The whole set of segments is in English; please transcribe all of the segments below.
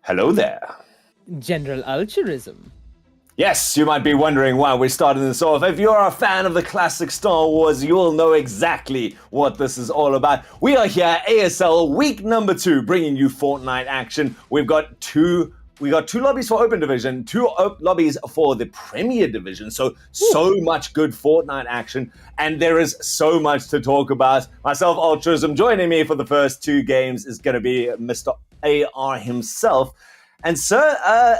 Hello there. General altruism. Yes, you might be wondering why we're starting this off. If you're a fan of the classic Star Wars, you'll know exactly what this is all about. We are here, ASL, week number 2, bringing you Fortnite action. We've got two lobbies for Open Division, two lobbies for the Premier Division. So much good Fortnite action, and there is so much to talk about. Myself, Altruism, joining me for the first 2 games is going to be Mr. AR himself. And sir,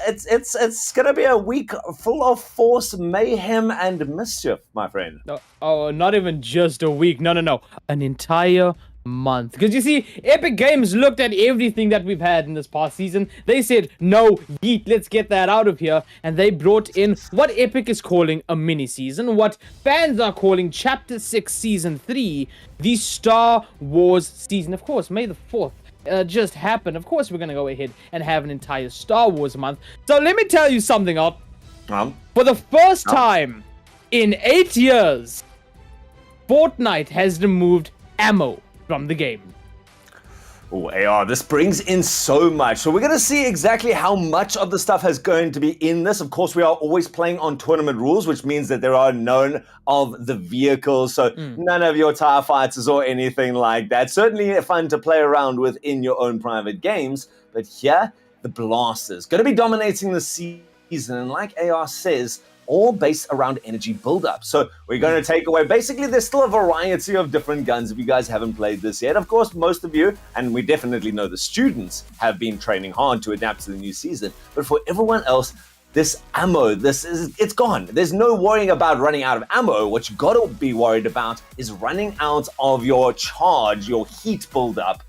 it's going to be a week full of force, mayhem, and mischief, my friend. Oh, not even just a week. No. An entire month. Because you see, Epic Games looked at everything that we've had in this past season. They said, no, yeet, let's get that out of here. And they brought in what Epic is calling a mini-season, what fans are calling Chapter 6 Season 3, the Star Wars season. Of course, May the 4th. Just happened. Of course, we're going to go ahead and have an entire Star Wars month. So let me tell you something, Alt. For the first time in 8 years, Fortnite has removed ammo from the game. Oh, AR, this brings in so much. So we're going to see exactly how much of the stuff is going to be in this. Of course, we are always playing on tournament rules, which means that there are none of the vehicles. So none of your TIE fighters or anything like that. Certainly fun to play around with in your own private games. But here, the blasters. Going to be dominating the season. And like AR says, all based around energy buildup. So we're going to take away, basically there's still a variety of different guns if you guys haven't played this yet. Of course, most of you, and we definitely know the students, have been training hard to adapt to the new season. But for everyone else, this ammo, it's gone. There's no worrying about running out of ammo. What you got to be worried about is running out of your charge, your heat buildup,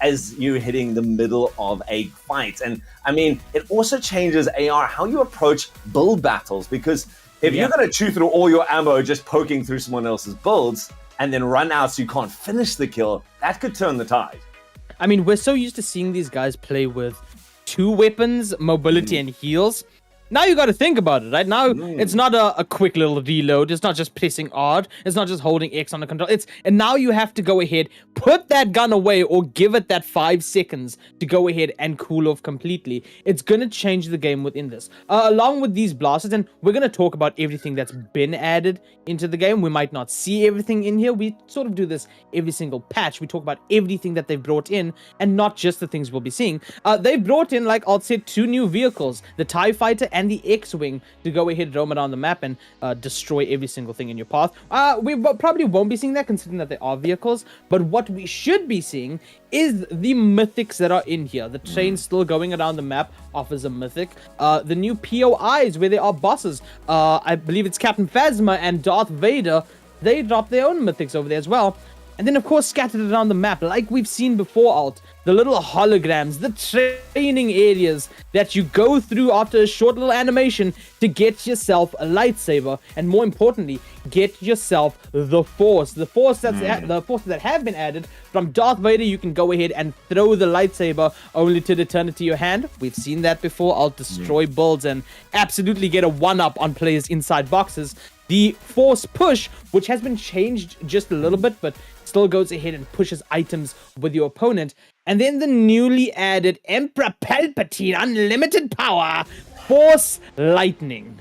as you're hitting the middle of a fight. And I mean, it also changes AR how you approach build battles, because if you're going to chew through all your ammo just poking through someone else's builds and then run out so you can't finish the kill, that could turn the tide. I mean, we're so used to seeing these guys play with 2 weapons, mobility and heals. Now you got to think about it, right? Now it's not a quick little reload. It's not just pressing R. It's not just holding X on the control. And now you have to go ahead, put that gun away, or give it that 5 seconds to go ahead and cool off completely. It's going to change the game within this. Along with these blasters, and we're going to talk about everything that's been added into the game. We might not see everything in here. We sort of do this every single patch. We talk about everything that they've brought in, and not just the things we'll be seeing. They've brought in, like I'll say, 2 new vehicles, the TIE Fighter and the X-Wing, to go ahead and roam around the map and destroy every single thing in your path. We probably won't be seeing that, considering that they are vehicles, but what we should be seeing is the mythics that are in here. The train still going around the map offers a mythic. The new POIs, where there are bosses. I believe it's Captain Phasma and Darth Vader. They drop their own mythics over there as well. And then, of course, scattered around the map, like we've seen before, Alt, the little holograms, the training areas that you go through after a short little animation to get yourself a lightsaber, and more importantly, get yourself the Force. The Force the forces that have been added. From Darth Vader, you can go ahead and throw the lightsaber only to return it to your hand. We've seen that before. I'll destroy builds and absolutely get a 1-up on players inside boxes. The Force Push, which has been changed just a little bit, but still goes ahead and pushes items with your opponent. And then the newly added Emperor Palpatine Unlimited Power, Force Lightning.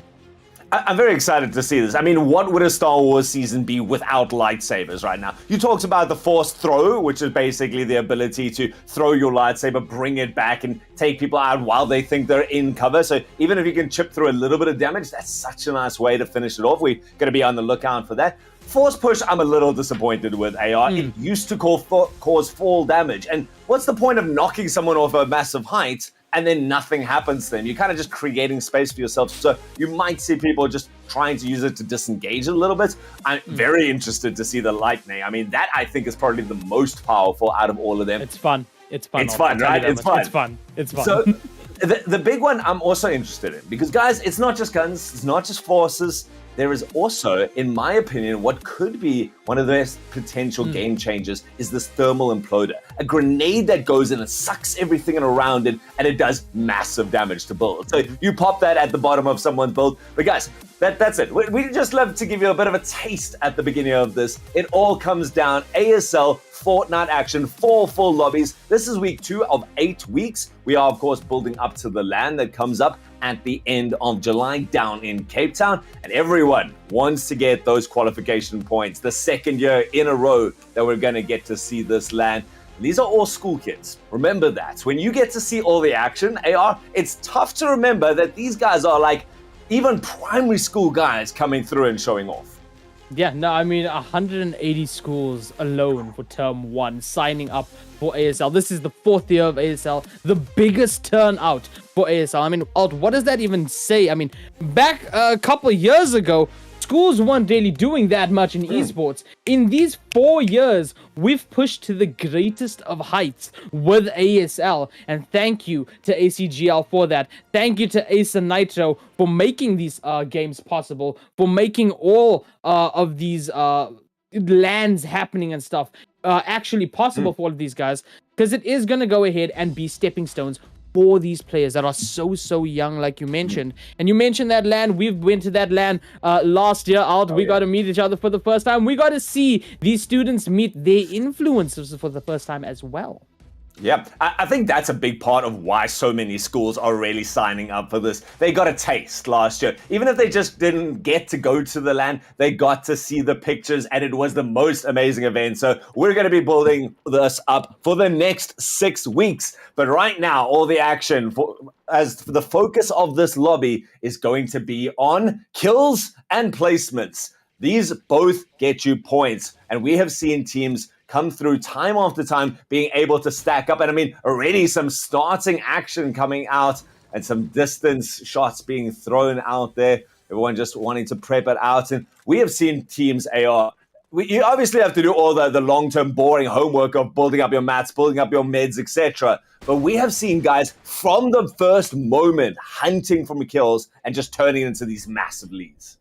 I'm very excited to see this. I mean, what would a Star Wars season be without lightsabers right now? You talked about the Force Throw, which is basically the ability to throw your lightsaber, bring it back, and take people out while they think they're in cover. So even if you can chip through a little bit of damage, that's such a nice way to finish it off. We're going to be on the lookout for that. Force Push, I'm a little disappointed with AR. It used to cause fall damage. And what's the point of knocking someone off a massive height and then nothing happens to them? You're kind of just creating space for yourself. So you might see people just trying to use it to disengage a little bit. I'm very interested to see the lightning. I mean, that I think is probably the most powerful out of all of them. It's fun. It's fun. It's fun, right? It's fun. It's fun. It's fun. So the big one I'm also interested in, because guys, it's not just guns, it's not just forces, there is also, in my opinion, what could be one of the best potential game changers is this thermal imploder. A grenade that goes in and sucks everything around it, and it does massive damage to builds. So you pop that at the bottom of someone's build. But guys, that's it. We just love to give you a bit of a taste at the beginning of this. It all comes down ASL Fortnite action, 4 full lobbies. This is week 2 of 8 weeks. We are, of course, building up to the LAN that comes up at the end of July down in Cape Town. And everyone wants to get those qualification points. The second year in a row that we're going to get to see this LAN. These are all school kids. Remember that. When you get to see all the action, AR, it's tough to remember that these guys are like even primary school guys coming through and showing off. Yeah, no, I mean, 180 schools alone for term 1 signing up for ASL. This is the 4th year of ASL, the biggest turnout for ASL. I mean, Alt, what does that even say? I mean, back a couple of years ago, schools weren't really doing that much in esports. In these 4 years, we've pushed to the greatest of heights with ASL. And thank you to ACGL for that. Thank you to Ace and Nitro for making these games possible, for making all of these lands happening and stuff actually possible for all of these guys. Because it is going to go ahead and be stepping stones for these players that are so young, like you mentioned. And you mentioned that LAN. We went to that LAN last year out. We got to meet each other for the first time. We got to see these students meet their influencers for the first time as well. Yeah, I think that's a big part of why so many schools are really signing up for this. They got a taste last year. Even if they just didn't get to go to the LAN, they got to see the pictures, and it was the most amazing event. So we're going to be building this up for the next 6 weeks. But right now, all the action, as the focus of this lobby is going to be on kills and placements. These both get you points, and we have seen teams come through time after time being able to stack up. And I mean, already some starting action coming out and some distance shots being thrown out there. Everyone just wanting to prep it out. And we have seen teams AR. You obviously have to do all the long-term boring homework of building up your mats, building up your meds, etc. But we have seen guys from the first moment hunting for kills and just turning into these massive leads.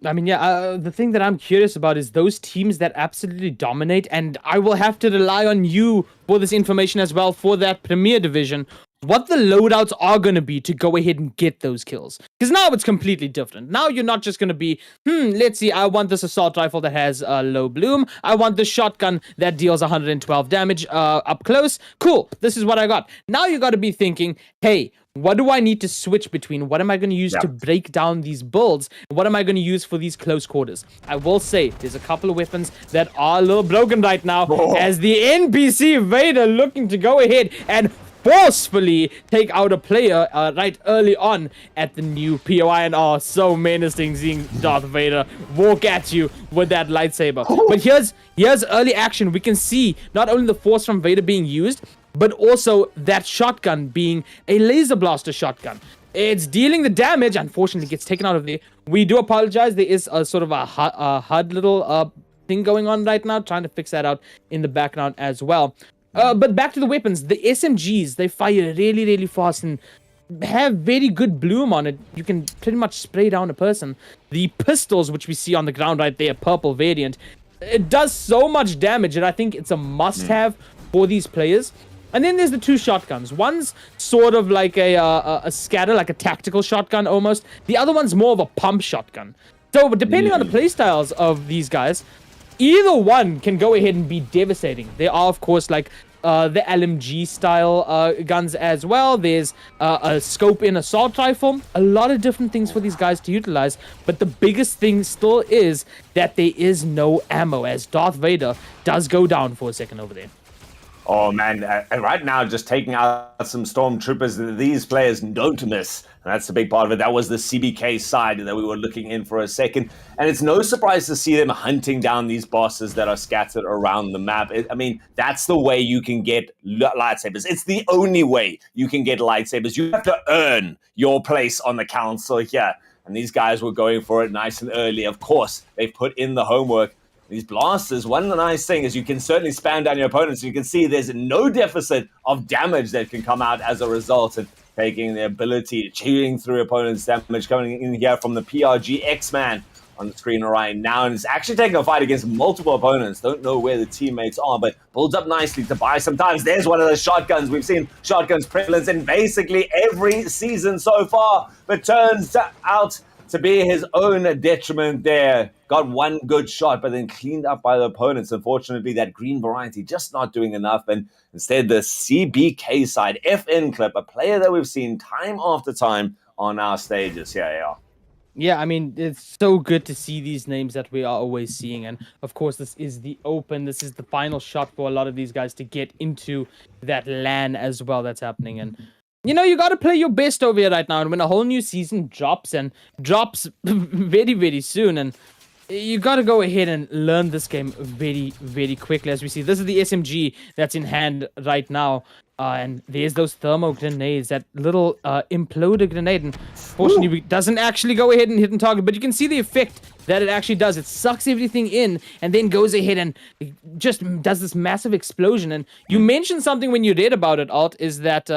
I mean, yeah, the thing that I'm curious about is those teams that absolutely dominate, and I will have to rely on you for this information as well for that Premier Division, what the loadouts are going to be to go ahead and get those kills. Because now it's completely different. Now you're not just going to be, let's see, I want this assault rifle that has low bloom. I want this shotgun that deals 112 damage up close. Cool, this is what I got. Now you got to be thinking, hey, what do I need to switch between? What am I going to use to break down these builds? What am I going to use for these close quarters? I will say there's a couple of weapons that are a little broken right now as the NPC Vader looking to go ahead and forcefully take out a player right early on at the new POI, and so menacing seeing Darth Vader walk at you with that lightsaber. But here's early action. We can see not only the force from Vader being used, but also that shotgun being a laser blaster shotgun. It's dealing the damage. Unfortunately, gets taken out of there. We do apologize. There is a sort of a HUD little thing going on right now, trying to fix that out in the background as well. But back to the weapons. The SMGs, they fire really fast and have very good bloom on it. You can pretty much spray down a person. The pistols, which we see on the ground right there, purple variant, it does so much damage, and I think it's a must-have for these players. And then there's the 2 shotguns. One's sort of like a scatter, like a tactical shotgun almost. The other one's more of a pump shotgun. So depending on the playstyles of these guys, either one can go ahead and be devastating. There are, of course, like the LMG style guns as well. There's a scope in assault rifle. A lot of different things for these guys to utilize. But the biggest thing still is that there is no ammo, as Darth Vader does go down for a second over there. Oh, man. And right now, just taking out some stormtroopers that these players don't miss. And that's a big part of it. That was the CBK side that we were looking in for a second. And it's no surprise to see them hunting down these bosses that are scattered around the map. I mean, that's the way you can get lightsabers. It's the only way you can get lightsabers. You have to earn your place on the council here. And these guys were going for it nice and early. Of course, they've put in the homework. These blasters, one nice thing is you can certainly spam down your opponents. You can see there's no deficit of damage that can come out as a result, and taking the ability, chewing through opponents' damage coming in here from the PRG X-Man on the screen right now, and it's actually taking a fight against multiple opponents. Don't know where the teammates are, but builds up nicely to buy some time. There's one of those shotguns. We've seen shotguns prevalence in basically every season so far, but turns out to be his own detriment there. Got one good shot, but then cleaned up by the opponents. Unfortunately, that green variety just not doing enough. And instead, the CBK side, FN Clip, a player that we've seen time after time on our stages. Yeah. Yeah, I mean, it's so good to see these names that we are always seeing. And of course, this is the open. This is the final shot for a lot of these guys to get into that LAN as well that's happening. And you know, you got to play your best over here right now. And when a whole new season drops very, very soon, and you got to go ahead and learn this game very, very quickly. As we see, this is the SMG that's in hand right now. And there's those thermo grenades, that little imploder grenade. And fortunately, it doesn't actually go ahead and hit and target. But you can see the effect that it actually does. It sucks everything in and then goes ahead and just does this massive explosion. And you mentioned something when you read about it, Alt, is that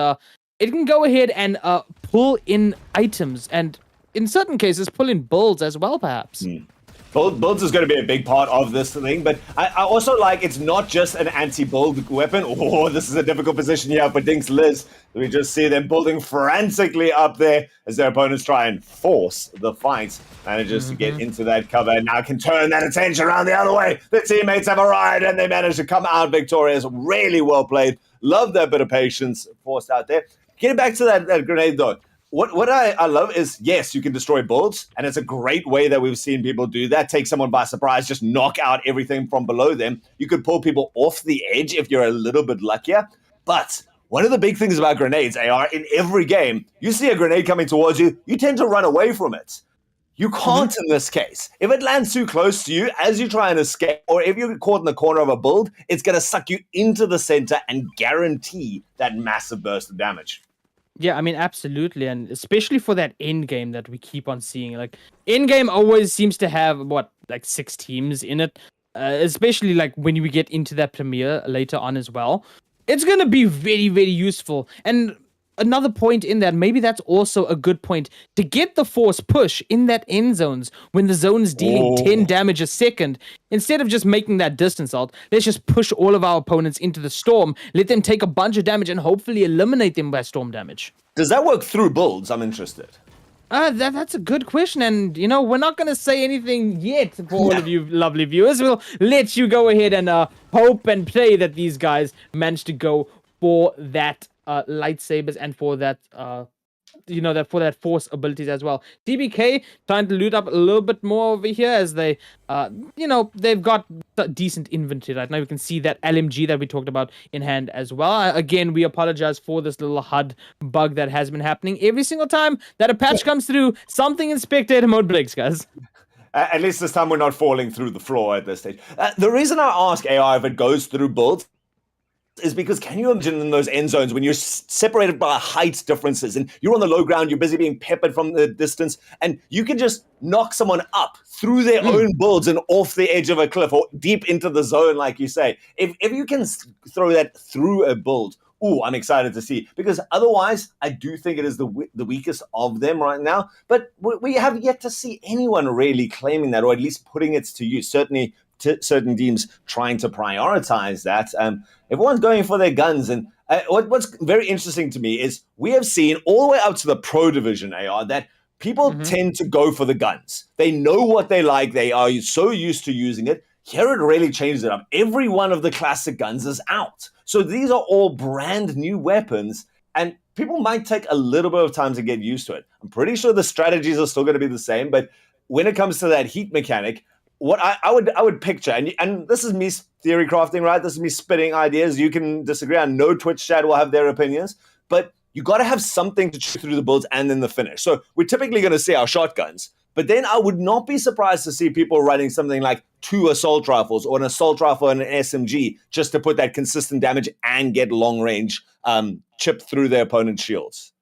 it can go ahead and pull in items, and in certain cases, pull in builds as well, perhaps. Builds is going to be a big part of this thing, but I also like it's not just an anti-build weapon. Oh, this is a difficult position here for Dinks Liz. We just see them building frantically up there as their opponents try and force the fight. Manages to get into that cover and now can turn that attention around the other way. The teammates have arrived and they manage to come out victorious. Really well played. Love that bit of patience forced out there. Getting back to that grenade though. What I love is, yes, you can destroy builds, and it's a great way that we've seen people do that. Take someone by surprise, just knock out everything from below them. You could pull people off the edge if you're a little bit luckier. But one of the big things about grenades, AR, in every game, you see a grenade coming towards you, you tend to run away from it. You can't in this case. If it lands too close to you as you try and escape, or if you're caught in the corner of a build, it's going to suck you into the center and guarantee that massive burst of damage. Yeah, I mean, absolutely. And especially for that end game that we keep on seeing. Like, end game always seems to have, like 6 teams in it. Especially, like, when we get into that premiere later on as well. It's going to be very, very useful. And another point in that, maybe that's also a good point to get the force push in that end zones when the zone's dealing 10 damage a second. Instead of just making that distance out, let's just push all of our opponents into the storm, let them take a bunch of damage, and hopefully eliminate them by storm damage. Does that work through builds? I'm interested. That's a good question, and you know, we're not going to say anything yet for all of you lovely viewers. We'll let you go ahead and hope and pray that these guys manage to go for that lightsabers and for that for that force abilities as well. TBK trying to loot up a little bit more over here as they they've got decent inventory right now. We can see that LMG that we talked about in hand as well. Again, we apologize for this little HUD bug that has been happening every single time that a patch comes through. Something in spectator mode breaks, guys. At least this time we're not falling through the floor at this stage. The reason I ask AI if it goes through builds is because can you imagine in those end zones when you're separated by height differences and you're on the low ground, you're busy being peppered from the distance, and you can just knock someone up through their own builds and off the edge of a cliff or deep into the zone, like you say. If you can throw that through a build, I'm excited to see, because otherwise I do think it is the weakest of them right now. But we have yet to see anyone really claiming that, or at least putting it to use. Certainly certain teams trying to prioritize that. Everyone's going for their guns. And what's very interesting to me is we have seen all the way up to the pro division, AR, that people tend to go for the guns. They know what they like. They are so used to using it. Here it really changes it up. Every one of the classic guns is out. So these are all brand new weapons, and people might take a little bit of time to get used to it. I'm pretty sure the strategies are still going to be the same, but when it comes to that heat mechanic, what I would picture, and this is me theory crafting, right? This is me spitting ideas. You can disagree. I know Twitch chat will have their opinions, but you got to have something to chew through the builds and then the finish. So we're typically going to see our shotguns, but then I would not be surprised to see people running something like 2 assault rifles or an assault rifle and an SMG just to put that consistent damage and get long range chip through their opponent's shields.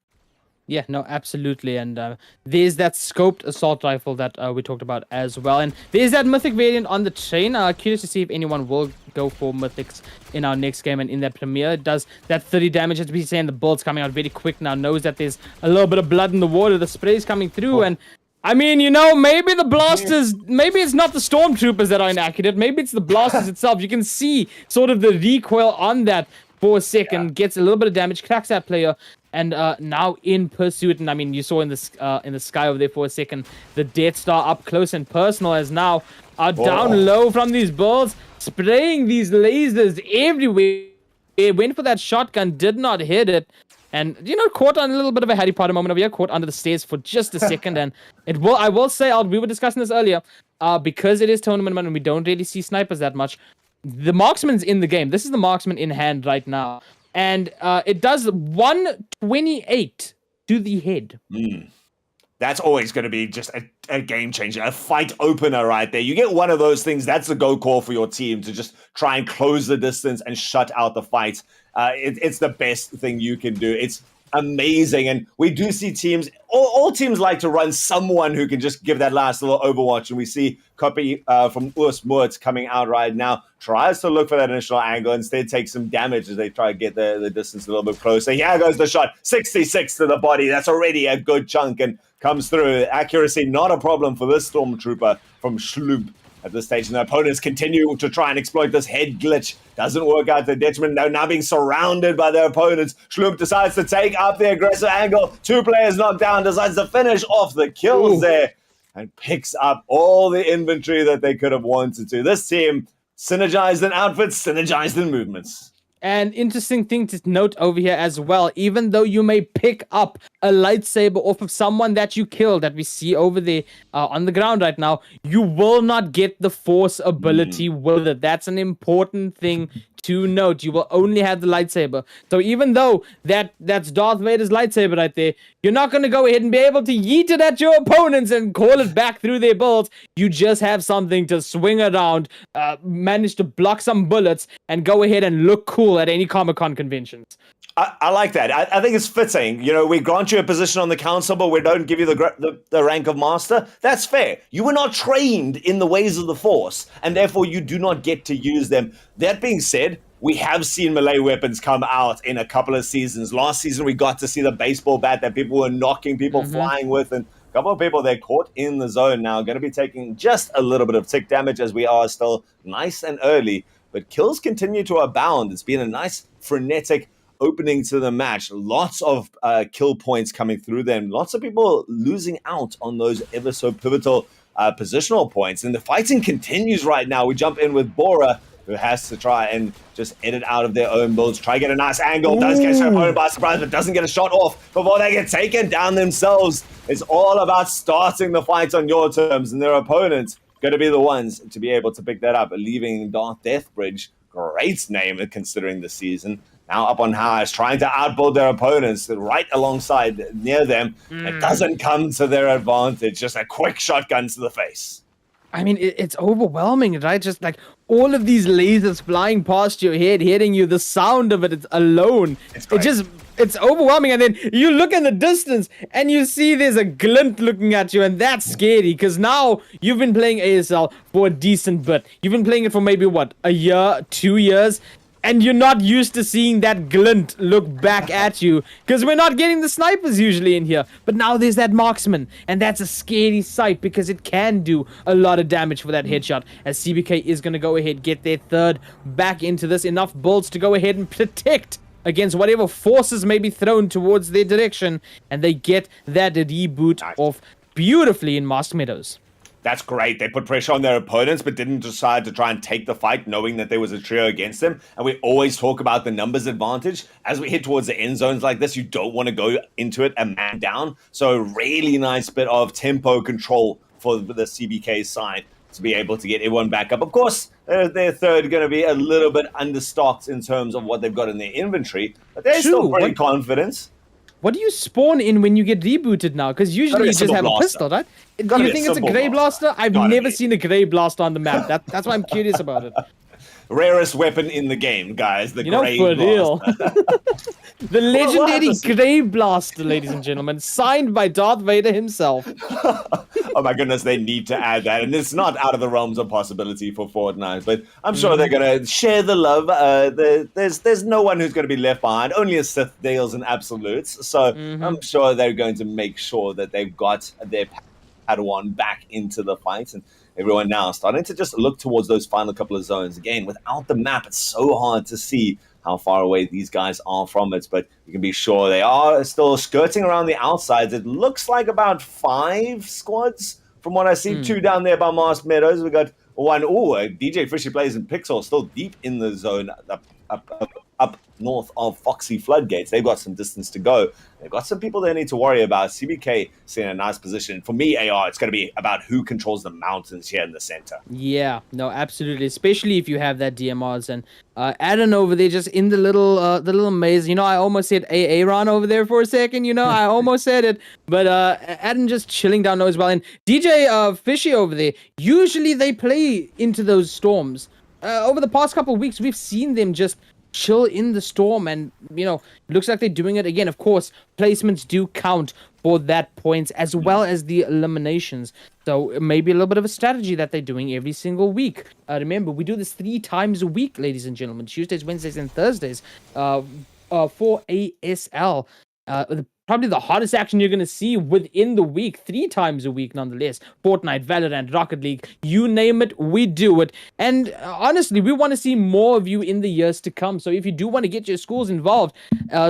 Yeah, no, absolutely. And there's that scoped assault rifle that we talked about as well. And there's that mythic variant on the train. Curious to see if anyone will go for mythics in our next game and in that premiere. It does that 30 damage. As we say, and the build's coming out very quick now. Knows that there's a little bit of blood in the water. The spray's coming through. And I mean, maybe the blasters, maybe it's not the stormtroopers that are inaccurate. Maybe it's the blasters itself. You can see sort of the recoil on that for a second, gets a little bit of damage, cracks that player, and now in pursuit. And I mean, you saw in the sky over there for a second, the Death Star up close and personal as now are down low from these balls, spraying these lasers everywhere. Went for that shotgun, did not hit it. And, caught on a little bit of a Harry Potter moment over here, caught under the stairs for just a second. And I will say, we were discussing this earlier, because it is tournament mode and we don't really see snipers that much, the marksman's in the game. This is the marksman in hand right now. And it does 128 to the head. That's always going to be just a game changer, a fight opener right there. You get one of those things, that's a go call for your team to just try and close the distance and shut out the fight. It's the best thing you can do. It's amazing. And we do see teams, all teams like to run someone who can just give that last little overwatch. And we see Copy from Urs Moritz coming out right now, tries to look for that initial angle, instead takes some damage as they try to get the distance a little bit closer. Here goes the shot, 66 to the body. That's already a good chunk and comes through. Accuracy, not a problem for this Stormtrooper from Schloop at this stage. And the opponents continue to try and exploit this head glitch. Doesn't work out to their detriment. They're now being surrounded by their opponents. Schloop decides to take up the aggressive angle. 2 players knocked down, decides to finish off the kills there and picks up all the inventory that they could have wanted to. This team, synergized in outfits, synergized in movements. An interesting thing to note over here as well, even though you may pick up a lightsaber off of someone that you killed, that we see over there on the ground right now, you will not get the force ability with it. That's an important thing to note. You will only have the lightsaber. So even though that's Darth Vader's lightsaber right there, you're not going to go ahead and be able to yeet it at your opponents and call it back through their bullets. You just have something to swing around, manage to block some bullets, and go ahead and look cool at any Comic-Con conventions. I like that. I think it's fitting. We grant you a position on the council, but we don't give you the rank of master. That's fair. You were not trained in the ways of the Force, and therefore you do not get to use them. That being said, we have seen melee weapons come out in a couple of seasons. Last season, we got to see the baseball bat that people were knocking people flying with, and a couple of people, they're caught in the zone now, going to be taking just a little bit of tick damage as we are still nice and early. But kills continue to abound. It's been a nice, frenetic opening to the match. Lots of kill points coming through them. Lots of people losing out on those ever so pivotal positional points. And the fighting continues right now. We jump in with Bora, who has to try and just edit out of their own builds. Try to get a nice angle. Does catch their opponent by surprise, but doesn't get a shot off before they get taken down themselves. It's all about starting the fight on your terms, and their opponents going to be the ones to be able to pick that up, leaving Darth Deathbridge, great name considering the season, now up on high, trying to outbuild their opponents right alongside near them. It doesn't come to their advantage, just a quick shotgun to the face. I mean, it's overwhelming, right? Just like all of these lasers flying past your head, hitting you, the sound of it alone. It's overwhelming. And then you look in the distance and you see there's a glint looking at you, and that's scary because now you've been playing ASL for a decent bit. You've been playing it for maybe, a year, 2 years? And you're not used to seeing that glint look back at you because we're not getting the snipers usually in here. But now there's that marksman, and that's a scary sight because it can do a lot of damage for that headshot. As CBK is going to go ahead, get their third back into this. Enough bolts to go ahead and protect against whatever forces may be thrown towards their direction. And they get that reboot off beautifully in Masked Meadows. That's great. They put pressure on their opponents, but didn't decide to try and take the fight, knowing that there was a trio against them. And we always talk about the numbers advantage. As we hit towards the end zones like this, you don't want to go into it a man down. So really nice bit of tempo control for the CBK side to be able to get everyone back up. Of course, their third going to be a little bit understocked in terms of what they've got in their inventory, but they're still pretty confident. What do you spawn in when you get rebooted now? Because usually you just have a pistol, right? Do you think it's a Grey Blaster? I've never seen a Grey Blaster on the map. That's why I'm curious about it. Rarest weapon in the game, guys. The Grey for Blaster. real. The legendary Grey Blaster, ladies and gentlemen, signed by Darth Vader himself. Oh my goodness, they need to add that. And it's not out of the realms of possibility for Fortnite, but I'm sure they're going to share the love. There's no one who's going to be left behind, only a Sith, Dales, and Absolutes. So I'm sure they're going to make sure that they've got their Padawan back into the fight, and everyone now starting to just look towards those final couple of zones. Again, without the map, it's so hard to see how far away these guys are from it, but you can be sure they are still skirting around the outsides. It looks like about 5 squads from what I see. 2 down there by Mars Meadows. We got one. DJ Fishy Plays and Pixel still deep in the zone up north of Foxy Floodgates. They've got some distance to go. They've got some people they need to worry about. CBK is in a nice position. For me, AR, it's going to be about who controls the mountains here in the center. Yeah, no, absolutely. Especially if you have that DMRs and Adam over there just in the little maze. You know, I almost said Aaron over there for a second. You know, I almost said it. But Adam just chilling down low as well. And DJ Fishy over there, usually they play into those storms. Over the past couple of weeks, we've seen them just chill in the storm, and you know, it looks like they're doing it again. Of course, placements do count for that points as well as the eliminations, so maybe a little bit of a strategy that they're doing every single week. Remember, we do this 3 times a week, ladies and gentlemen: Tuesdays, Wednesdays, and Thursdays for ASL. Probably the hottest action you're going to see within the week, 3 times a week nonetheless. Fortnite, Valorant, Rocket League, you name it, we do it. And honestly, we want to see more of you in the years to come. So if you do want to get your schools involved,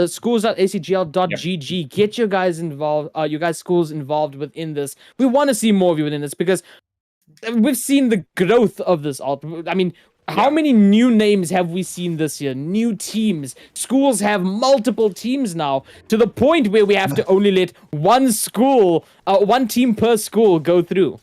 schools.acgl.gg, get your guys involved, your guys' schools involved within this. We want to see more of you within this because we've seen the growth of this alt. I mean, how many new names have we seen this year? New teams. Schools have multiple teams now, to the point where we have to only let one team per school go through.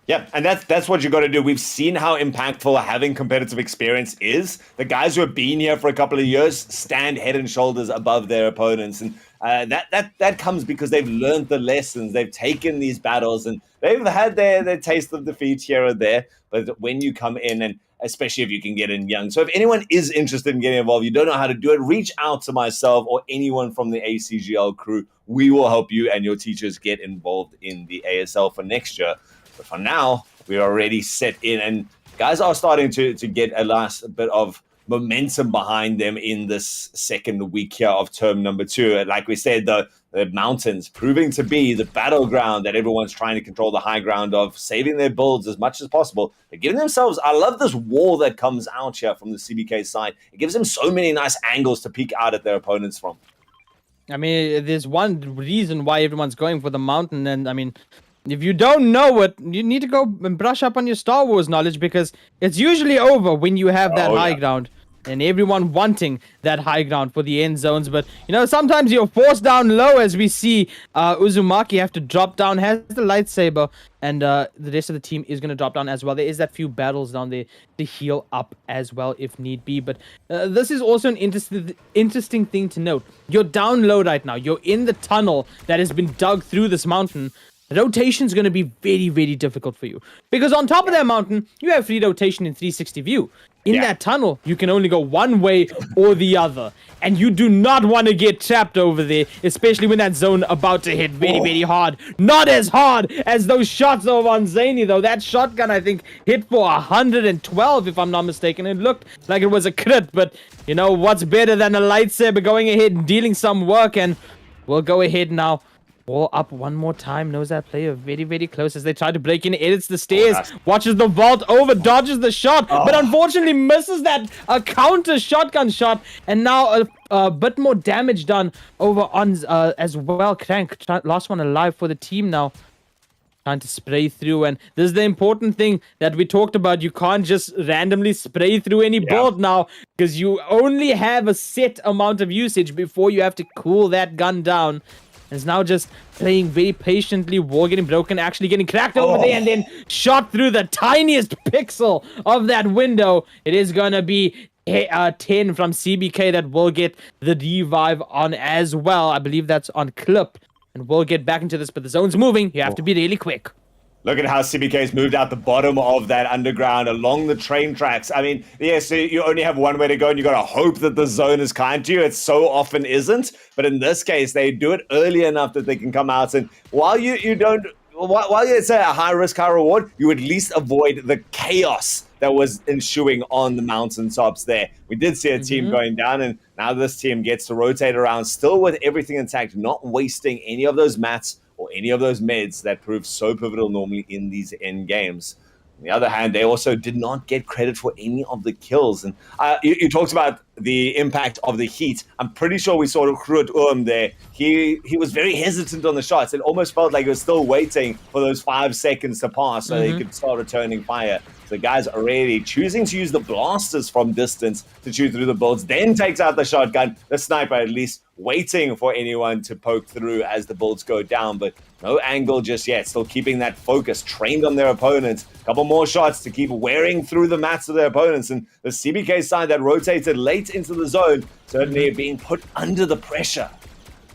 Yeah, and that's what you got to do. We've seen how impactful having competitive experience is. The guys who have been here for a couple of years stand head and shoulders above their opponents, and that comes because they've learned the lessons. They've taken these battles, and they've had their taste of defeat here or there. But when you come in, and especially if you can get in young. So if anyone is interested in getting involved, you don't know how to do it, reach out to myself or anyone from the ACGL crew. We will help you and your teachers get involved in the ASL for next year. But for now, we're already set in, and guys are starting to get a last bit of momentum behind them in this second week here of term number 2. Like we said, the mountains proving to be the battleground that everyone's trying to control the high ground of, saving their builds as much as possible. They're giving themselves, I love this wall that comes out here from the CBK side. It gives them so many nice angles to peek out at their opponents from. I mean, there's one reason why everyone's going for the mountain, and I mean, if you don't know it, you need to go and brush up on your Star Wars knowledge, because it's usually over when you have that high ground. And everyone wanting that high ground for the end zones. But, you know, sometimes you're forced down low, as we see Uzumaki have to drop down, has the lightsaber, and the rest of the team is going to drop down as well. There is that few battles down there to heal up as well if need be. But this is also an interesting thing to note. You're down low right now. You're in the tunnel that has been dug through this mountain. Rotation is going to be very, very difficult for you. Because on top of that mountain, you have free rotation in 360 view. In that tunnel, you can only go one way or the other. And you do not want to get trapped over there, especially when that zone about to hit very, very hard. Not as hard as those shots over on Zany, though. That shotgun, I think, hit for 112, if I'm not mistaken. It looked like it was a crit, but, you know, what's better than a lightsaber going ahead and dealing some work? And we'll go ahead now. Ball up one more time. Knows that player very, very close as they try to break in. Edits the stairs. Watches the vault over. Dodges the shot. But unfortunately misses that counter shotgun shot. And now a bit more damage done over on as well. Crank, last one alive for the team now. Trying to spray through. And this is the important thing that we talked about. You can't just randomly spray through any bolt now, because you only have a set amount of usage before you have to cool that gun down. Is now just playing very patiently. Wall getting broken, actually getting cracked over there, and then shot through the tiniest pixel of that window. It is gonna be 10 from CBK that will get the revive on as well. I believe that's on clip, and we'll get back into this, but the zone's moving. You have to be really quick. Look at how CBK's moved out the bottom of that underground along the train tracks. I mean, so you only have one way to go, and you got to hope that the zone is kind to you. It so often isn't. But in this case, they do it early enough that they can come out. And while it's a high risk, high reward, you at least avoid the chaos that was ensuing on the mountaintops there. We did see a team going down, and now this team gets to rotate around, still with everything intact, not wasting any of those mats or any of those meds that prove so pivotal normally in these end games. On the other hand, they also did not get credit for any of the kills. And you talked about the impact of the heat. I'm pretty sure we saw Groot there. He was very hesitant on the shots. It almost felt like he was still waiting for those 5 seconds to pass so they could start returning fire. So guys are already choosing to use the blasters from distance to shoot through the builds, then takes out the shotgun. The sniper at least waiting for anyone to poke through as the builds go down, but no angle just yet. Still keeping that focus, trained on their opponents. Couple more shots to keep wearing through the mats of their opponents. And the CBK side that rotated late into the zone, certainly being put under the pressure.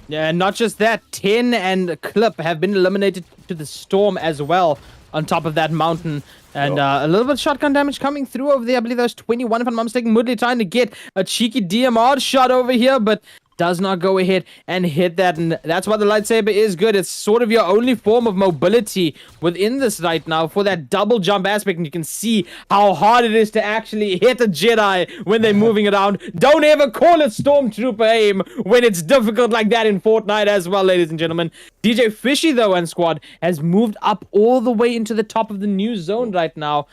Yeah, and not just that, 10 and Clip have been eliminated to the Storm as well on top of that mountain. And a little bit of shotgun damage coming through over there. I believe that was 21, if I'm not mistaken. Moodley trying to get a cheeky DMR shot over here, but does not go ahead and hit that. And that's why the lightsaber is good. It's sort of your only form of mobility within this right now for that double jump aspect. And you can see how hard it is to actually hit a Jedi when they're moving around. Don't ever call it Stormtrooper aim when it's difficult like that in Fortnite as well, ladies and gentlemen. DJ Fishy, though, and squad has moved up all the way into the top of the new zone right now.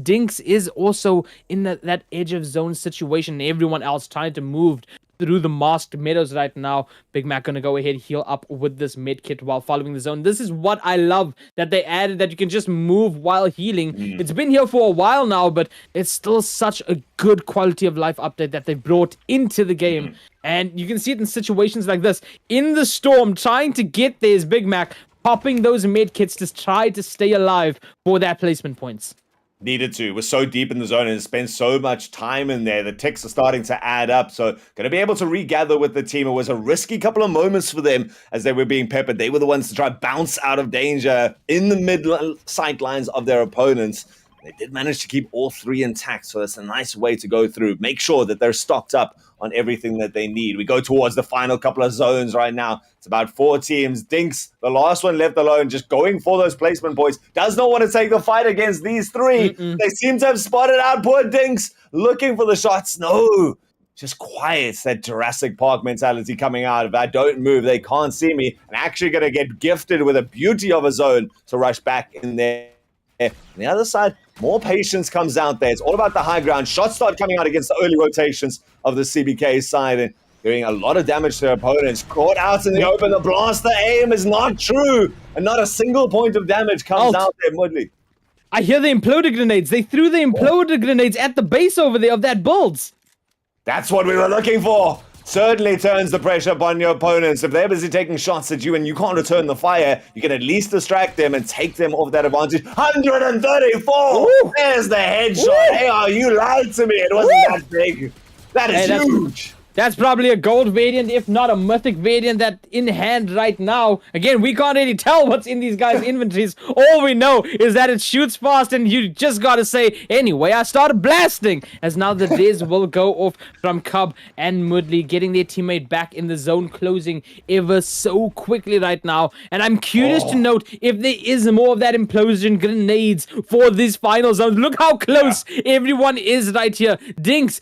Dinks is also in that edge of zone situation. Everyone else trying to move through the masked meadows right now. Big Mac gonna go ahead, heal up with this med kit while following the zone. This is what I love, that they added, that you can just move while healing. It's been here for a while now, but it's still such a good quality of life update that they brought into the game. And you can see it in situations like this. In the Storm, trying to get there is Big Mac, popping those med kits to try to stay alive for that placement points. Needed to. We're so deep in the zone and spent so much time in there. The ticks are starting to add up. So going to be able to regather with the team. It was a risky couple of moments for them as they were being peppered. They were the ones to try to bounce out of danger in the mid sight lines of their opponents. They did manage to keep all three intact, so that's a nice way to go through. Make sure that they're stocked up on everything that they need. We go towards the final couple of zones right now. It's about 4 teams. Dinks, the last one left alone, just going for those placement points. Does not want to take the fight against these 3. They seem to have spotted out poor Dinks, looking for the shots. No, just quiet. That Jurassic Park mentality coming out. If I don't move, they can't see me. And actually going to get gifted with a beauty of a zone to rush back in there. On the other side, more patience comes out there. It's all about the high ground. Shots start coming out against the early rotations of the CBK side and doing a lot of damage to their opponents. Caught out in the open. The blaster aim is not true. And not a single point of damage comes out there, Mudley. I hear the imploder grenades. They threw the imploder grenades at the base over there of that builds. That's what we were looking for. Certainly turns the pressure upon your opponents. If they're busy taking shots at you and you can't return the fire, you can at least distract them and take them off that advantage. 134! Ooh. There's the headshot. Hey, you lied to me. It wasn't that big. That is huge. That's probably a gold variant, if not a mythic variant, that in hand right now. Again, we can't really tell what's in these guys' inventories. All we know is that it shoots fast, and you just gotta say, anyway, I started blasting. As now the Diz will go off from Cub and Mudley, getting their teammate back in the zone, closing ever so quickly right now. And I'm curious to note if there is more of that implosion grenades for this final zone. Look how close everyone is right here. Dinks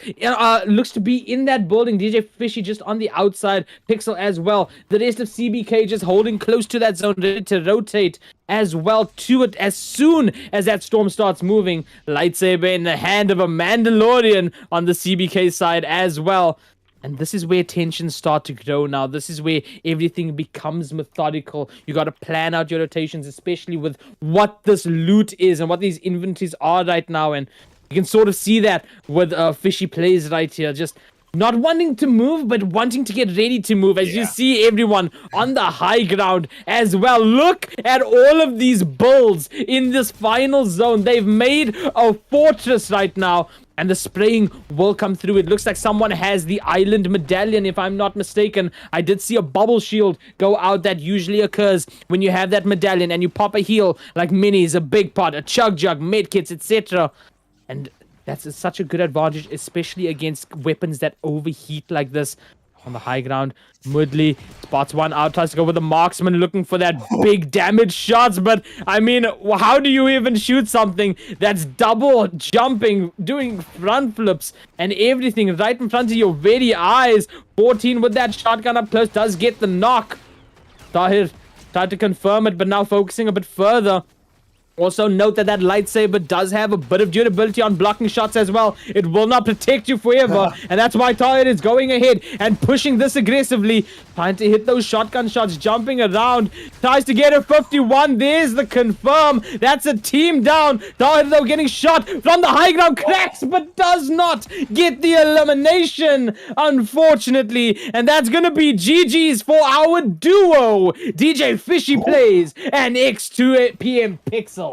looks to be in that building. DJ Fishy just on the outside, Pixel as well. The rest of CBK just holding close to that zone, ready to rotate as well to it as soon as that storm starts moving. Lightsaber in the hand of a Mandalorian on the CBK side as well. And this is where tensions start to grow now. This is where everything becomes methodical. You got to plan out your rotations, especially with what this loot is and what these inventories are right now. And you can sort of see that with Fishy plays right here. Just not wanting to move, but wanting to get ready to move. As you see everyone on the high ground as well. Look at all of these bulls in this final zone. They've made a fortress right now. And the spraying will come through. It looks like someone has the island medallion, if I'm not mistaken. I did see a bubble shield go out that usually occurs when you have that medallion and you pop a heal like minis, a big pot, a chug jug, medkits, etc. And that's such a good advantage, especially against weapons that overheat like this. On the high ground, Mudley spots one out, tries to go with the marksman, looking for that big damage shots. But, I mean, how do you even shoot something that's double jumping, doing front flips and everything right in front of your very eyes? 14 with that shotgun up close does get the knock. Tahir Tried to confirm it, but now focusing a bit further. Also note that lightsaber does have a bit of durability on blocking shots as well. It will not protect you forever. And that's why Target is going ahead and pushing this aggressively. Trying to hit those shotgun shots, jumping around. Tries to get a 51. There's the confirm. That's a team down. Target though getting shot from the high ground. Cracks, but does not get the elimination, unfortunately. And that's going to be GG's for our duo. DJ Fishy Plays and X2PM Pixel.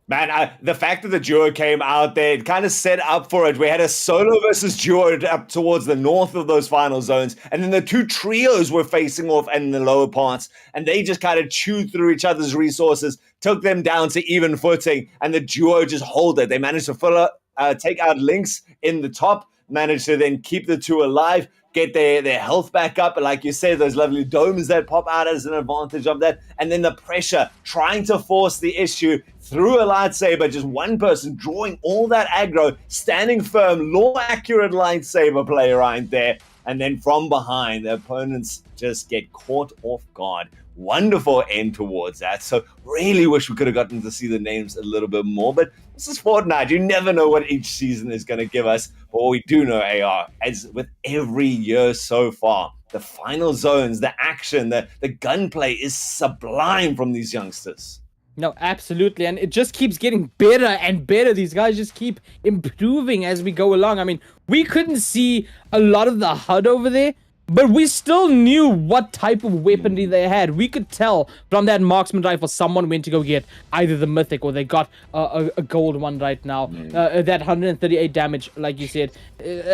Man, the fact that the duo came out there, it kind of set up for it. We had a solo versus duo up towards the north of those final zones, and then the two trios were facing off in the lower parts, and they just kind of chewed through each other's resources, took them down to even footing, and the duo just hold it. They managed to take out Lynx in the top, managed to then keep the two alive, get their health back up. And like you said, those lovely domes that pop out as an advantage of that. And then the pressure, trying to force the issue through a lightsaber, just one person drawing all that aggro, standing firm, law accurate lightsaber play right there. And then from behind, the opponents just get caught off guard. Wonderful end towards that. So really wish we could have gotten to see the names a little bit more. But this is Fortnite. You never know what each season is going to give us. But what we do know, AR, as with every year so far, the final zones, the action, the gunplay is sublime from these youngsters. No, absolutely. And it just keeps getting better and better. These guys just keep improving as we go along. I mean, we couldn't see a lot of the HUD over there, but we still knew what type of weaponry they had. We could tell from that marksman rifle someone went to go get either the mythic or they got a gold one right now. That 138 damage, like you said.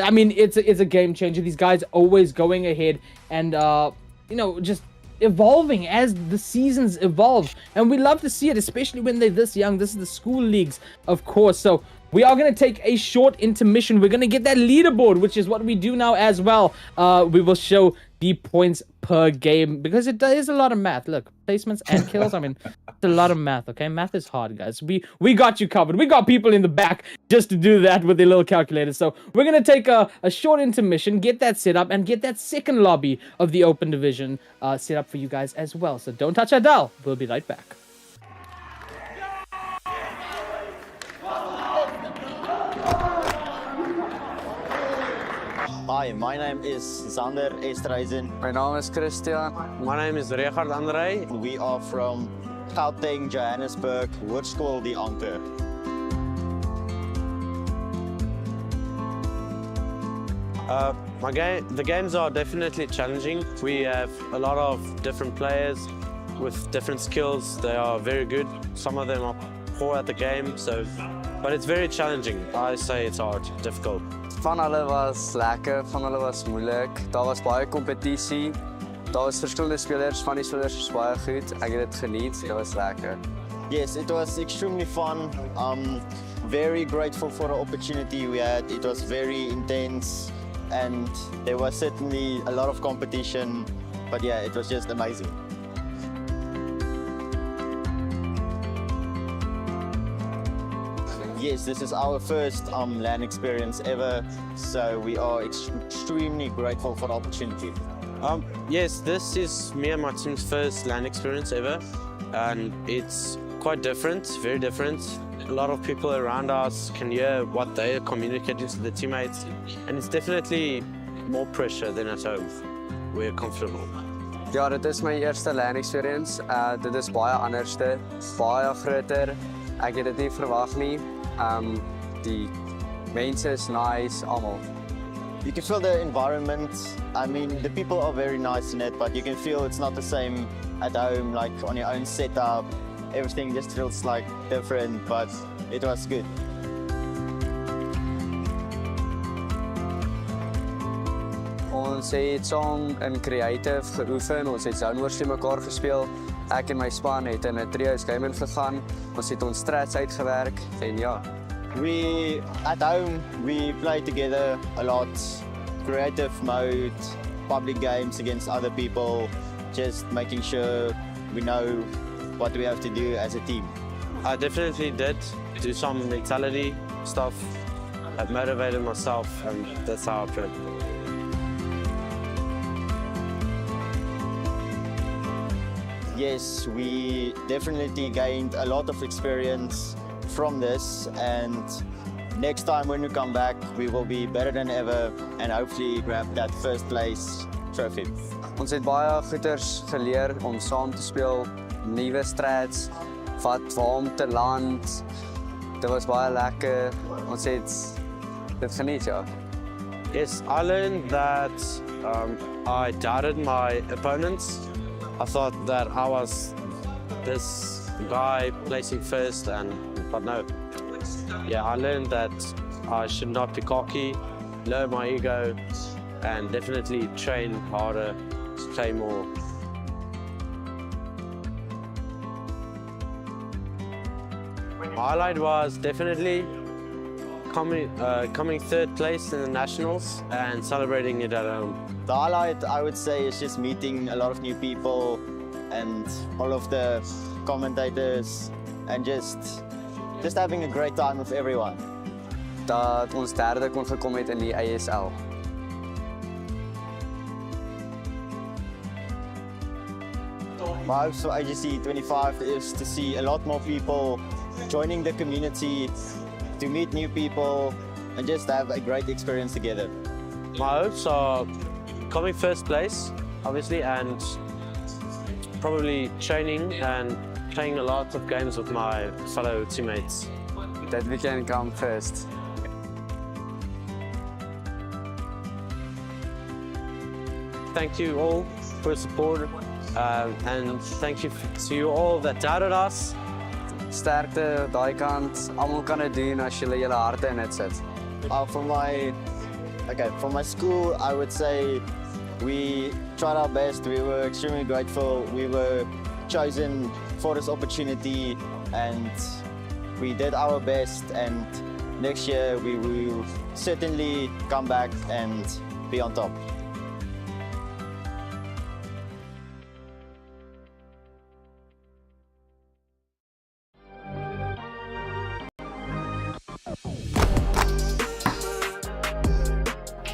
I mean, it's a game changer. These guys always going ahead and, just evolving as the seasons evolve. And we love to see it, especially when they're this young. This is the school leagues, of course. So we are going to take a short intermission. We're going to get that leaderboard, which is what we do now as well. We will show the points per game because it is a lot of math. Look, placements and kills. I mean, it's a lot of math, okay? Math is hard, guys. We got you covered. We got people in the back just to do that with their little calculator. So we're going to take a short intermission, get that set up, and get that second lobby of the open division set up for you guys as well. So don't touch that dial. We'll be right back. Hi, my name is Sander Esterhuizen. My naam is Christian. My name is Richard André. We are from Gauteng, Johannesburg, Hoërskool Die Anker. The games are definitely challenging. We have a lot of different players with different skills. They are very good. Some of them are poor at the game, but it's very challenging. I say it's hard, difficult. Van hulle was lekker, van hulle was moeilik. Daar was baie kompetisie. Daar was verskillende spelers, van die spelers was baie goed. Ek het dit geniet, dit was lekker. Yes, it was extremely fun. Very grateful for the opportunity we had. It was very intense and there was certainly a lot of competition. But yeah, it was just amazing. Yes, this is our first LAN experience ever, so we are extremely grateful for the opportunity. Yes, this is me and my team's first LAN experience ever, and it's quite different, very different. A lot of people around us can hear what they are communicating to the teammates, and it's definitely more pressure than at home. We're comfortable. Ja, dit is my eerste LAN experience. Dit is baie anderste, baie groter. Ek het dit nie verwag nie. Die mense is nice, almal. You can feel the environment. I mean, the people are very nice in it, but you can feel it's not the same at home, like on your own setup. Everything just feels like different, but it was good. Ons het saam in creative geoefen, ons het zone wars teen mekaar gespeel. Ek en my span het in 'n trios gaming gegaan. Ons het ons strats uitgewerk en ja. At home, we play together a lot. Creative mode, public games against other people, just making sure we know what we have to do as a team. I definitely did do some mentality stuff. I've motivated myself, and that's how I play. yes, we definitely gained a lot of experience from this, and next time when we come back, we will be better than ever and hopefully grab that first place trophy. Ons het baie goeters geleer om saam te speel, nuwe strats, waar om te land. Dit was baie lekker. Ons het dit geniet, ja. Yes, I learned that I doubted my opponents. I thought that I was this guy placing first, but no. Yeah, I learned that I should not be cocky, lower my ego, and definitely train harder, play more. Highlight was definitely coming third place in the nationals and celebrating it at home. The highlight, I would say, is just meeting a lot of new people and all of the commentators and just having a great time with everyone. Dat ons derde kon gekom het in die ASL. My hopes for AGC 25 is to see a lot more people joining the community, to meet new people, and just have a great experience together. My hopes are coming first place, obviously, and probably training and playing a lot of games with my fellow teammates. That we can come first. Thank you all for your support, and thank you to you all that doubted us. Sterkte daai kant. Almal kan dit doen as julle julle harte in dit sit. For my school, I would say we tried our best. We were extremely grateful. We were chosen for this opportunity, and we did our best. And next year, we will certainly come back and be on top.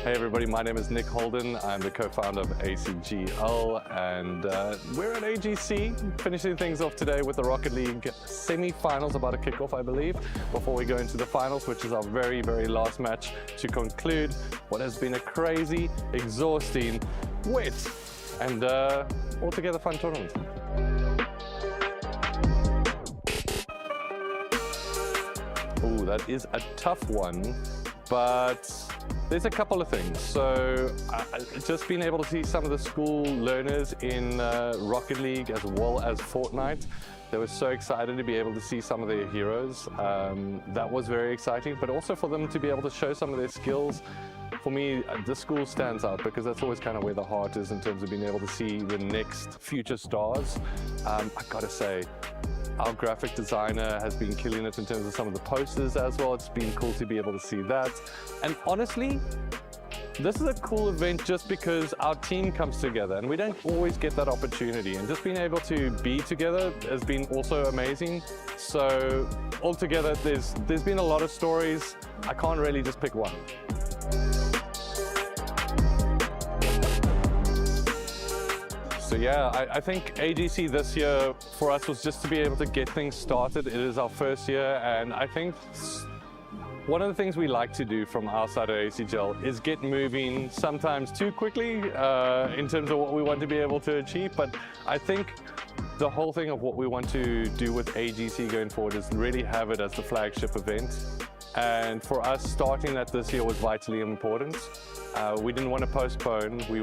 Hey everybody, my name is Nick Holden. I'm the co-founder of ACGL, and we're at AGC, finishing things off today with the Rocket League semi-finals, about to kick off, I believe, before we go into the finals, which is our very, very last match to conclude what has been a crazy, exhausting, wet, and altogether fun tournament. Ooh, that is a tough one, but there's a couple of things. So just being able to see some of the school learners in Rocket League as well as Fortnite, they were so excited to be able to see some of their heroes. That was very exciting, but also for them to be able to show some of their skills. For me, the school stands out because that's always kind of where the heart is in terms of being able to see the next future stars. I gotta say, our graphic designer has been killing it in terms of some of the posters as well. It's been cool to be able to see that. And honestly, this is a cool event just because our team comes together and we don't always get that opportunity. And just being able to be together has been also amazing. So altogether, there's been a lot of stories. I can't really just pick one. So yeah, I think AGC this year for us was just to be able to get things started. It is our first year, and I think one of the things we like to do from our side of ACGL is get moving sometimes too quickly in terms of what we want to be able to achieve. But I think the whole thing of what we want to do with AGC going forward is really have it as the flagship event. And for us, starting that this year was vitally important. We didn't want to postpone, we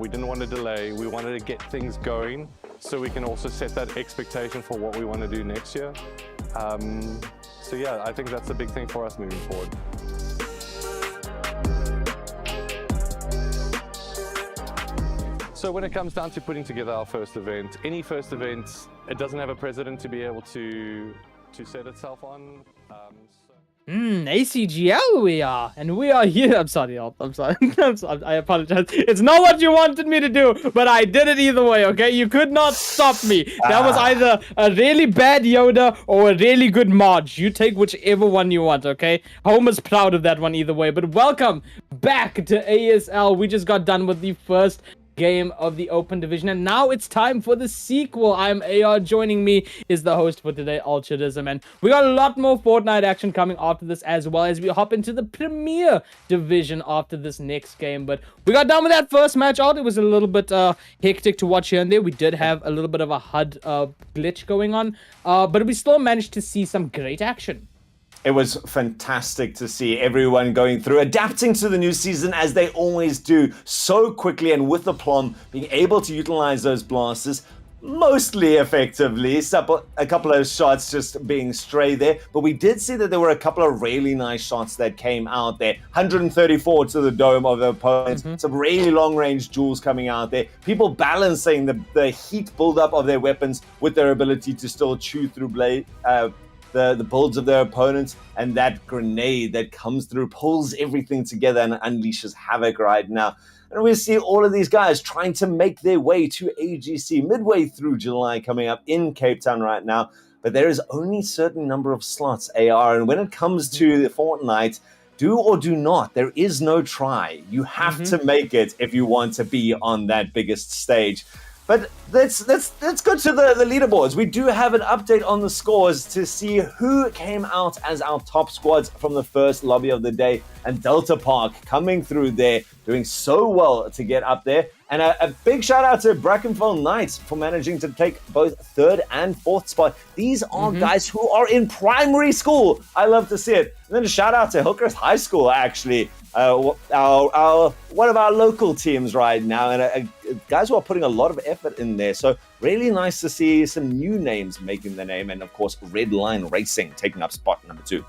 didn't want to delay. We wanted to get things going so we can also set that expectation for what we want to do next year. So yeah, I think that's a big thing for us moving forward. So when it comes down to putting together our first event, any first event, it doesn't have a precedent to be able to set itself on. ACGL we are, and we are here. I'm sorry, I'm sorry. I apologize. It's not what you wanted me to do, but I did it either way, okay? You could not stop me. That was either a really bad Yoda or a really good Marge. You take whichever one you want, okay? Homer's proud of that one either way, but welcome back to ASL. We just got done with the first game of the Open Division. And now it's time for the sequel. I'm AR. Joining me is the host for today, Ultradism. And we got a lot more Fortnite action coming after this, as well as we hop into the Premier Division after this next game. But we got done with that first match out. It was a little bit hectic to watch here and there. We did have a little bit of a HUD glitch going on, but we still managed to see some great action. It was fantastic to see everyone going through, adapting to the new season as they always do, so quickly and with aplomb, being able to utilize those blasters mostly effectively. A couple of shots just being stray there, but we did see that there were a couple of really nice shots that came out there. 134 to the dome of the opponents, some really long-range duels coming out there. People balancing the heat buildup of their weapons with their ability to still chew through the builds of their opponents, and that grenade that comes through pulls everything together and unleashes havoc right now. And we see all of these guys trying to make their way to AGC midway through July coming up in Cape Town right now. But there is only a certain number of slots, AR. And when it comes to the Fortnite, do or do not, there is no try. You have to make it if you want to be on that biggest stage. But let's go to the leaderboards. We do have an update on the scores to see who came out as our top squads from the first lobby of the day. And Delta Park coming through there, doing so well to get up there. And a big shout out to Brackenfell Knights for managing to take both third and fourth spot. These are guys who are in primary school. I love to see it. And then a shout out to Hillcrest High School, actually. Our one of our local teams right now, and guys who are putting a lot of effort in there. So really nice to see some new names making their name, and of course Red Line Racing taking up spot number 2.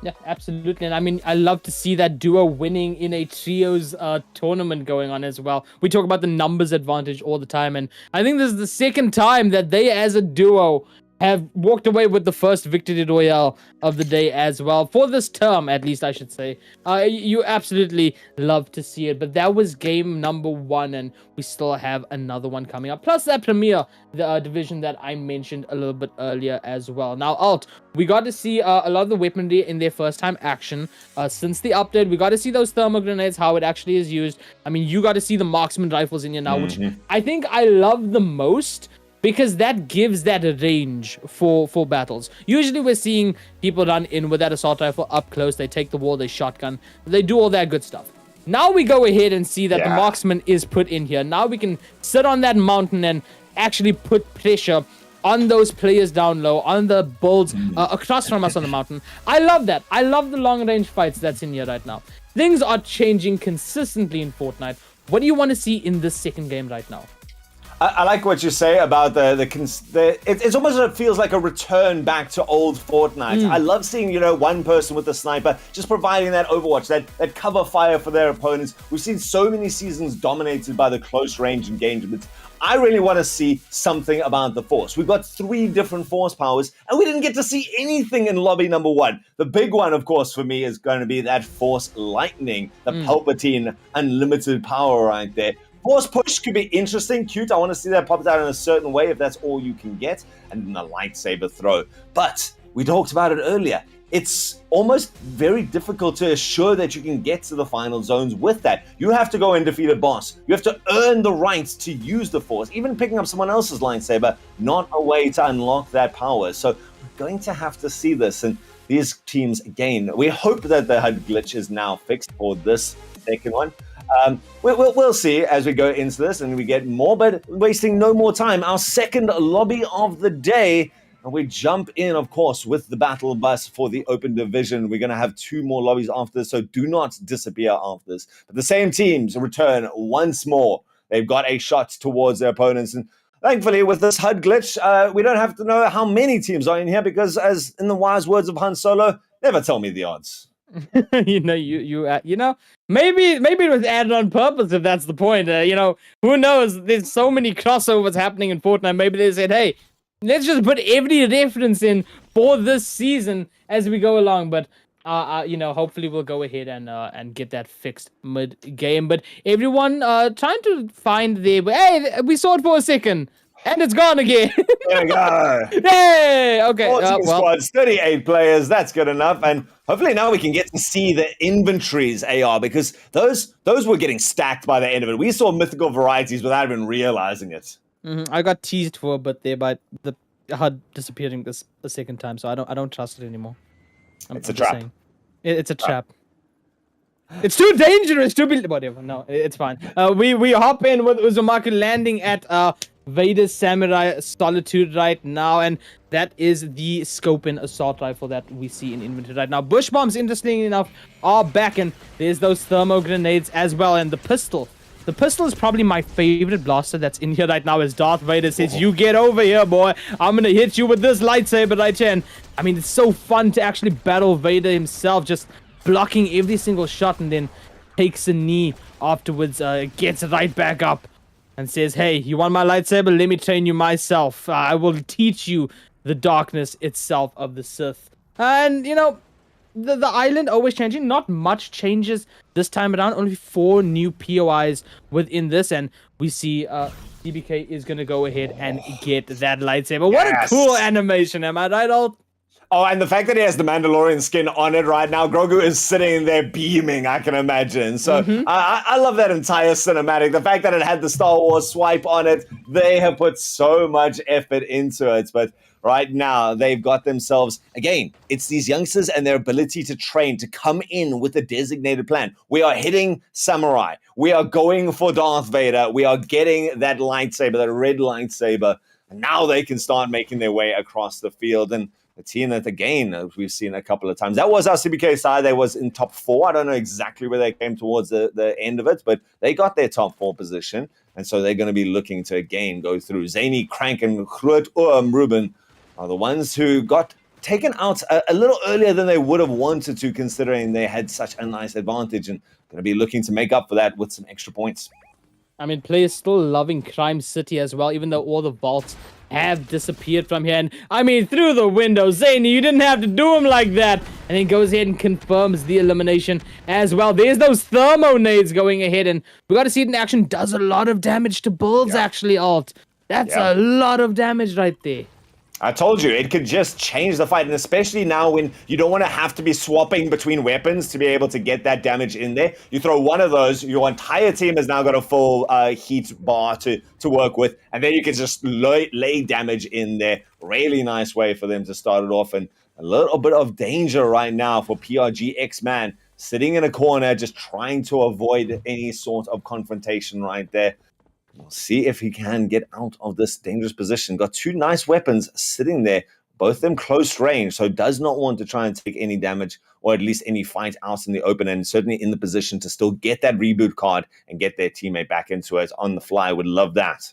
Yeah, absolutely. And I mean, I love to see that duo winning in a trios tournament going on as well. We talk about the numbers advantage all the time, and I think this is the second time that they as a duo have walked away with the first victory royale of the day as well. For this term, at least, I should say. You absolutely love to see it. But that was game number 1, and we still have another one coming up. Plus that Premier division that I mentioned a little bit earlier as well. Now, Alt, we got to see a lot of the weaponry in their first time action. Since the update, we got to see those thermal grenades, how it actually is used. I mean, you got to see the marksman rifles in here now, which I think I love the most, because that gives that range for battles. Usually we're seeing people run in with that assault rifle up close. They take the wall, they shotgun. They do all that good stuff. Now we go ahead and see that the marksman is put in here. Now we can sit on that mountain and actually put pressure on those players down low, on the builds across from us on the mountain. I love that. I love the long range fights that's in here right now. Things are changing consistently in Fortnite. What do you want to see in this second game right now? I like what you say about it's almost, it feels like a return back to old Fortnite. I love seeing, one person with a sniper just providing that overwatch, that cover fire for their opponents. We've seen so many seasons dominated by the close range engagements. I really want to see something about the Force. We've got 3 different Force powers, and we didn't get to see anything in lobby number 1. The big one, of course, for me is going to be that Force Lightning, the Palpatine unlimited power right there. Force Push could be interesting, cute. I want to see that popped out in a certain way if that's all you can get. And then the lightsaber throw. But we talked about it earlier. It's almost very difficult to assure that you can get to the final zones with that. You have to go and defeat a boss. You have to earn the right to use the Force. Even picking up someone else's lightsaber, not a way to unlock that power. So we're going to have to see this. And these teams, again, we hope that the HUD glitch is now fixed for this second one. We'll see as we go into this and we get more, but wasting no more time. Our second lobby of the day, and we jump in, of course, with the battle bus for the open division. We're going to have 2 more lobbies after this, so do not disappear after this. But the same teams return once more. They've got a shot towards their opponents, and thankfully, with this HUD glitch, we don't have to know how many teams are in here, because as in the wise words of Han Solo, never tell me the odds. Maybe it was added on purpose, if that's the point. Who knows? There's so many crossovers happening in Fortnite. Maybe they said, hey, let's just put every reference in for this season as we go along. But hopefully we'll go ahead and get that fixed mid game. But everyone trying to find their way. Hey, we saw it for a second. And it's gone again. There we go. Hey, okay. 14 squads, 38 players. That's good enough. And hopefully now we can get to see the inventories, AR, because those were getting stacked by the end of it. We saw mythical varieties without even realizing it. I got teased for a bit there by the HUD disappearing this a second time, so I don't trust it anymore. It's a trap. It's a trap. It's too dangerous to be whatever. No, it's fine. We hop in with Uzumaki landing at Vader's Samurai Solitude right now, and that is the Scopin assault rifle that we see in inventory right now. Bush bombs, interestingly enough, are back, and there's those thermo grenades as well, and the pistol. The pistol is probably my favorite blaster that's in here right now, as Darth Vader says, "You get over here, boy. I'm gonna hit you with this lightsaber right here." And I mean, it's so fun to actually battle Vader himself, just blocking every single shot, and then takes a knee afterwards, gets right back up and says, "Hey, you want my lightsaber? Let me train you myself. I will teach you the darkness itself of the Sith." And, you know, the island always changing. Not much changes this time around. Only 4 new POIs within this, and we see DBK is going to go ahead and get that lightsaber. What a cool animation, am I right, Alt? Oh, and the fact that he has the Mandalorian skin on it right now, Grogu is sitting there beaming, I can imagine. So I love that entire cinematic. The fact that it had the Star Wars swipe on it, they have put so much effort into it. But right now, they've got themselves, again, it's these youngsters and their ability to train, to come in with a designated plan. We are hitting Samurai. We are going for Darth Vader. We are getting that lightsaber, that red lightsaber. And now they can start making their way across the field. And a team that, again, we've seen a couple of times. That was our CBK side. They was in top 4. I don't know exactly where they came towards the end of it, but they got their top 4 position. And so they're going to be looking to, again, go through. Zany, Crank, and Ruben are the ones who got taken out a little earlier than they would have wanted to, considering they had such a nice advantage, and going to be looking to make up for that with some extra points. I mean, players still loving Crime City as well, even though all the vaults have disappeared from here. And I mean, through the window, Zany, you didn't have to do him like that. And he goes ahead and confirms the elimination as well. There's those thermo nades going ahead, and we got to see it in action. Does a lot of damage to builds, actually, Alt. That's a lot of damage right there. I told you, it could just change the fight, and especially now when you don't want to have to be swapping between weapons to be able to get that damage in there. You throw one of those, your entire team has now got a full heat bar to work with, and then you can just lay damage in there. Really nice way for them to start it off, and a little bit of danger right now for PRG X-Man, sitting in a corner, just trying to avoid any sort of confrontation right there. We'll see if he can get out of this dangerous position. Got 2 nice weapons sitting there, both of them close range, so does not want to try and take any damage, or at least any fight out in the open, and certainly in the position to still get that reboot card and get their teammate back into it on the fly. Would love that.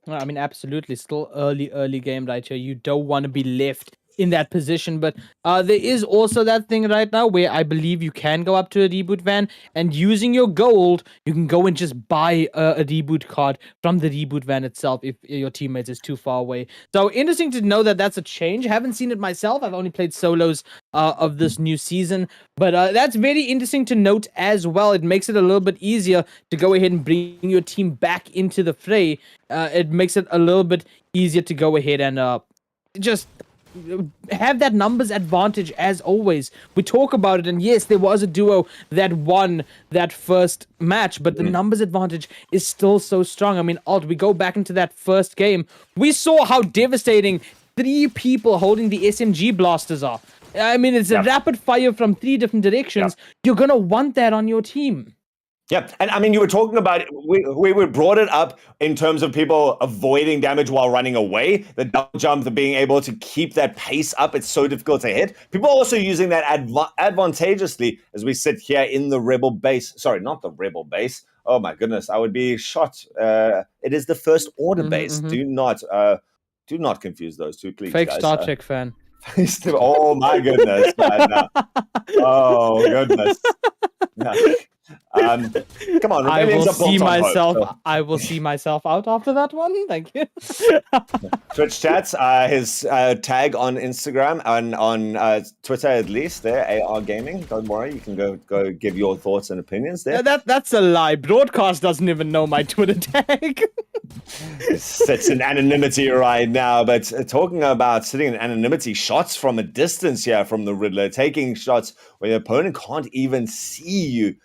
I mean, absolutely. Still early game right here. You don't want to be left in that position, but there is also that thing right now where I believe you can go up to a reboot van, and using your gold, you can go and just buy a reboot card from the reboot van itself if your teammates is too far away. So interesting to know that that's a change. Haven't seen it myself. I've only played solos of this new season, but that's very interesting to note as well. It makes it a little bit easier to go ahead and bring your team back into the fray. It makes it a little bit easier to go ahead and just have that numbers advantage as always. We talk about it, and yes, there was a duo that won that first match, but the numbers advantage is still so strong. I mean, Alt, we go back into that first game, we saw how devastating 3 people holding the SMG blasters are. I mean, it's a rapid fire from 3 different directions. You're gonna want that on your team. Yeah, and I mean, you were talking about, we brought it up in terms of people avoiding damage while running away, the double jump, the being able to keep that pace up. It's so difficult to hit. People are also using that advantageously as we sit here in the Rebel base. Sorry, not the Rebel base. Oh my goodness, I would be shot. It is the First Order base. Do not confuse those two, please, Fake guys. Star Trek fan. Oh my goodness, man. No. Oh goodness. No. Come on, I will rebellions are see built on myself. hope, so. I will see myself out after that one. Thank you. Twitch chats, his tag on Instagram and on Twitter at least. There, AR Gaming. Don't worry, you can go give your thoughts and opinions there. That's a lie. Broadcast doesn't even know my Twitter tag. Sits in anonymity right now, but talking about sitting in anonymity, shots from a distance here from the Riddler, taking shots where the opponent can't even see you,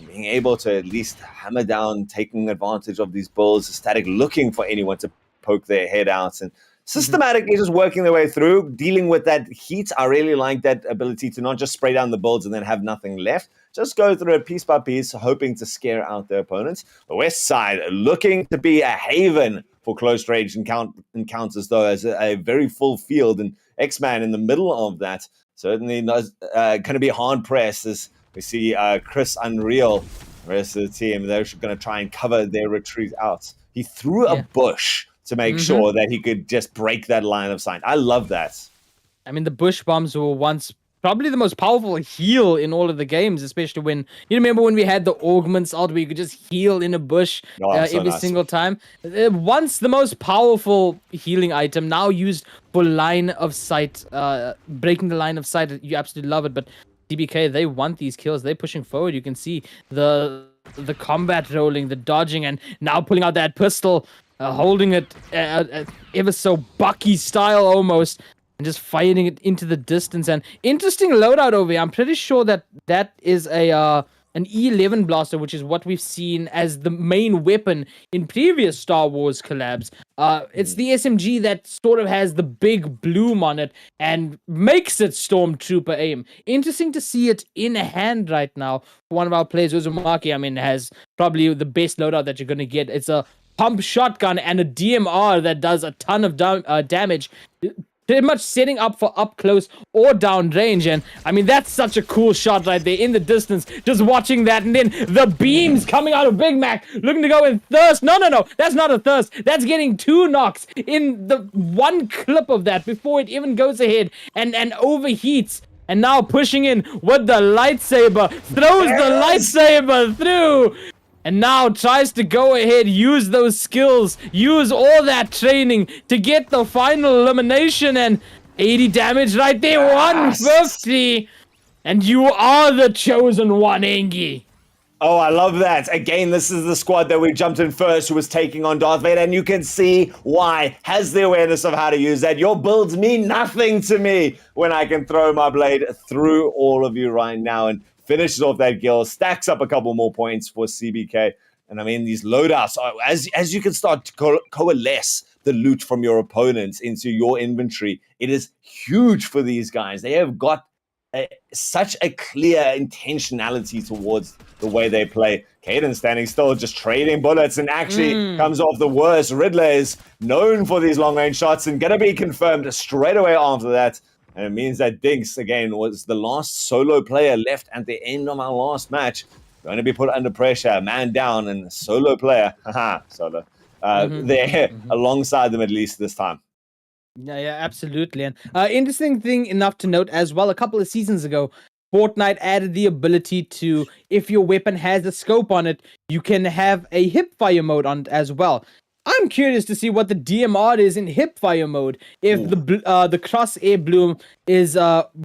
being able to at least hammer down, taking advantage of these bulls, static, looking for anyone to poke their head out, and systematically just working their way through, dealing with that heat. I really like that ability to not just spray down the builds and then have nothing left. Just go through it piece by piece, hoping to scare out their opponents. The West Side looking to be a haven for close range encounters, though, as a very full field, and X-Man in the middle of that certainly going to be hard pressed as we see Chris Unreal, the rest of the team. They're going to try and cover their retreat out. He threw a bush to make sure that he could just break that line of sight. I love that. I mean, the bush bombs were once probably the most powerful heal in all of the games, especially when you remember when we had the augments out where you could just heal in a bush every single time. Once the most powerful healing item, now used for line of sight, breaking the line of sight. You absolutely love it, but CBK, they want these kills. They're pushing forward. You can see the combat rolling, the dodging, and now pulling out that pistol, holding it ever so Bucky style almost, and just firing it into the distance. And interesting loadout over here. I'm pretty sure that is an E11 blaster, which is what we've seen as the main weapon in previous Star Wars collabs. It's the SMG that sort of has the big bloom on it and makes it Stormtrooper aim. Interesting to see it in hand right now. One of our players, Uzumaki, I mean, has probably the best loadout that you're going to get. It's a pump shotgun and a DMR that does a ton of damage, pretty much setting up for up close or down range. And I mean, that's such a cool shot right there in the distance, just watching that. And then the beams coming out of Big Mac, looking to go in thirst. No, that's not a thirst. That's getting 2 knocks in the one clip of that before it even goes ahead and overheats. And now pushing in with the lightsaber, throws the lightsaber through. And now tries to go ahead, use those skills, use all that training to get the final elimination, and 80 damage right there, 150. And you are the chosen one, Engie. Oh, I love that. Again, this is the squad that we jumped in first who was taking on Darth Vader, and you can see why. Has the awareness of how to use that. Your builds mean nothing to me when I can throw my blade through all of you right now, and finishes off that kill, stacks up a couple more points for CBK. And I mean, these loadouts, as you can start to coalesce the loot from your opponents into your inventory, it is huge for these guys. They have got such a clear intentionality towards the way they play. Caden standing still, just trading bullets, and actually comes off the worst. Riddler is known for these long-range shots and going to be confirmed straight away after that. And it means that Dinks, again, was the last solo player left at the end of our last match. Going to be put under pressure, man down, and solo player, solo, there alongside them at least this time. Yeah, absolutely. And interesting thing enough to note as well, a couple of seasons ago, Fortnite added the ability to, if your weapon has a scope on it, you can have a hipfire mode on it as well. I'm curious to see what the DMR is in hipfire mode. If the crosshair bloom is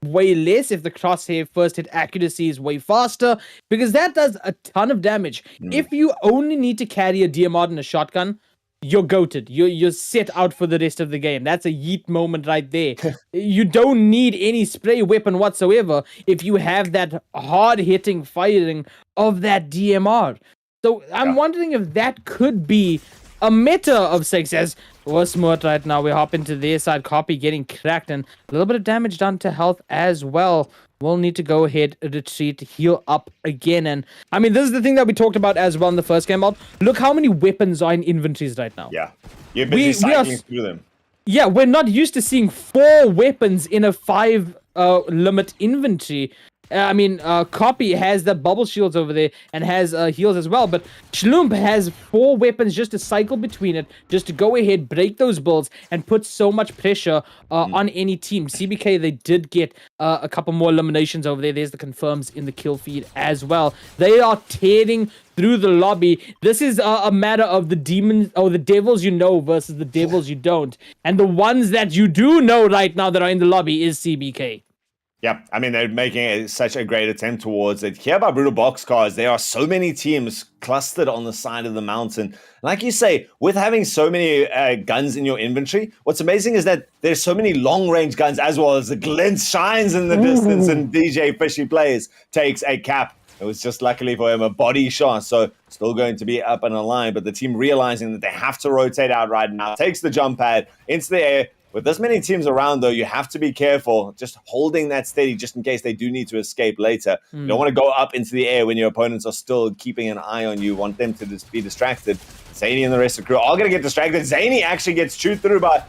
way less, if the crosshair first hit accuracy is way faster, because that does a ton of damage. If you only need to carry a DMR and a shotgun, you're goated. You're set out for the rest of the game. That's a yeet moment right there. You don't need any spray weapon whatsoever if you have that hard-hitting firing of that DMR. So I'm wondering if that could be a meta of success. We're smart right now. We hop into their side, copy getting cracked, and a little bit of damage done to health as well. We'll need to go ahead, retreat, heal up again. And I mean, this is the thing that we talked about as well in the first game. Look how many weapons are in inventories right now. Yeah, you're busy cycling through them. Yeah, we're not used to seeing 4 weapons in a 5 limit inventory. I mean, Copy has the bubble shields over there and has heals as well, but Shloomp has 4 weapons just to cycle between it, just to go ahead, break those builds, and put so much pressure on any team. CBK, they did get a couple more eliminations over there. There's the confirms in the kill feed as well. They are tearing through the lobby. This is a matter of the demons, or the devils you know versus the devils you don't. And the ones that you do know right now that are in the lobby is CBK. Yeah, I mean, they're making such a great attempt towards it. Here by Brutal Boxcars, there are so many teams clustered on the side of the mountain. Like you say, with having so many guns in your inventory, what's amazing is that there's so many long-range guns as well as the glint shines in the distance, and DJ Fishy Plays takes a cap. It was just luckily for him a body shot, so still going to be up and alive. But the team realizing that they have to rotate out right now, takes the jump pad into the air. With this many teams around, though, you have to be careful, just holding that steady just in case they do need to escape later. You don't want to go up into the air when your opponents are still keeping an eye on you. Want them to just be distracted. Zany and the rest of the crew are going to get distracted. Zany actually gets chewed through by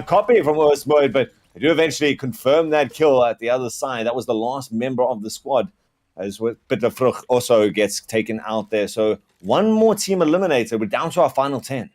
Copy from Worst Mode, but they do eventually confirm that kill at the other side. That was the last member of the squad. As Bitter Fruch also gets taken out there. So one more team eliminated. We're down to our final 10.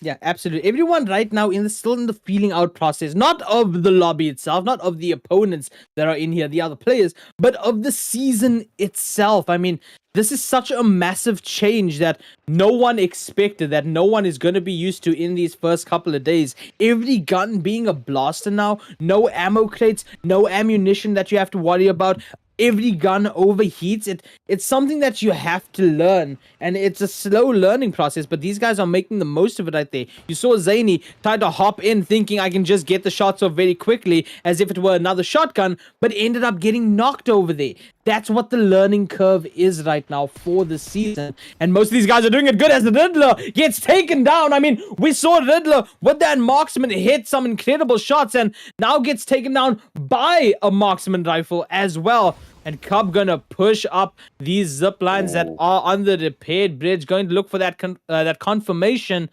Yeah, absolutely. Everyone right now still in the feeling out process, not of the lobby itself, not of the opponents that are in here, the other players, but of the season itself. I mean, this is such a massive change that no one expected, that no one is going to be used to in these first couple of days. Every gun being a blaster now, no ammo crates, no ammunition that you have to worry about. Every gun overheats. It's something that you have to learn, and it's a slow learning process, but these guys are making the most of it right there. You saw Zany try to hop in thinking I can just get the shots off very quickly as if it were another shotgun, but ended up getting knocked over there. That's what the learning curve is right now for the season, and most of these guys are doing it good as the Riddler gets taken down. I mean, we saw Riddler with that marksman hit some incredible shots and now gets taken down by a marksman rifle as well. And Cub gonna push up these zip lines that are on the repaired bridge, going to look for that that confirmation.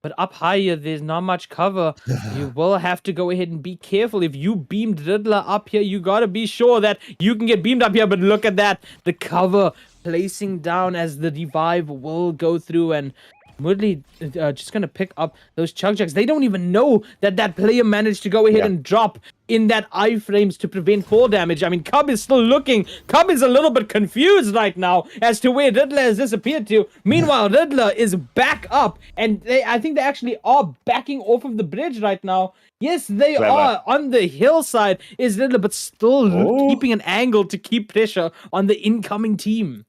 But up higher, there's not much cover. You will have to go ahead and be careful. If you beamed Riddler up here, you gotta be sure that you can get beamed up here. But look at that, the cover placing down as the revive will go through, and Woodley just going to pick up those chug jugs. They don't even know that that player managed to go ahead and drop in that iframes to prevent fall damage. I mean, Cub is still looking. Cub is a little bit confused right now as to where Riddler has disappeared to. Meanwhile, Riddler is back up, and I think they actually are backing off of the bridge right now. Yes, they are on the hillside, is Riddler, but still keeping an angle to keep pressure on the incoming team.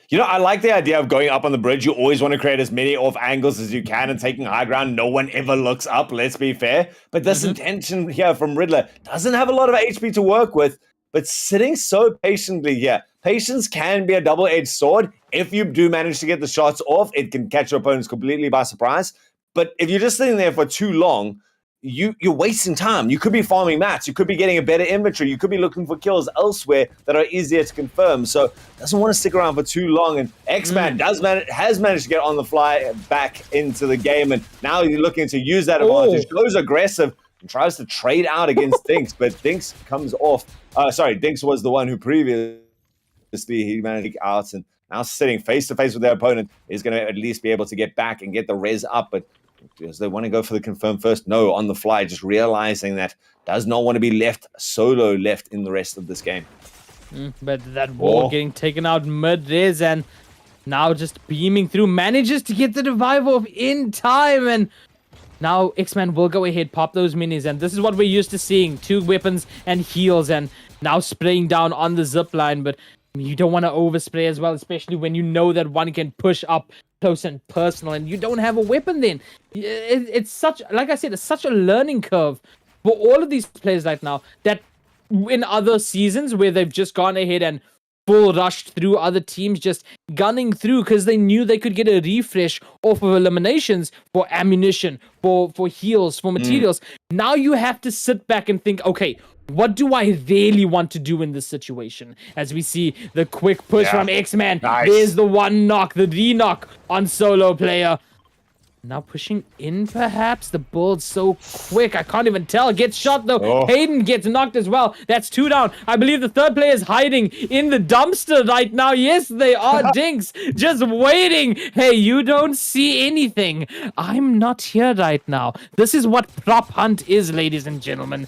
You know, I like the idea of going up on the bridge. You always want to create as many off angles as you can and taking high ground. No one ever looks up, let's be fair. But this intention here from Riddler doesn't have a lot of HP to work with, but sitting so patiently here. Patience can be a double-edged sword. If you do manage to get the shots off, it can catch your opponents completely by surprise. But if you're just sitting there for too long, you're wasting time. You could be farming mats. You could be getting a better inventory. You could be looking for kills elsewhere that are easier to confirm. So doesn't want to stick around for too long. And X-Man has managed to get on the fly back into the game. And now you're looking to use that advantage. Goes aggressive and tries to trade out against Dinks. But Dinks comes off. Dinks was the one who previously he managed to get out. And now sitting face-to-face with their opponent is going to at least be able to get back and get the res up. But does they want to go for the confirm first? No, on the fly, just realizing that does not want to be left in the rest of this game. But that wall getting taken out mid-res and now just beaming through, manages to get the revive off in time, and now X-Man will go ahead, pop those minis, and this is what we're used to seeing, 2 weapons and heals, and now spraying down on the zip line, but you don't want to overspray as well, especially when you know that one can push up close and personal, and you don't have a weapon then. It's such, like I said, it's such a learning curve for all of these players right now that in other seasons where they've just gone ahead and full rushed through other teams, just gunning through because they knew they could get a refresh off of eliminations for ammunition, for heals, for materials. Now you have to sit back and think, okay, what do I really want to do in this situation? As we see the quick push from X-Man. Nice. There's the one knock, the re-knock on solo player. Now pushing in, perhaps. The build's so quick. I can't even tell. Gets shot, though. Hayden gets knocked as well. That's 2 down. I believe the third player is hiding in the dumpster right now. Yes, they are. Dinks just waiting. Hey, you don't see anything. I'm not here right now. This is what prop hunt is, ladies and gentlemen.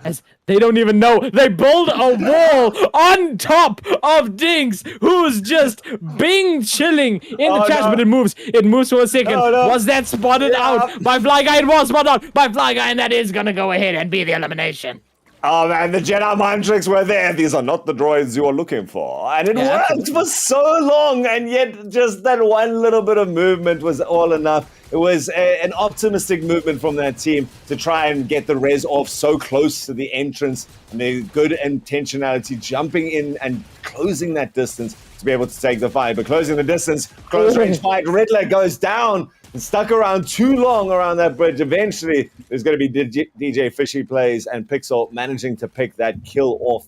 As they don't even know, they build a wall on top of Dinks, who's just chilling in the trash, but it moves. It moves for a second. Was that spotted out by Fly Guy? It was spotted out by Fly Guy, and that is gonna go ahead and be the elimination. Oh man, the Jedi mind tricks were there. These are not the droids you are looking for. And it Yeah, worked absolutely. for so long, and yet just that one little bit of movement was all enough. It was an optimistic movement from that team to try and get the res off so close to the entrance, and their good intentionality jumping in and closing that distance to be able to take the fight. But closing the distance, close range fight, Riddler goes down. And stuck around too long around that bridge. Eventually, there's going to be DJ Fishy plays and Pixel managing to pick that kill off.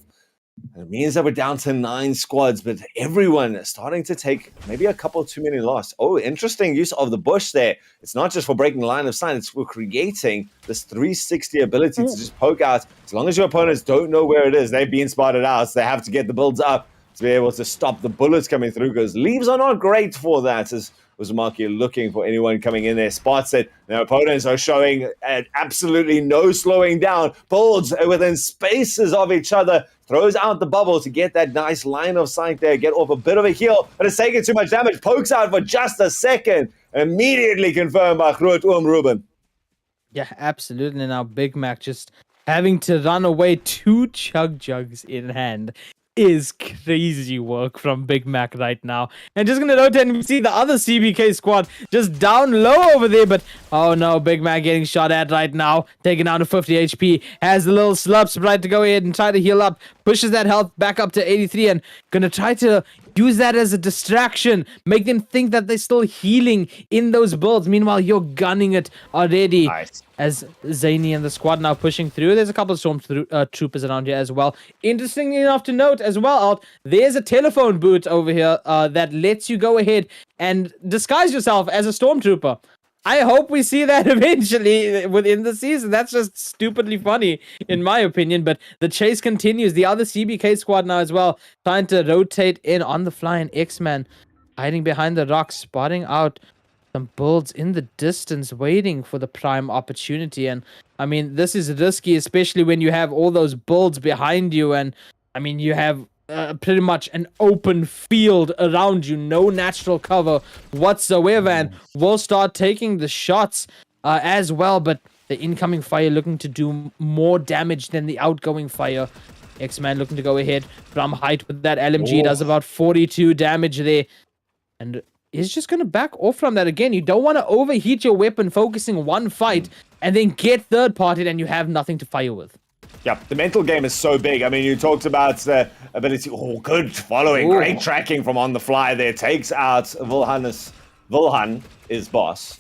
And it means that we're down to 9 squads, but everyone is starting to take maybe a couple too many loss. Oh, interesting use of the bush there. It's not just for breaking the line of sight, it's for creating this 360 ability to just poke out. As long as your opponents don't know where it is, they've been spotted out, so they have to get the builds up to be able to stop the bullets coming through, because leaves are not great for that. As Uzumaki looking for anyone coming in there, spots it. Their opponents are showing absolutely no slowing down. Builds within spaces of each other, throws out the bubble to get that nice line of sight there, get off a bit of a heal, but it's taking too much damage. Pokes out for just a second. Immediately confirmed by Groot Ruben. Yeah, absolutely. Now Big Mac just having to run away, 2 chug jugs in hand is crazy work from Big Mac right now. And just gonna rotate and we see the other CBK squad just down low over there, but oh no, Big Mac getting shot at right now, taken down to 50 HP, has the little slurp sprite to go ahead and try to heal up, pushes that health back up to 83 and gonna try to use that as a distraction, make them think that they're still healing in those builds. Meanwhile, you're gunning it already. Nice. As Zany and the squad now pushing through. There's a couple of stormtroopers around here as well. Interestingly enough to note as well, Alt, there's a telephone booth over here that lets you go ahead and disguise yourself as a stormtrooper. I hope we see that eventually within the season. That's just stupidly funny, in my opinion. But the chase continues. The other CBK squad now as well, trying to rotate in on the fly, and X-Man hiding behind the rocks, spotting out some builds in the distance, waiting for the prime opportunity. And I mean, this is risky, especially when you have all those builds behind you. And I mean, you have pretty much an open field around you, no natural cover whatsoever. And we'll start taking the shots as well. But the incoming fire looking to do more damage than the outgoing fire. X-Man looking to go ahead from height with that LMG, does about 42 damage there. And is just going to back off from that again. You don't want to overheat your weapon focusing one fight and then get third-partied and you have nothing to fire with. Yeah, the mental game is so big. I mean, you talked about the ability. Oh, good following. Ooh. Great tracking from on the fly there. Takes out Vulhan is boss.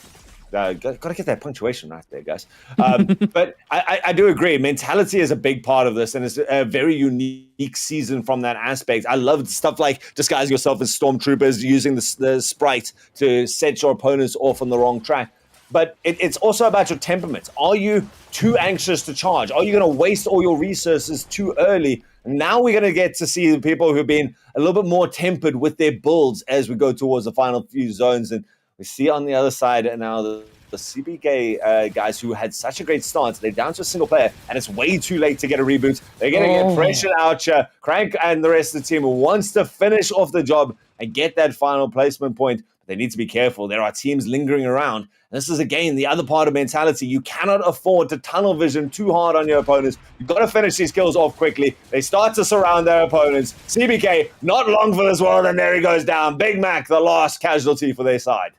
Gotta get that punctuation right there, guys. But I do agree. Mentality is a big part of this, and it's a very unique season from that aspect. I love stuff like disguising yourself as stormtroopers, using the sprite to set your opponents off on the wrong track. But it's also about your temperament. Are you too anxious to charge? Are you going to waste all your resources too early? Now we're going to get to see the people who've been a little bit more tempered with their builds as we go towards the final few zones. And we see on the other side now the CBK guys who had such a great start. They're down to a single player, and it's way too late to get a reboot. They're going to get pressured out here. Crank and the rest of the team wants to finish off the job and get that final placement point. They need to be careful. There are teams lingering around. And this is, again, the other part of mentality. You cannot afford to tunnel vision too hard on your opponents. You've got to finish these kills off quickly. They start to surround their opponents. CBK, not long for this world, and there he goes down. Big Mac, the last casualty for their side.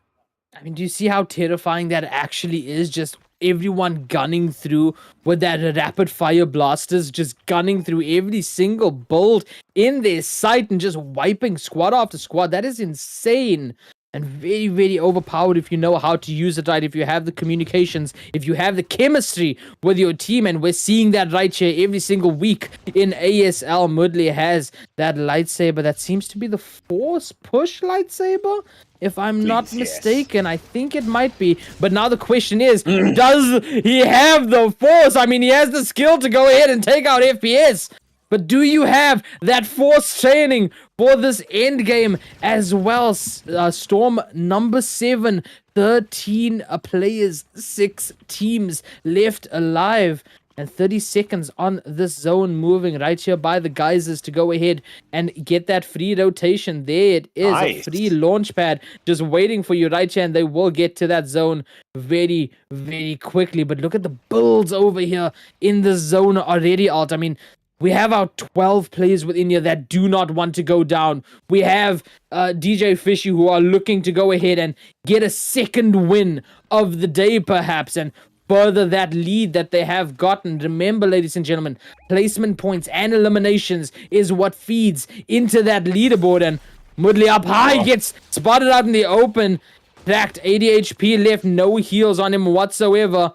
I mean, do you see how terrifying that actually is? Just everyone gunning through with that rapid fire blasters, just gunning through every single build in their sight and just wiping squad after squad. That is insane. And very, very overpowered if you know how to use it right, if you have the communications, if you have the chemistry with your team. And we're seeing that right here every single week in ASL. Mudley has that lightsaber that seems to be the force push lightsaber, if I'm not mistaken. I think it might be. But now the question is, does he have the force? I mean, he has the skill to go ahead and take out FPS. But do you have that force training for this end game as well? Storm number 7, 13 players, 6 teams left alive. and 30 seconds on this zone moving right here by the geysers to go ahead and get that free rotation. There it is, Nice. a free launch pad just waiting for you right here, and they will get to that zone very, very quickly. But look at the builds over here in the zone already, Alt. I mean, we have our 12 players within here that do not want to go down. We have DJ Fishy who are looking to go ahead and get a second win of the day, perhaps, and further that lead that they have gotten. Remember, ladies and gentlemen, placement points and eliminations is what feeds into that leaderboard. And Mudley up high gets spotted out in the open. Cracked 80 HP left, no heals on him whatsoever.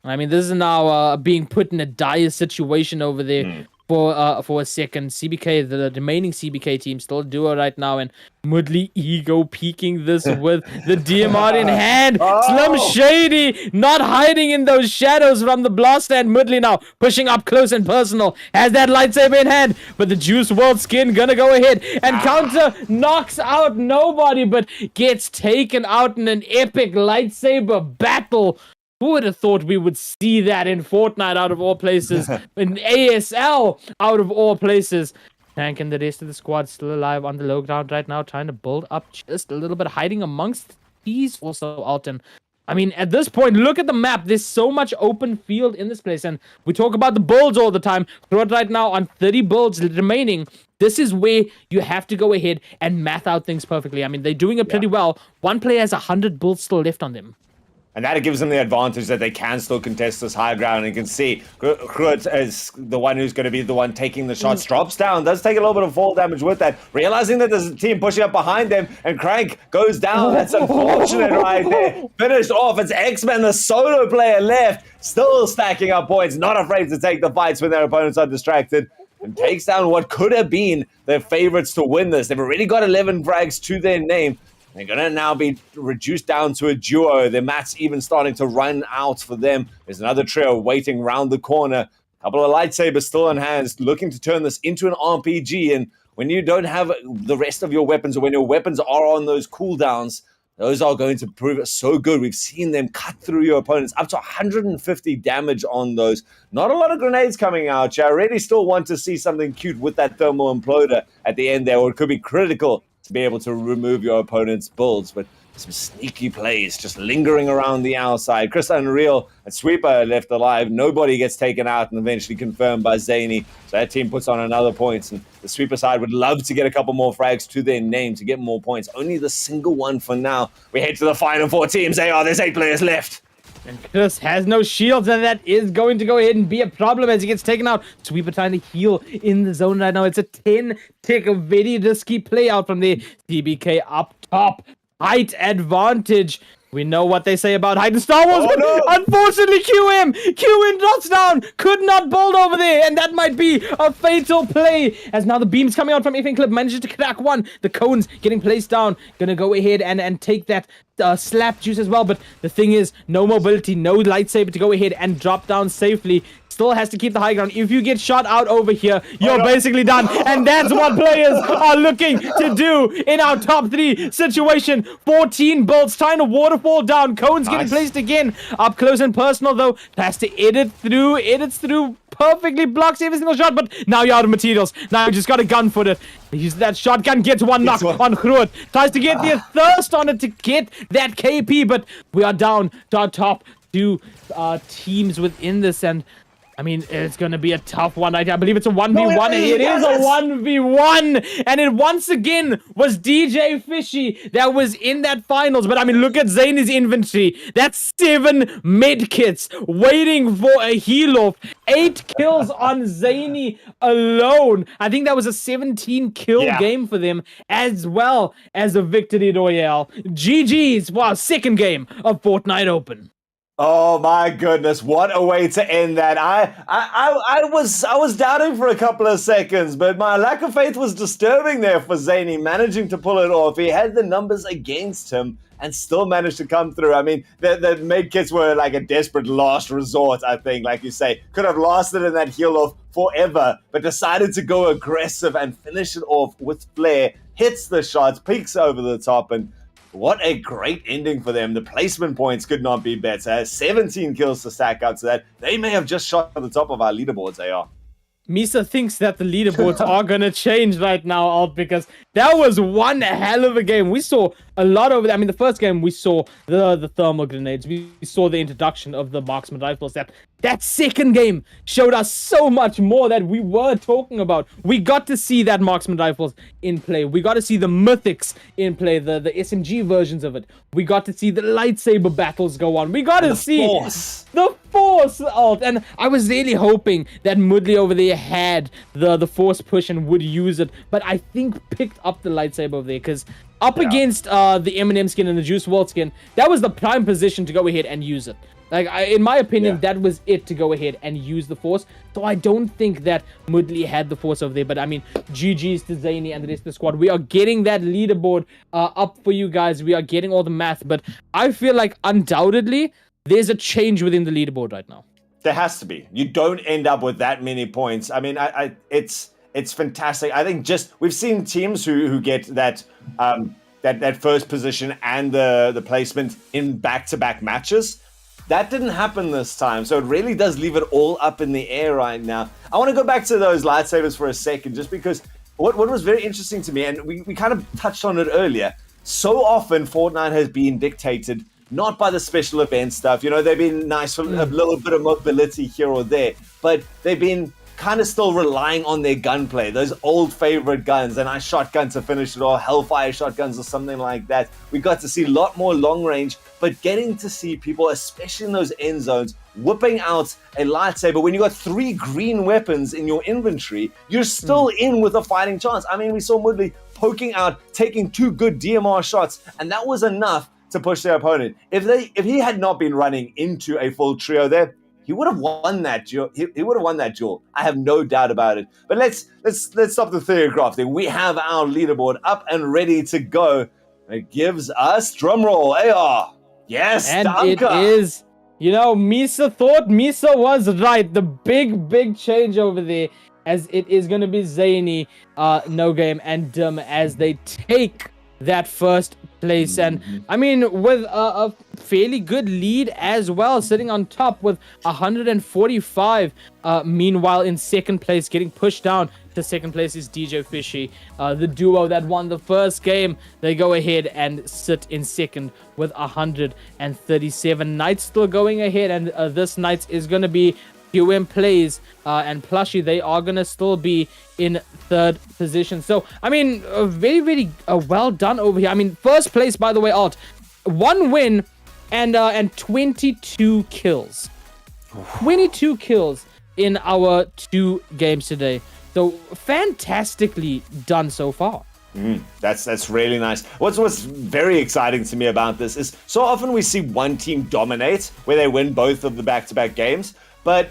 I mean, this is now being put in a dire situation over there for a second. CBK, the remaining CBK team, still duo right now, and Mudley ego peeking this with the DMR in hand. Slim Shady not hiding in those shadows from the blaster, and Mudley now pushing up close and personal, has that lightsaber in hand, but the Juice World skin gonna go ahead and counter knocks out nobody, but gets taken out in an epic lightsaber battle. Who would have thought we would see that in Fortnite out of all places, in ASL out of all places? Tank and the rest of the squad still alive on the low ground right now, trying to build up just a little bit, hiding amongst these also, Alton. I mean, at this point, look at the map. There's so much open field in this place, and we talk about the builds all the time. Throw right now on 30 builds remaining. This is where you have to go ahead and math out things perfectly. I mean, they're doing it pretty well. One player has 100 builds still left on them. And that gives them the advantage that they can still contest this high ground. And you can see Groot is the one who's going to be the one taking the shots. Drops down, does take a little bit of fall damage with that. Realizing that there's a team pushing up behind them, and Crank goes down. That's unfortunate right there. Finished off. It's X-Men, the solo player left. Still stacking up points. Not afraid to take the fights when their opponents are distracted. And takes down what could have been their favorites to win this. They've already got 11 frags to their name. They're going to now be reduced down to a duo. Their mats even starting to run out for them. There's another trio waiting round the corner. A couple of lightsabers still in hands, looking to turn this into an RPG. And when you don't have the rest of your weapons, or when your weapons are on those cooldowns, those are going to prove so good. We've seen them cut through your opponents, up to 150 damage on those. Not a lot of grenades coming out. I really still want to see something cute with that thermal imploder at the end there, or it could be critical to be able to remove your opponent's builds. But some sneaky plays just lingering around the outside. Chris Unreal and Sweeper left alive. Nobody gets taken out and eventually confirmed by Zany. So that team puts on another points, and the Sweeper side would love to get a couple more frags to their name to get more points. Only the single one for now. We head to the final four teams. There's 8 players left. And Chris has no shields, and that is going to go ahead and be a problem as he gets taken out. Sweeper trying to heal in the zone right now. It's a 10-tick, a very risky play out from the CBK up top. Height advantage. We know what they say about height in Star Wars, but unfortunately QM drops down, could not build over there, and that might be a fatal play, as now the beams coming out from FN Clip manages to crack one. The cones getting placed down, gonna go ahead and take that slap juice as well, but the thing is, no mobility, no lightsaber to go ahead and drop down safely. Still has to keep the high ground. If you get shot out over here, you're basically done. And that's what players are looking to do in our top 3 situation. 14 builds trying to waterfall down. Cones getting placed again. Up close and personal though. Has to edits through. Perfectly blocks every single shot, but now you're out of materials. Now you just got a gun for it. Use that shotgun, gets one knock on Groot. Tries to get the thirst on it to get that KP, but we are down to our top 2 teams within this, and I mean, it's going to be a tough one. I believe it's a 1v1. It is a 1v1. And it once again was DJ Fishy that was in that finals. But I mean, look at Zane's inventory. That's 7 medkits waiting for a heal off. 8 kills on Zany alone. I think that was a 17 kill game for them, as well as a victory royale. GG's. Wow, second game of Fortnite Open. Oh my goodness, what a way to end that. I was doubting for a couple of seconds, but my lack of faith was disturbing there for Zany, managing to pull it off. He had the numbers against him and still managed to come through. I mean, the medkits were like a desperate last resort, I think, like you say. Could have lasted in that heal off forever, but decided to go aggressive and finish it off with flair. Hits the shots, peeks over the top, and what a great ending for them. The placement points could not be better. 17 kills to stack up to that. They may have just shot at the top of our leaderboards, AR. Misa thinks that the leaderboards are gonna change right now, Alt, because that was one hell of a game. We saw a lot over there. I mean, the first game we saw the thermal grenades. We saw the introduction of the marksman rifles. That second game showed us so much more that we were talking about. We got to see that marksman rifles in play. We got to see the mythics in play, the SMG versions of it. We got to see the lightsaber battles go on. We got to see the force, Alt. And I was really hoping that Mudley over there had the force push and would use it, but I think picked up the lightsaber over there, because up against the Eminem skin and the Juice WRLD skin, that was the prime position to go ahead and use it. Like, in my opinion, that was it to go ahead and use the force. So I don't think that Mudley had the force over there. But I mean, GG's to Zany and the rest of the squad. We are getting that leaderboard up for you guys. We are getting all the math. But I feel like undoubtedly there's a change within the leaderboard right now. There has to be. You don't end up with that many points. I mean, it's fantastic. I think we've seen teams who get that that first position and the placement in back-to-back matches. That didn't happen this time, so it really does leave it all up in the air right now. I want to go back to those lightsabers for a second, just because what was very interesting to me, and we kind of touched on it earlier, so often Fortnite has been dictated not by the special event stuff. You know, they've been nice for a little bit of mobility here or there, but they've been kind of still relying on their gunplay, those old favorite guns, and I shotgun to finish it all, Hellfire shotguns or something like that. We got to see a lot more long range, but getting to see people, especially in those end zones, whipping out a lightsaber when you got 3 green weapons in your inventory, you're still in with a fighting chance. I mean, we saw Mudley poking out, taking 2 good DMR shots, and that was enough to push their opponent. If he had not been running into a full trio there, he would have won that duel. He would have won that duel. I have no doubt about it. But let's stop the theory crafting. We have our leaderboard up and ready to go. It gives us drumroll. AR. Yes, and Danke. It is. You know, Misa was right. The big change over there, as it is going to be Zany, No Game, and Dim as they take that first place. And I mean, with a fairly good lead as well, sitting on top with 145. Meanwhile, in second place, getting pushed down to second place is DJ Fishy, the duo that won the first game. They go ahead and sit in second with 137. Knights still going ahead, and this Knights is going to be QM Plays and Plushy. They are going to still be in third position. So, I mean, very well done over here. I mean, first place, by the way, Alt. 1 win and 22 kills. 22 kills in our 2 games today. So, fantastically done so far. That's really nice. What's very exciting to me about this is so often we see one team dominate where they win both of the back-to-back games, but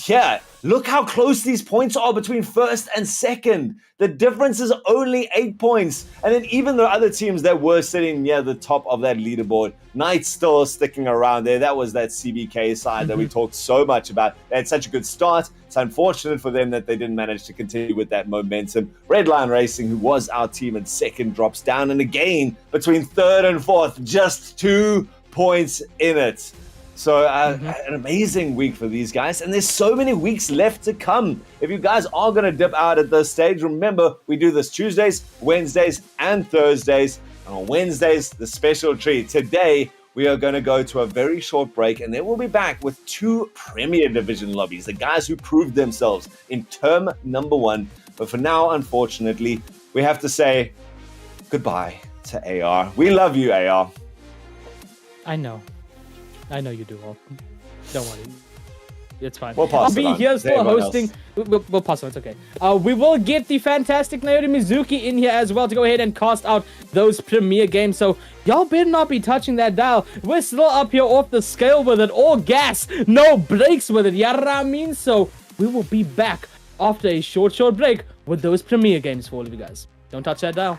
yeah, look how close these points are between first and second. The difference is only 8 points. And then even the other teams that were sitting near the top of that leaderboard, Knights still sticking around there. That was that CBK side that we talked so much about. They had such a good start. It's unfortunate for them that they didn't manage to continue with that momentum. Red Lion Racing, who was our team in second, drops down. And again, between third and fourth, just 2 points in it. So an amazing week for these guys, and there's so many weeks left to come. If you guys are going to dip out at this stage, remember we do this Tuesdays, Wednesdays, and Thursdays. And on Wednesdays, the special treat. Today, we are going to go to a very short break, and then we'll be back with 2 Premier Division lobbies, the guys who proved themselves in term number 1. But for now, unfortunately, we have to say goodbye to AR. We love you, AR. I know you do, Alt. Don't worry. It's fine. We'll pass I'll be it on here to still everyone hosting. else. We'll pass it. It's okay. We will get the fantastic Naoto Mizuki in here as well to go ahead and cast out those Premier games. So y'all better not be touching that dial. We're still up here off the scale with it. All gas, no brakes with it. Yara mean. So we will be back after a short break with those Premier games for all of you guys. Don't touch that dial.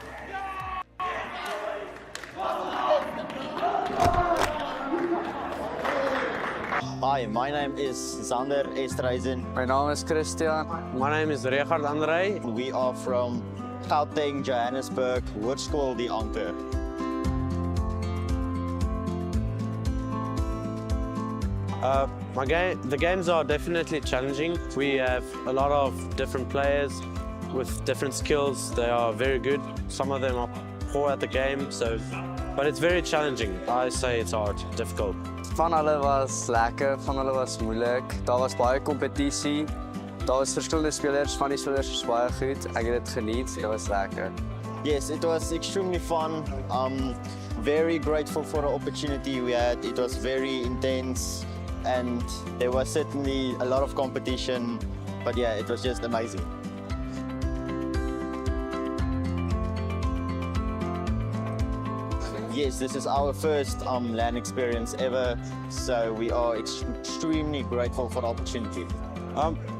Hi, my name is Sander Estreisen. My naam is Christian. My name is Richard André. We are from Gauteng, Johannesburg, Hoërskool die Anker. The games are definitely challenging. We have a lot of different players with different skills. They are very good. Some of them are poor at the game, but it's very challenging. I say it's hard, difficult. Van hulle was lekker, van hulle was moeilik. Daar was baie kompetisie. Daar was verskillende spelers, van die spelers was baie goed. Ek het dit geniet, dit was lekker. Yes, it was extremely fun. Very grateful for the opportunity we had. It was very intense and there was certainly a lot of competition, but yeah, it was just amazing. Yes, this is our first LAN experience ever, so we are extremely grateful for the opportunity.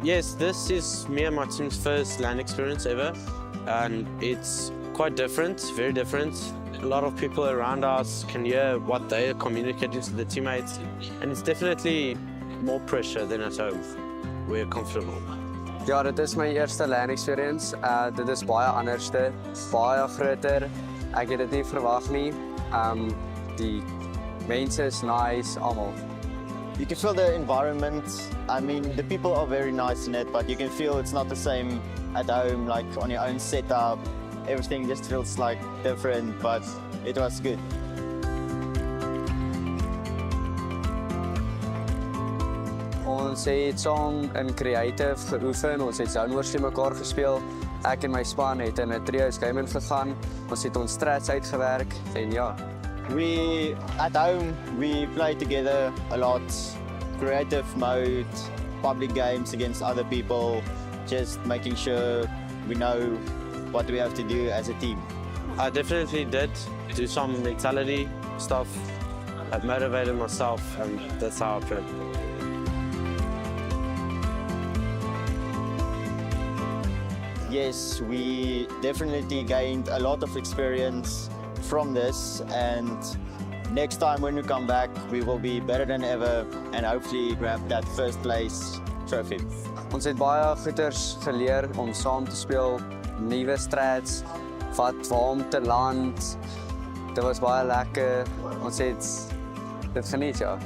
Yes, this is me and my team's first LAN experience ever, and it's quite different, very different. A lot of people around us can hear what they are communicating to the teammates, and it's definitely more pressure than at home. We're comfortable. Ja, dit is my eerste LAN experience. Dit is baie anderste, baie groter. Ek het dit nie verwag nie. Die mense is nice, almal. You can feel the environment. I mean, the people are very nice in it, but you can feel it's not the same at home, like on your own setup. Everything just feels like different, but it was good. Ons het saam in creative geoefen, ons het Zonewars teen mekaar gespeel. Ek en my span het in 'n trios gaming gegaan. Ons het ons strats uitgewerk en ja. At home, we play together a lot. Creative mode, public games against other people, just making sure we know what we have to do as a team. I definitely did do some mentality stuff. I've motivated myself, and that's how I played. Yes, we definitely gained a lot of experience from this, and next time when we come back, we will be better than ever and hopefully grab that first place trophy. Ons het baie goeters geleer om saam te speel, nuwe strats, waar om te land. Dit was baie lekker. Ons het dit geniet, ja.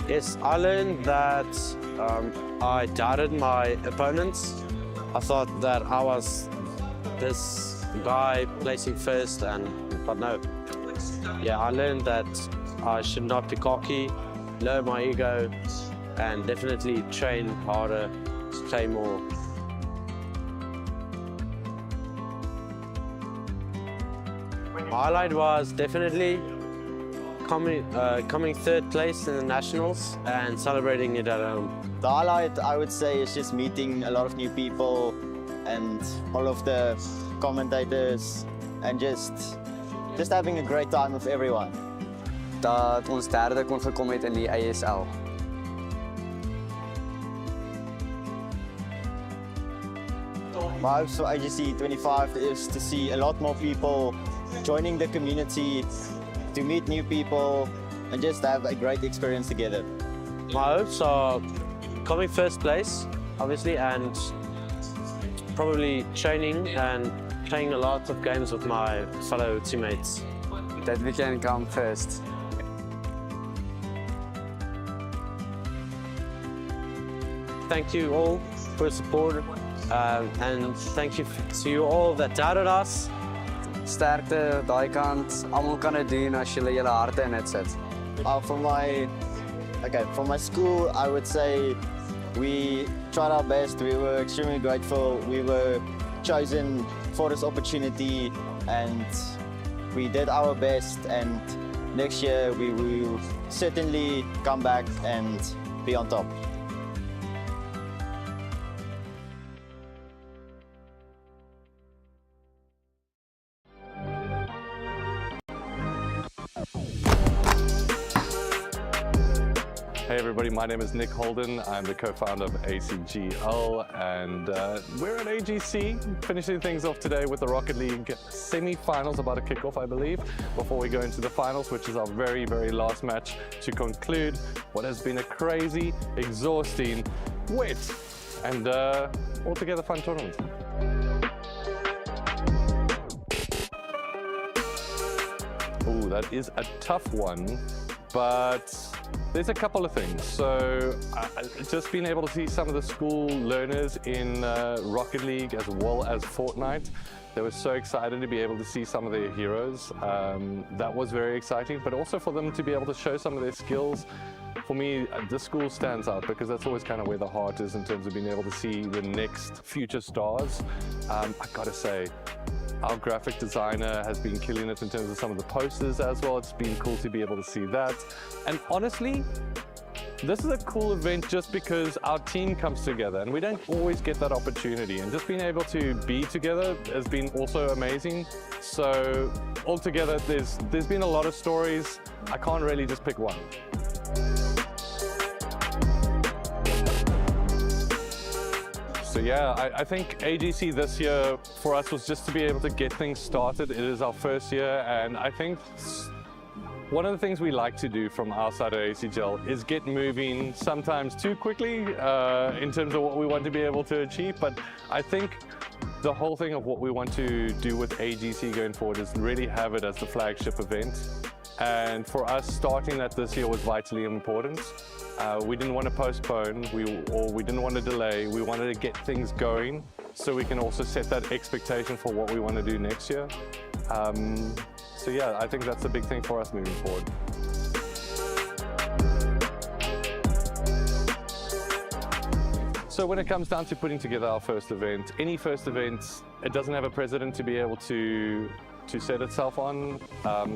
Yes, I learned that I doubted my opponents. I thought that I was this guy placing first, but no. Yeah, I learned that I should not be cocky, lower my ego, and definitely train harder, play more. My highlight was definitely coming third place in the nationals and celebrating it at home. The highlight, I would say, is just meeting a lot of new people and all of the commentators and just having a great time with everyone. Dat ons derde kon gekom het in die ASL. My hopes for AGC 25 is to see a lot more people joining the community, to meet new people, and just have a great experience together. My hopes are coming first place, obviously, and probably training and playing a lot of games with my fellow teammates. That we can come first. Thank you all for your support, and thank you to you all that doubted us. Sterkte, daai kant, almal kan dit doen as julle julle harte in dit sit. From my school, I would say we tried our best. We were extremely grateful. We were chosen for this opportunity, and we did our best. And next year, we will certainly come back and be on top. Hey everybody, my name is Nick Holden. I'm the co-founder of ACGL, and we're at AGC, finishing things off today with the Rocket League semi-finals, about to kick off, I believe, before we go into the finals, which is our very, very last match to conclude what has been a crazy, exhausting, wet, and altogether fun tournament. Ooh, that is a tough one, but There's a couple of things. So just being able to see some of the school learners in Rocket League as well as Fortnite. They were so excited to be able to see some of their heroes. That was very exciting, but also for them to be able to show some of their skills. For me, the school stands out because that's always kind of where the heart is in terms of being able to see the next future stars. I gotta say, our graphic designer has been killing it in terms of some of the posters as well. It's been cool to be able to see that. And honestly, this is a cool event just because our team comes together and we don't always get that opportunity, and just being able to be together has been also amazing. So altogether, there's been a lot of stories. I can't really just pick one. So yeah, I think AGC this year for us was just to be able to get things started. It is our first year, and I think one of the things we like to do from our side of ACGL is get moving sometimes too quickly in terms of what we want to be able to achieve. But I think the whole thing of what we want to do with AGC going forward is really have it as the flagship event. And for us, starting that this year was vitally important. We didn't want to postpone, we didn't want to delay. We wanted to get things going so we can also set that expectation for what we want to do next year. So yeah, I think that's a big thing for us moving forward. So when it comes down to putting together our first event, any first event, it doesn't have a precedent to be able to set itself on.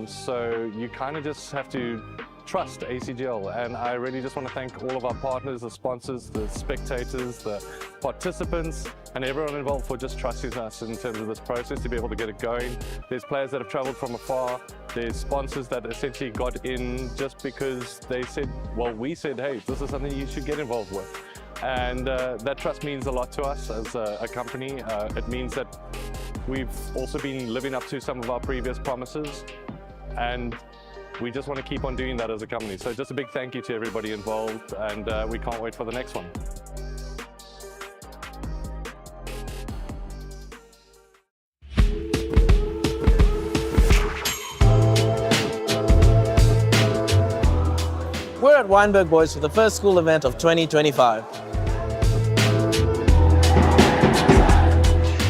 So you kind of just have to trust ACGL, and I really just want to thank all of our partners, the sponsors, the spectators, the participants, and everyone involved for just trusting us in terms of this process to be able to get it going. There's players that have traveled from afar. There's sponsors that essentially got in just because they said, well, we said, hey, this is something you should get involved with. And that trust means a lot to us as a company. It means that we've also been living up to some of our previous promises, and we just want to keep on doing that as a company. So just a big thank you to everybody involved, and we can't wait for the next one. We're at Weinberg Boys for the first school event of 2025.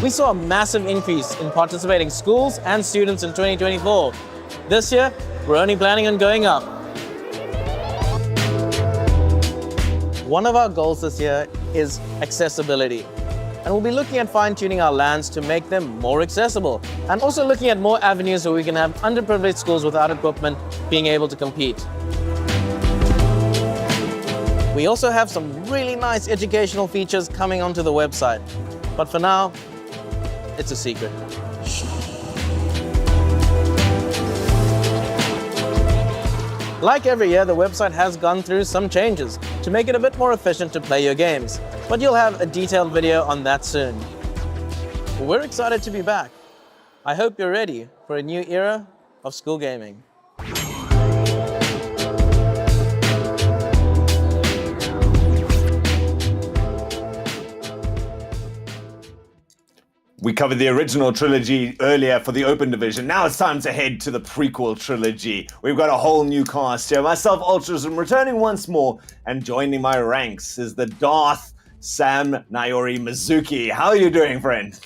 We saw a massive increase in participating schools and students in 2024. This year, we're only planning on going up. One of our goals this year is accessibility. And we'll be looking at fine-tuning our lands to make them more accessible, and also looking at more avenues where we can have underprivileged schools without equipment being able to compete. We also have some really nice educational features coming onto the website. But for now, it's a secret. Like every year, the website has gone through some changes to make it a bit more efficient to play your games, but you'll have a detailed video on that soon. We're excited to be back. I hope you're ready for a new era of school gaming. We covered the original trilogy earlier for the Open Division. Now it's time to head to the prequel trilogy. We've got a whole new cast here. Myself, Ultrasm, returning once more, and joining my ranks is the Darth Sam Nayori Mizuki. How are you doing, friend?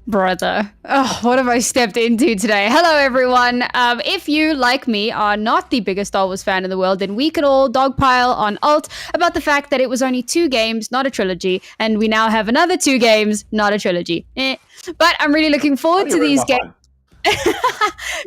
Brother. Oh, what have I stepped into today? Hello, everyone. If you, like me, are not the biggest Star Wars fan in the world, then we could all dogpile on Alt about the fact that it was only 2 games, not a trilogy, and we now have another 2 games, not a trilogy. But I'm really looking forward to these games.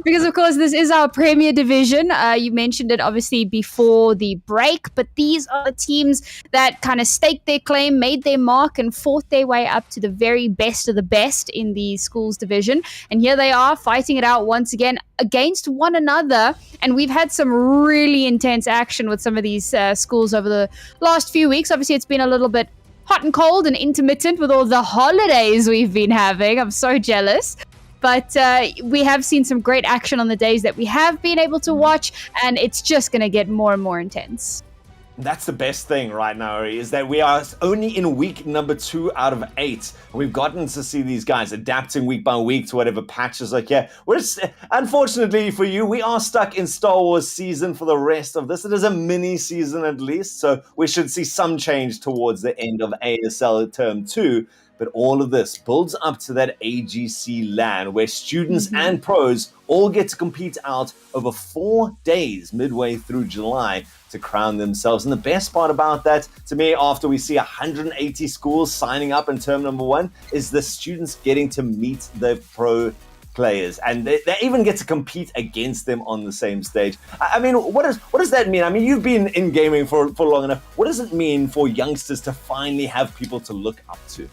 Because, of course, this is our Premier Division. You mentioned it, obviously, before the break, but these are the teams that kind of staked their claim, made their mark, and fought their way up to the very best of the best in the Schools Division. And here they are, fighting it out once again against one another. And we've had some really intense action with some of these schools over the last few weeks. Obviously, it's been a little bit hot and cold and intermittent with all the holidays we've been having. I'm so jealous. But we have seen some great action on the days that we have been able to watch, and it's just going to get more and more intense. That's the best thing right now, Ari, is that we are only in week number 2 out of 8. We've gotten to see these guys adapting week by week to whatever patches are here. Unfortunately for you, we are stuck in Star Wars season for the rest of this. It is a mini season at least, so we should see some change towards the end of ASL Term 2. But all of this builds up to that AGC LAN where students and pros all get to compete out over 4 days midway through July to crown themselves. And the best part about that, to me, after we see 180 schools signing up in term number 1, is the students getting to meet the pro players, and they even get to compete against them on the same stage. I mean, what does that mean? I mean, you've been in gaming for long enough. What does it mean for youngsters to finally have people to look up to?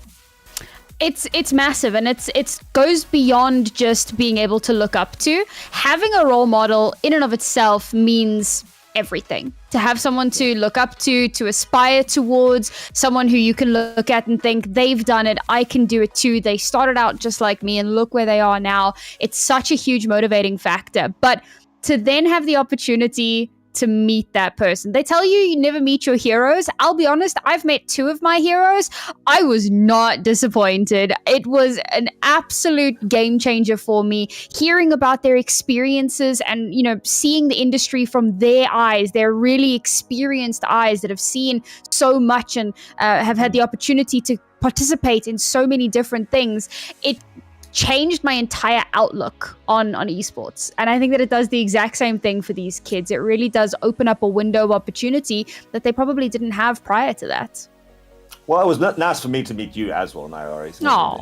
It's massive, and it goes beyond just being able to look up to. Having a role model in and of itself means everything. To have someone to look up to aspire towards, someone who you can look at and think, they've done it, I can do it too. They started out just like me and look where they are now. It's such a huge motivating factor. But to then have the opportunity to meet that person. They tell you never meet your heroes. I'll be honest, I've met 2 of my heroes. I was not disappointed. It was an absolute game changer for me, hearing about their experiences and, seeing the industry from their eyes, their really experienced eyes that have seen so much and have had the opportunity to participate in so many different things. It changed my entire outlook on esports, and I think that it does the exact same thing for these kids. It really does open up a window of opportunity that they probably didn't have prior to that. Well, it was nice for me to meet you as well, Nairi. Oh,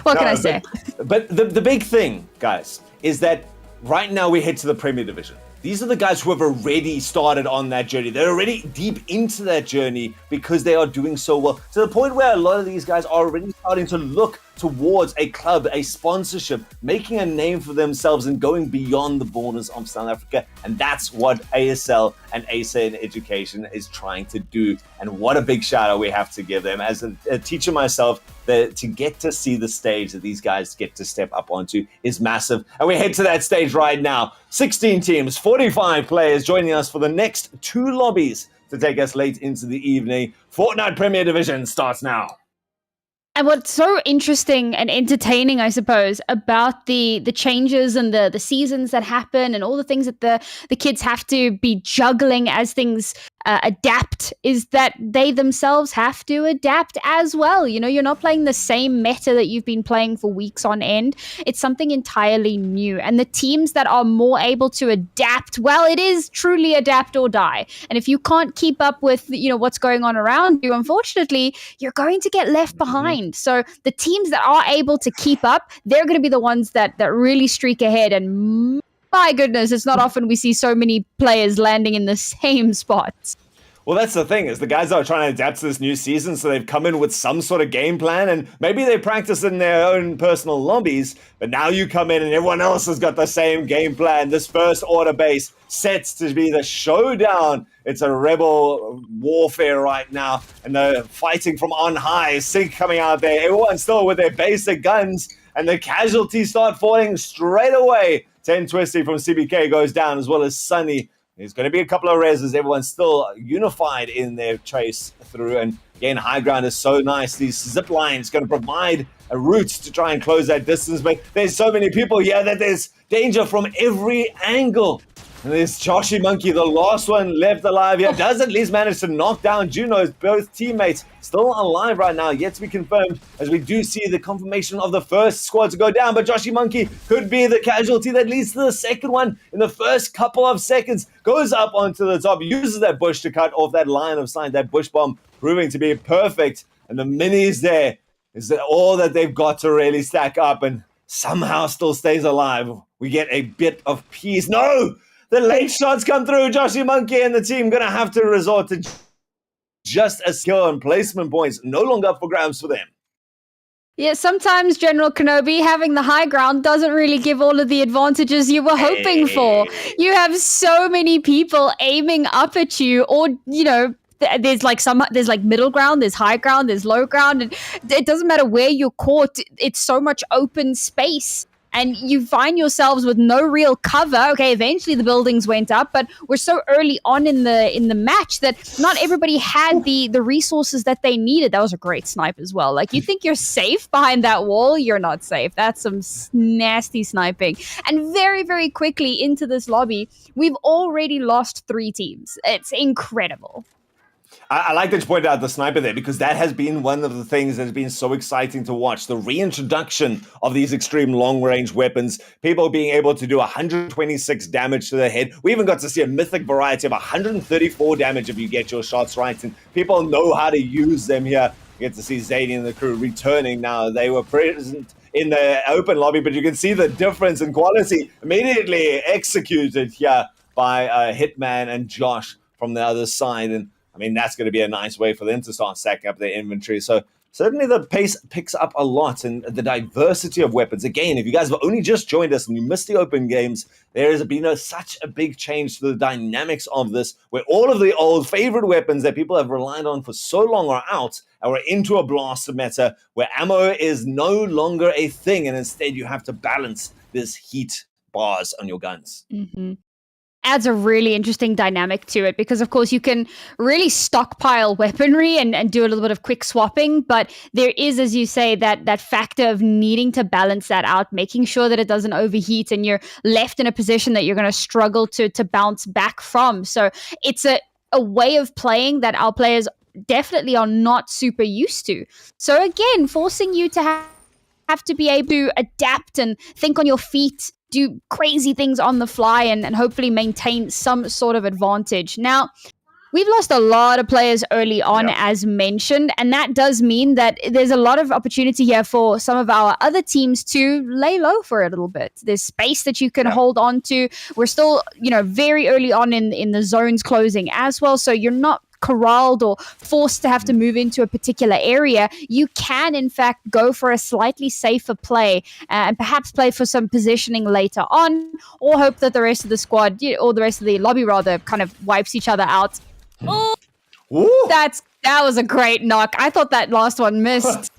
what can I say? But the big thing, guys, is that right now we head to the Premier Division. These are the guys who have already started on that journey. They're already deep into that journey because they are doing so well, to the point where a lot of these guys are already starting to look towards a club, a sponsorship, making a name for themselves and going beyond the borders of South Africa. And that's what ASL and ASA in Education is trying to do. And what a big shout out we have to give them. As a teacher myself, to get to see the stage that these guys get to step up onto is massive. And we head to that stage right now. 16 teams, 45 players joining us for the next 2 lobbies to take us late into the evening. Fortnite Premier Division starts now. And what's so interesting and entertaining, I suppose, about the changes and the seasons that happen and all the things that the kids have to be juggling as things adapt is that they themselves have to adapt as well. You're not playing the same meta that you've been playing for weeks on end. It's something entirely new. And the teams that are more able to adapt, well, it is truly adapt or die. And if you can't keep up with, what's going on around you, unfortunately, you're going to get left behind. So the teams that are able to keep up, they're going to be the ones that really streak ahead. And my goodness, it's not often we see so many players landing in the same spots. Well, that's the thing, is the guys are trying to adapt to this new season, so they've come in with some sort of game plan, and maybe they practice in their own personal lobbies, but now you come in and everyone else has got the same game plan. This first order base sets to be the showdown. It's a rebel warfare right now, and they're fighting from on high. Sync coming out there, everyone still with their basic guns, and the casualties start falling straight away. 10 Twisty from CBK goes down, as well as Sunny. There's going to be a couple of reses. Everyone's still unified in their chase through. And again, high ground is so nice. These zip lines going to provide a route to try and close that distance. But there's so many people here that there's danger from every angle. And there's Joshy Monkey, the last one left alive here. Does at least manage to knock down Juno's both teammates. Still alive right now, yet to be confirmed, as we do see the confirmation of the first squad to go down. But Joshy Monkey could be the casualty that leads to the second one in the first couple of seconds. Goes up onto the top, uses that bush to cut off that line of sight, that bush bomb proving to be perfect. And the minis there is all that they've got to really stack up and somehow still stays alive. We get a bit of peace. No! The late shots come through. Joshy Monkey and the team going to have to resort to just a skill and placement points. No longer up for grabs for them. Yeah, sometimes, General Kenobi, having the high ground doesn't really give all of the advantages you were hoping for. You have so many people aiming up at you, or, there's like middle ground, there's high ground, there's low ground, and it doesn't matter where you're caught. It's so much open space. and you find yourselves with no real cover. Okay, eventually the buildings went up, but we're so early on in the match that not everybody had the resources that they needed. That was a great snipe as well. Like, you think you're safe behind that wall, you're not safe. That's some nasty sniping. And very, very quickly into this lobby, we've already lost 3 teams. It's incredible. I like that you pointed out the sniper there, because that has been one of the things that's been so exciting to watch. The reintroduction of these extreme long-range weapons, people being able to do 126 damage to the head. We even got to see a mythic variety of 134 damage if you get your shots right, and people know how to use them here. You get to see Zadie and the crew returning now. They were present in the open lobby, but you can see the difference in quality immediately executed here by Hitman and Josh from the other side. And I mean, that's going to be a nice way for them to start stacking up their inventory. So certainly the pace picks up a lot, and the diversity of weapons. Again, if you guys have only just joined us and you missed the open games, there has been such a big change to the dynamics of this, where all of the old favorite weapons that people have relied on for so long are out, and we're into a blaster meta where ammo is no longer a thing, and instead you have to balance this heat bars on your guns. Mm-hmm. Adds a really interesting dynamic to it, because of course you can really stockpile weaponry and do a little bit of quick swapping, but there is, as you say, that factor of needing to balance that out, making sure that it doesn't overheat and you're left in a position that you're going to struggle to bounce back from. So it's a way of playing that our players definitely are not super used to. So again, forcing you to have to be able to adapt and think on your feet, do crazy things on the fly, and hopefully maintain some sort of advantage. Now, we've lost a lot of players early on, as mentioned, and that does mean that there's a lot of opportunity here for some of our other teams to lay low for a little bit. There's space that you can hold on to. We're still, very early on in the zones closing as well, so you're not corralled or forced to have to move into a particular area. You can, in fact, go for a slightly safer play and perhaps play for some positioning later on, or hope that the rest of the squad, or the rest of the lobby rather, kind of wipes each other out. Oh, that was a great knock. I thought that last one missed.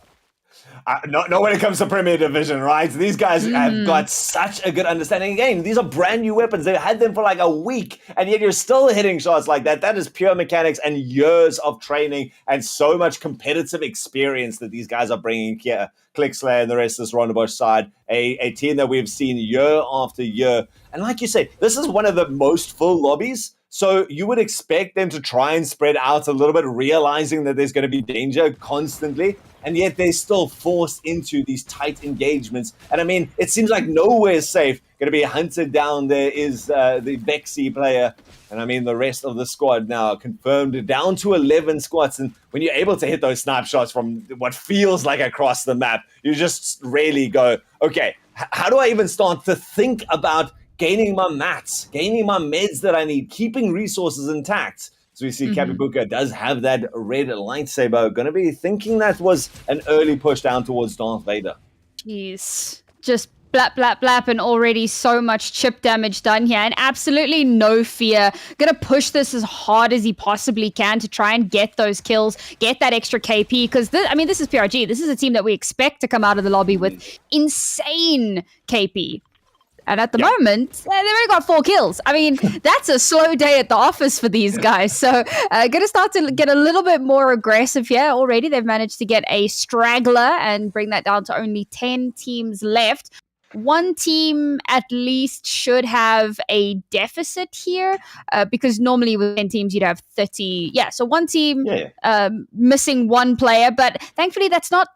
Not when it comes to Premier Division, right? These guys have got such a good understanding. Again, these are brand new weapons. They've had them for like a week, and yet you're still hitting shots like that. That is pure mechanics and years of training and so much competitive experience that these guys are bringing here. Clickslayer and the rest of this Ronderbush side, a team that we've seen year after year. And like you say, this is one of the most full lobbies. So you would expect them to try and spread out a little bit, realizing that there's going to be danger constantly. And yet they're still forced into these tight engagements. And I mean, it seems like nowhere is safe. Going to be hunted down. There is the Vexy player. And I mean, the rest of the squad now confirmed down to 11 squads. And when you're able to hit those snapshots from what feels like across the map, you just really go, okay, how do I even start to think about gaining my mats, gaining my meds that I need, keeping resources intact? So we see Kabibuka does have that red lightsaber. Going to be thinking that was an early push down towards Darth Vader. Jeez. Just blap, blap, blap, and already so much chip damage done here. And absolutely no fear. Going to push this as hard as he possibly can to try and get those kills, get that extra KP. Because, this is PRG. This is a team that we expect to come out of the lobby with insane KP. And at the moment, they've only got 4 kills. I mean, that's a slow day at the office for these guys. So going to start to get a little bit more aggressive here. Already they've managed to get a straggler and bring that down to only 10 teams left. One team at least should have a deficit here because normally with 10 teams you'd have 30. Yeah, so one team missing one player. But thankfully that's not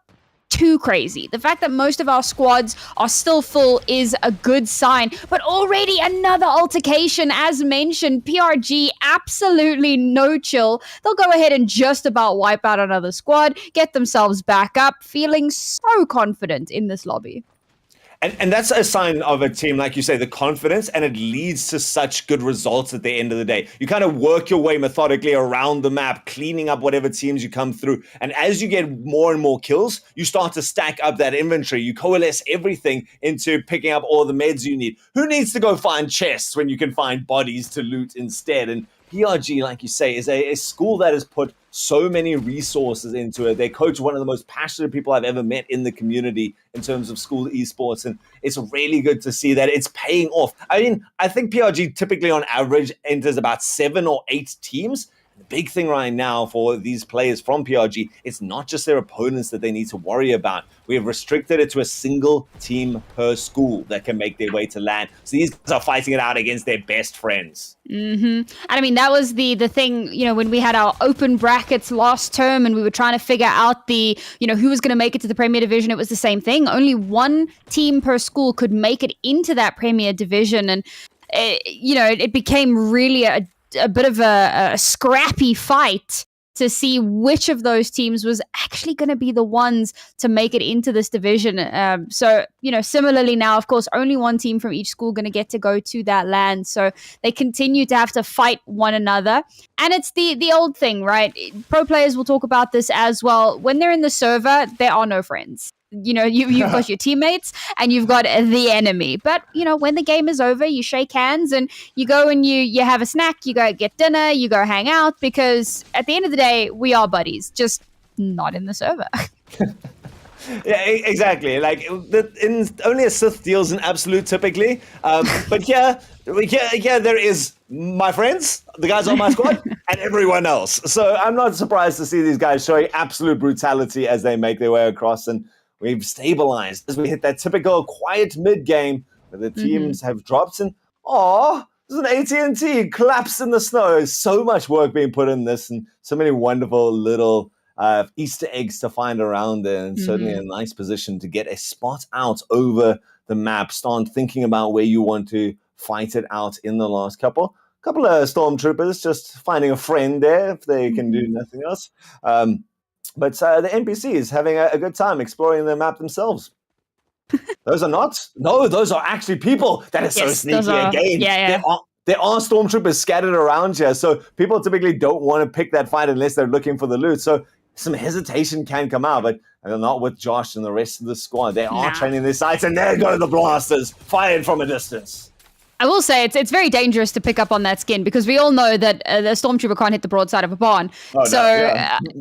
too crazy. The fact that most of our squads are still full is a good sign, but already another altercation. As mentioned, PRG absolutely no chill. They'll go ahead and just about wipe out another squad, get themselves back up, feeling so confident in this lobby. And that's a sign of a team, like you say, the confidence, and it leads to such good results at the end of the day. You kind of work your way methodically around the map, cleaning up whatever teams you come through. And as you get more and more kills, you start to stack up that inventory. You coalesce everything into picking up all the meds you need. Who needs to go find chests when you can find bodies to loot instead? And PRG, like you say, is a school that has put so many resources into it. They coach one of the most passionate people I've ever met in the community in terms of school esports, and it's really good to see that it's paying off. I mean, I think PRG typically on average enters about 7 or 8 teams. The big thing right now for these players from PRG, it's not just their opponents that they need to worry about. We have restricted it to a single team per school that can make their way to LAN. So these guys are fighting it out against their best friends. And I mean, that was the thing, when we had our open brackets last term and we were trying to figure out who was going to make it to the Premier Division. It was the same thing. Only one team per school could make it into that Premier Division. And, it became really a bit of a scrappy fight to see which of those teams was actually going to be the ones to make it into this division. So, similarly now, of course, only one team from each school going to get to go to that land. So they continue to have to fight one another. And it's the old thing, right? Pro players will talk about this as well. When they're in the server, there are no friends. You've got your teammates and you've got the enemy. But, when the game is over, you shake hands and you go and you have a snack, you go get dinner, you go hang out, because at the end of the day, we are buddies, just not in the server. Yeah, exactly. Like, only a Sith deals in absolute typically. But here there is my friends, the guys on my squad, and everyone else. So I'm not surprised to see these guys showing absolute brutality as they make their way across. And we've stabilized as we hit that typical quiet mid game where the teams have dropped. And there's an AT&T collapse in the snow. So much work being put in this, and so many wonderful little Easter eggs to find around there, and certainly a nice position to get a spot out over the map. Start thinking about where you want to fight it out in the last couple of stormtroopers just finding a friend there if they can do nothing else. But the NPCs having a good time exploring the map themselves. Those are actually people. That is so sneaky again. Yeah. There are stormtroopers scattered around here, so people typically don't want to pick that fight unless they're looking for the loot. So some hesitation can come out, but not with Josh and the rest of the squad. They are training their sights, and there go the blasters, fired from a distance. I will say it's very dangerous to pick up on that skin, because we all know that the stormtrooper can't hit the broadside of a barn.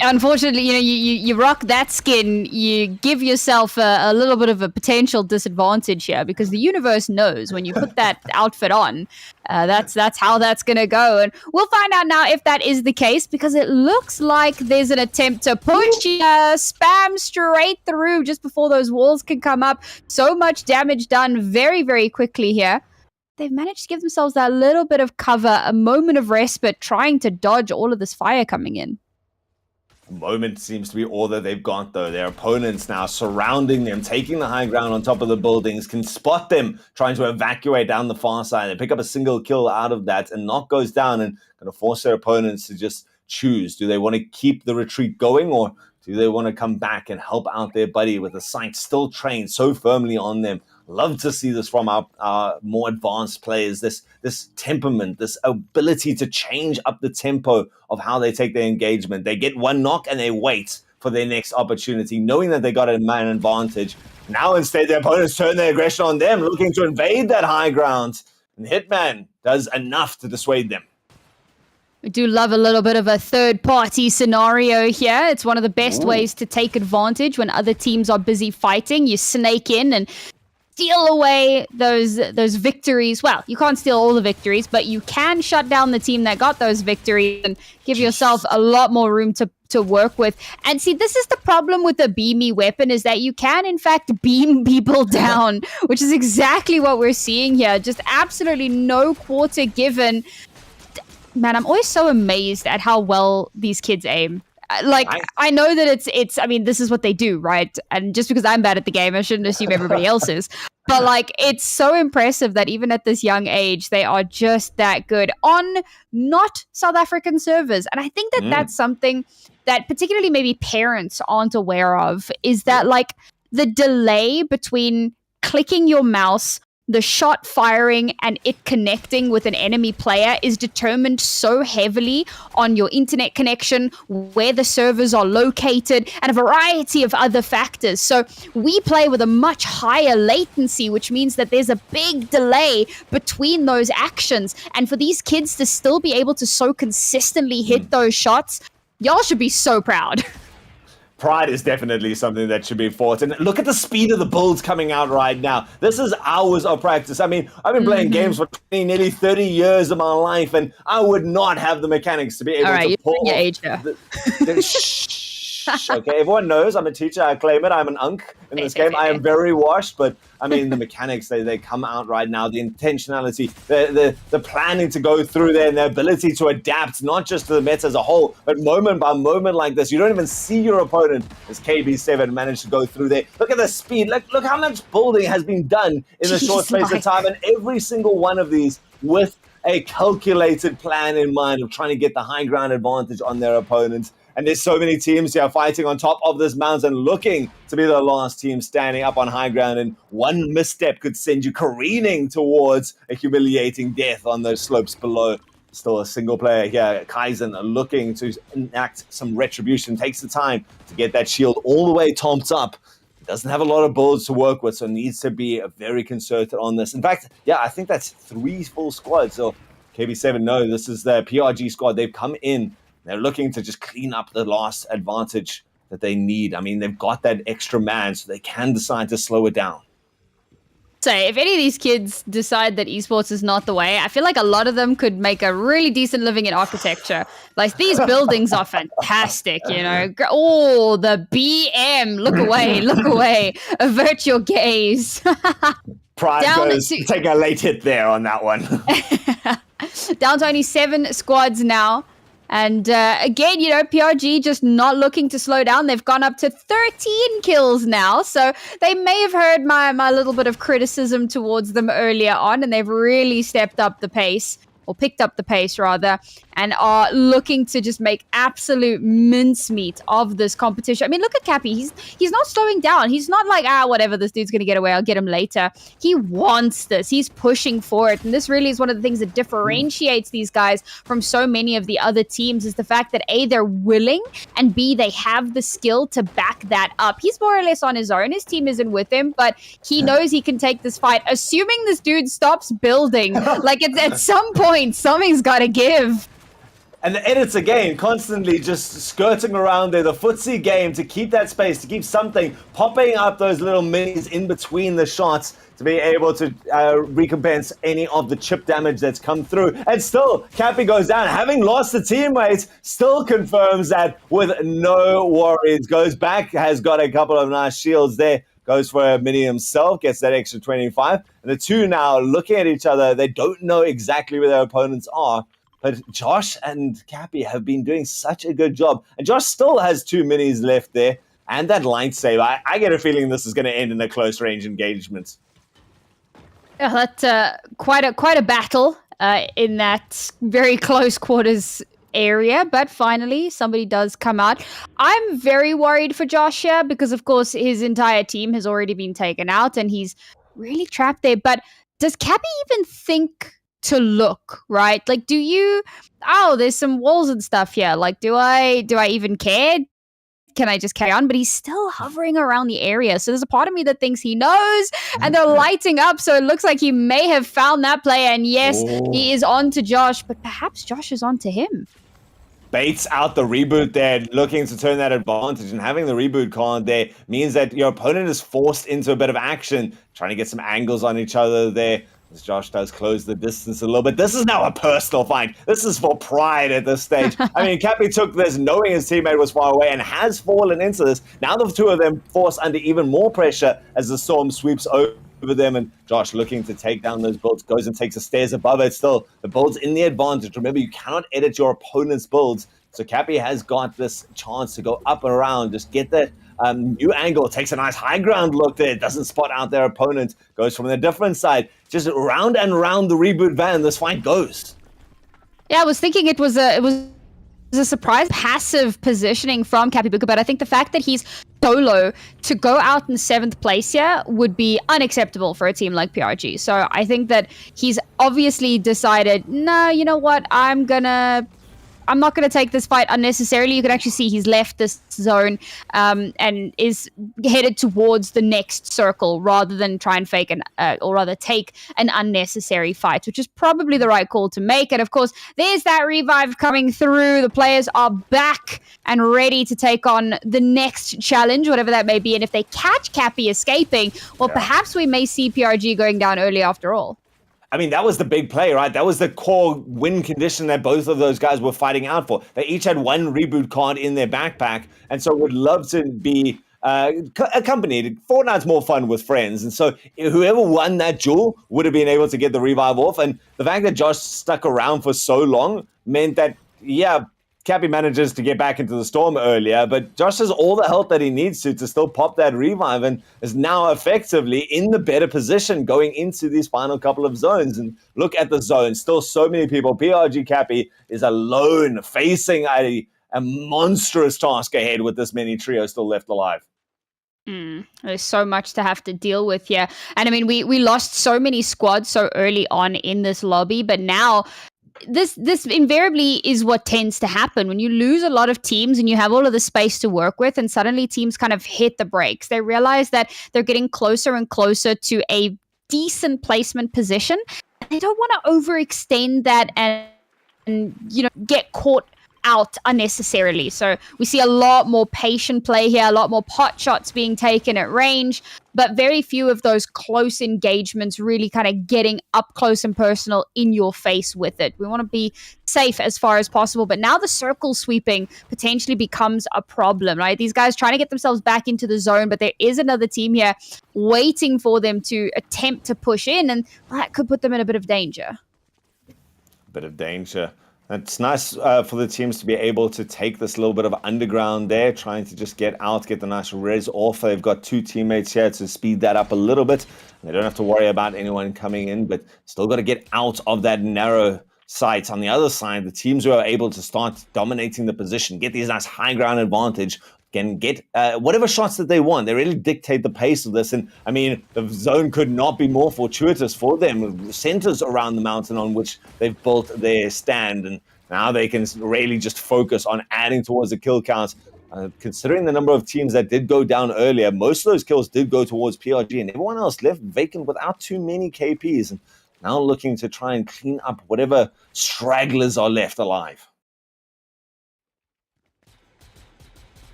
Unfortunately, you rock that skin, you give yourself a little bit of a potential disadvantage here, because the universe knows when you put that outfit on, that's how that's going to go. And we'll find out now if that is the case, because it looks like there's an attempt to push spam straight through just before those walls can come up. So much damage done very, very quickly here. They've managed to give themselves that little bit of cover, a moment of respite, trying to dodge all of this fire coming in. A moment seems to be all that they've got, though. Their opponents now surrounding them, taking the high ground on top of the buildings, can spot them trying to evacuate down the far side. They pick up a single kill out of that, and Knock goes down and going to force their opponents to just choose. Do they want to keep the retreat going, or do they want to come back and help out their buddy with the sight still trained so firmly on them? Love to see this from our more advanced players, this temperament, this ability to change up the tempo of how they take their engagement. They get one knock and they wait for their next opportunity, knowing that they got a man advantage. Now instead, their opponents turn their aggression on them, looking to invade that high ground. And Hitman does enough to dissuade them. We do love a little bit of a third-party scenario here. It's one of the best ways to take advantage when other teams are busy fighting. You snake in and steal away those victories. Well, you can't steal all the victories, but you can shut down the team that got those victories and give yourself a lot more room to work with. And see, this is the problem with the beamy weapon, is that you can, in fact, beam people down, which is exactly what we're seeing here. Just absolutely no quarter given. Man, I'm always so amazed at how well these kids aim. I know that it's I mean, this is what they do, right? And just because I'm bad at the game, I shouldn't assume everybody else is. But it's so impressive that even at this young age, they are just that good on not South African servers. And I think that that's something that particularly maybe parents aren't aware of, is that the delay between clicking your mouse, the shot firing, and it connecting with an enemy player is determined so heavily on your internet connection, where the servers are located, and a variety of other factors. So we play with a much higher latency, which means that there's a big delay between those actions. And for these kids to still be able to so consistently hit those shots, Y'all should be so proud. Pride is definitely something that should be fought. And look at the speed of the builds coming out right now. This is hours of practice. I mean, I've been playing games for 20, nearly 30 years of my life, and I would not have the mechanics to be able All right, to pull your off age here. Okay, everyone knows I'm a teacher. I claim it. I'm an unk in this game. I am very washed, but I mean, the mechanics, they come out right now. The intentionality, the planning to go through there, and the ability to adapt, not just to the meta as a whole, but moment by moment like this. You don't even see your opponent as KB7 managed to go through there. Look at the speed. Look how much building has been done in a short space of time, and every single one of these with a calculated plan in mind of trying to get the high ground advantage on their opponents. And there's so many teams here fighting on top of this mountain, looking to be the last team standing up on high ground. And one misstep could send you careening towards a humiliating death on those slopes below. Still a single player here, Kaizen, looking to enact some retribution. Takes the time to get that shield all the way topped up. Doesn't have a lot of builds to work with, so needs to be very concerted on this. In fact, yeah, I think that's 3 full squads. So KB7, no, this is the PRG squad. They've come in. They're looking to just clean up the last advantage that they need. I mean, they've got that extra man, so they can decide to slow it down. So if any of these kids decide that esports is not the way, I feel like a lot of them could make a really decent living in architecture. Like, these buildings are fantastic, you know. Oh, the BM. Look away. Avert your gaze. Pride goes, take a late hit there on that one. Down to only 7 squads now. And again, you know, PRG just not looking to slow down. They've gone up to 13 kills now. So they may have heard my little bit of criticism towards them earlier on, and they've really stepped up the pace, or picked up the pace rather, and are looking to just make absolute mincemeat of this competition. I mean, look at Cappy. He's not slowing down. He's not like, whatever, this dude's going to get away. I'll get him later. He wants this. He's pushing for it. And this really is one of the things that differentiates these guys from so many of the other teams, is the fact that A, they're willing, and B, they have the skill to back that up. He's more or less on his own. His team isn't with him, but he knows he can take this fight, assuming this dude stops building. Like, it's at some point, something's got to give. And the edits again, constantly just skirting around there, the footsie game to keep that space, to keep something popping up those little minis in between the shots to be able to recompense any of the chip damage that's come through. And still, Cappy goes down, having lost the teammates, still confirms that with no worries. Goes back, has got a couple of nice shields there, goes for a mini himself, gets that extra 25. And the two now looking at each other, they don't know exactly where their opponents are. But Josh and Cappy have been doing such a good job. And Josh still has 2 minis left there. And that lightsaber, I get a feeling this is going to end in a close range engagement. Yeah, that's quite a battle in that very close quarters area. But finally, somebody does come out. I'm very worried for Josh here because, of course, his entire team has already been taken out and he's really trapped there. But does Cappy even think to look, right? Like, there's some walls and stuff here. Like, do I even care? Can I just carry on? But he's still hovering around the area. So there's a part of me that thinks he knows, and they're lighting up. So it looks like he may have found that player. And yes, he is on to Josh, but perhaps Josh is on to him. Baits out the reboot there, looking to turn that advantage, and having the reboot card there means that your opponent is forced into a bit of action, trying to get some angles on each other there. As Josh does close the distance a little bit. This is now a personal fight. This is for pride at this stage. I mean, Cappy took this knowing his teammate was far away and has fallen into this. Now the two of them forced under even more pressure as the storm sweeps over them, and Josh looking to take down those builds, goes and takes the stairs above it. Still, the builds in the advantage. Remember, you cannot edit your opponent's builds. So Cappy has got this chance to go up and around, just get that new angle, takes a nice high ground look there, doesn't spot out their opponent, goes from a different side, just round and round the reboot van, this fight goes. Yeah, I was thinking it was a surprise passive positioning from Cappy Booker, but I think the fact that he's solo to go out in 7th place here would be unacceptable for a team like PRG. So I think that he's obviously decided, no, you know what, I'm gonna I'm not going to take this fight unnecessarily. You can actually see he's left this zone and is headed towards the next circle rather than try and fake or rather take an unnecessary fight, which is probably the right call to make. And of course, there's that revive coming through. The players are back and ready to take on the next challenge, whatever that may be. And if they catch Cappy escaping, well, perhaps we may see PRG going down early after all. I mean, that was the big play, right? That was the core win condition that both of those guys were fighting out for. They each had one reboot card in their backpack, and so would love to be accompanied. Fortnite's more fun with friends, and so whoever won that duel would have been able to get the revive off. And the fact that Josh stuck around for so long meant that, yeah, Cappy manages to get back into the storm earlier, but Josh has all the help that he needs to still pop that revive and is now effectively in the better position going into these final couple of zones. And look at the zone, still so many people. PRG Cappy is alone facing a monstrous task ahead with this many trios still left alive. There's so much to have to deal with here. And I mean, we lost so many squads so early on in this lobby, but now this invariably is what tends to happen when you lose a lot of teams and you have all of the space to work with, and suddenly teams kind of hit the brakes. They realize that they're getting closer and closer to a decent placement position. They don't want to overextend that and get caught out unnecessarily. So we see a lot more patient play here, a lot more pot shots being taken at range, but very few of those close engagements really kind of getting up close and personal in your face with it. We want to be safe as far as possible, but now the circle sweeping potentially becomes a problem, right? These guys trying to get themselves back into the zone, but there is another team here waiting for them to attempt to push in, and that could put them in a bit of danger. It's nice for the teams to be able to take this little bit of underground there, trying to just get out, get the nice res off. They've got two teammates here to speed that up a little bit. They don't have to worry about anyone coming in, but still got to get out of that narrow sight. On the other side, the teams who are able to start dominating the position, get these nice high ground advantage, can get whatever shots that they want. They really dictate the pace of this. And I mean, the zone could not be more fortuitous for them. Centers around the mountain on which they've built their stand. And now they can really just focus on adding towards the kill count. Considering the number of teams that did go down earlier, most of those kills did go towards PRG, and everyone else left vacant without too many KPs. And now looking to try and clean up whatever stragglers are left alive.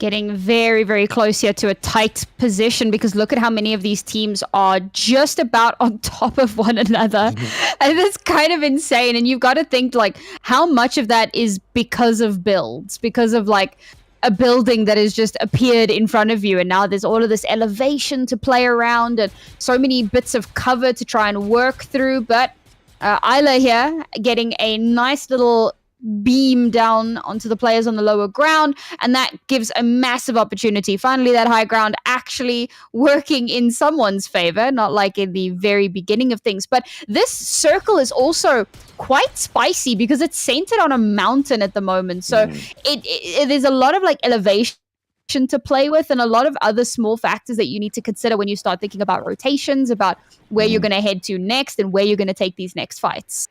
Getting very, very close here to a tight position, because look at how many of these teams are just about on top of one another. And that's kind of insane. And you've got to think, like, how much of that is because of builds, because of like a building that has just appeared in front of you, and now there's all of this elevation to play around and so many bits of cover to try and work through. But Isla here getting a nice little beam down onto the players on the lower ground, and that gives a massive opportunity. Finally, that high ground actually working in someone's favor, not like in the very beginning of things. But this circle is also quite spicy because it's centered on a mountain at the moment, so it there's a lot of like elevation to play with, and a lot of other small factors that you need to consider when you start thinking about rotations, about where you're going to head to next and where you're going to take these next fights.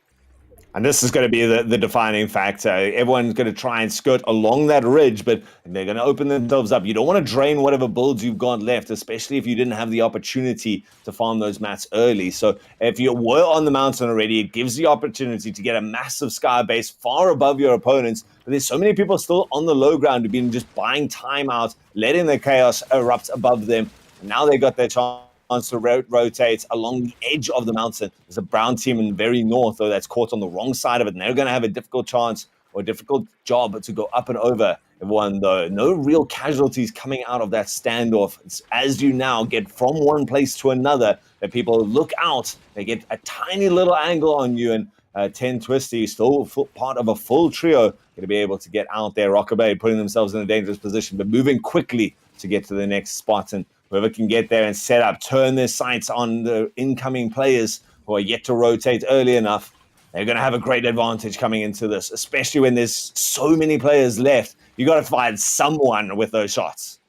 And this is going to be the defining factor. Everyone's going to try and skirt along that ridge, but they're going to open themselves up. You don't want to drain whatever builds you've got left, especially if you didn't have the opportunity to farm those mats early. So if you were on the mountain already, it gives the opportunity to get a massive sky base far above your opponents. But there's so many people still on the low ground who've been just buying time out, letting the chaos erupt above them. And now they got their chance to rotate along the edge of the mountain. There's a brown team in the very north, though, that's caught on the wrong side of it, and they're going to have a difficult chance or a difficult job to go up and over everyone, though. No real casualties coming out of that standoff. It's as you now get from one place to another that people look out, they get a tiny little angle on you, and 10 Twisty, still part of a full trio, going to be able to get out there. Rocker Bay putting themselves in a dangerous position, but moving quickly to get to the next spot. And whoever can get there and set up, turn their sights on the incoming players who are yet to rotate early enough, they're going to have a great advantage coming into this, especially when there's so many players left. You got to find someone with those shots.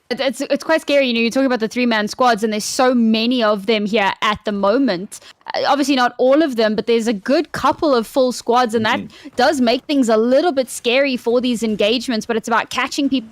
It's quite scary. You're talking about the 3-man squads, and there's so many of them here at the moment. Obviously not all of them, but there's a good couple of full squads, and that does make things a little bit scary for these engagements. But it's about catching people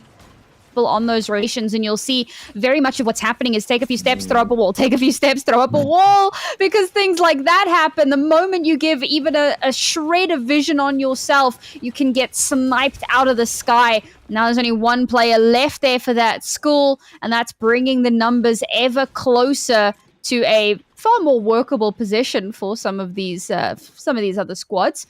on those rotations, and you'll see very much of what's happening is take a few steps, throw up a wall, take a few steps, throw up a wall, because things like that happen. The moment you give even a shred of vision on yourself, you can get sniped out of the sky. Now there's only one player left there for that school, and that's bringing the numbers ever closer to a far more workable position for some of these other squads.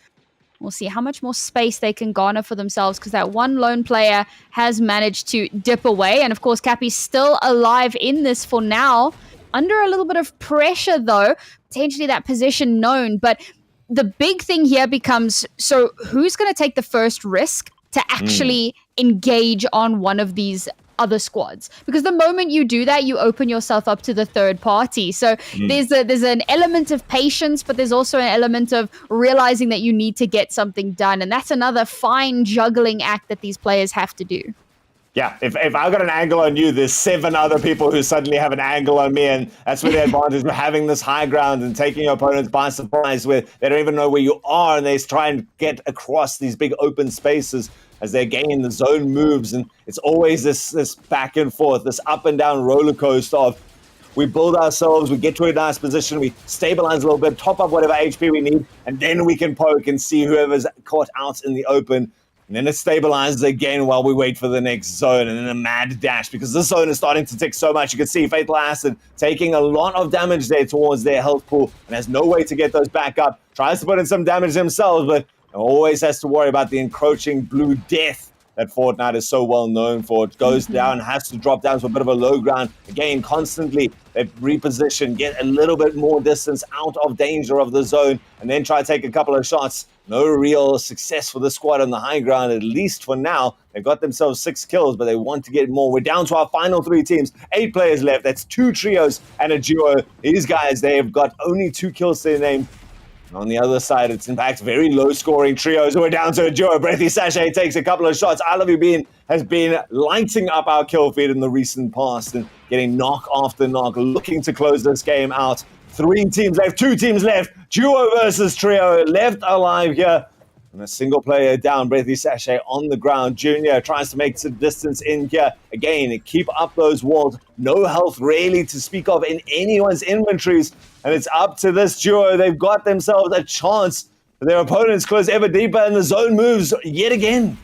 We'll see how much more space they can garner for themselves, because that one lone player has managed to dip away. And of course, Cappy's still alive in this for now. Under a little bit of pressure, though, potentially that position known. But the big thing here becomes, so who's going to take the first risk to actually engage on one of these other squads? Because the moment you do that, you open yourself up to the third party. So there's an element of patience, but there's also an element of realizing that you need to get something done. And that's another fine juggling act that these players have to do. Yeah, if I got an angle on you, there's 7 other people who suddenly have an angle on me, and that's where the advantage of having this high ground and taking your opponents by surprise, where they don't even know where you are, and they try and get across these big open spaces as they gain the zone moves. And it's always this back and forth, this up and down roller coaster of we build ourselves, we get to a nice position, we stabilize a little bit, top up whatever HP we need, and then we can poke and see whoever's caught out in the open. And then it stabilizes again while we wait for the next zone, and then a mad dash, because this zone is starting to tick so much. You can see Fatal Acid taking a lot of damage there towards their health pool and has no way to get those back up. Tries to put in some damage themselves, but always has to worry about the encroaching blue death that Fortnite is so well known for. It goes down, has to drop down to a bit of a low ground. Again, constantly they reposition, get a little bit more distance out of danger of the zone, and then try to take a couple of shots. No real success for the squad on the high ground, at least for now. They've got themselves 6 kills, but they want to get more. We're down to our final 3 teams. 8 players left. That's 2 trios and a duo. These guys, they have got only 2 kills to their name. On the other side, it's in fact very low-scoring trios. We're down to a duo. Breathy Sachet takes a couple of shots. I Love You Bean has been lighting up our kill feed in the recent past and getting knock after knock, looking to close this game out. 3 teams left, 2 teams left. Duo versus trio left alive here. And a single player down, Breathy Sachet on the ground. Junior tries to make some distance in here. Again, keep up those walls. No health really to speak of in anyone's inventories. And it's up to this duo. They've got themselves a chance. Their opponents close ever deeper, and the zone moves yet again.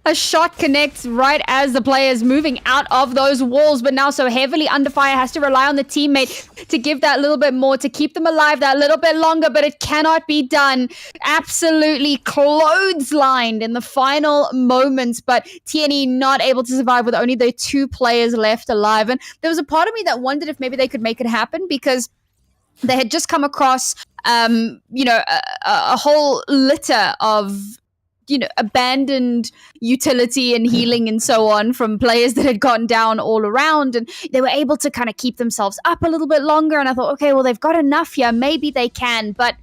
A shot connects right as the player is moving out of those walls, but now so heavily under fire, has to rely on the teammate to give that little bit more, to keep them alive that little bit longer, but it cannot be done. Absolutely clotheslined in the final moments, but TNE not able to survive with only the 2 players left alive. And there was a part of me that wondered if maybe they could make it happen, because they had just come across, a whole litter of abandoned utility and healing and so on from players that had gotten down all around, and they were able to kind of keep themselves up a little bit longer. And I thought, okay, well, they've got enough here, maybe they can. But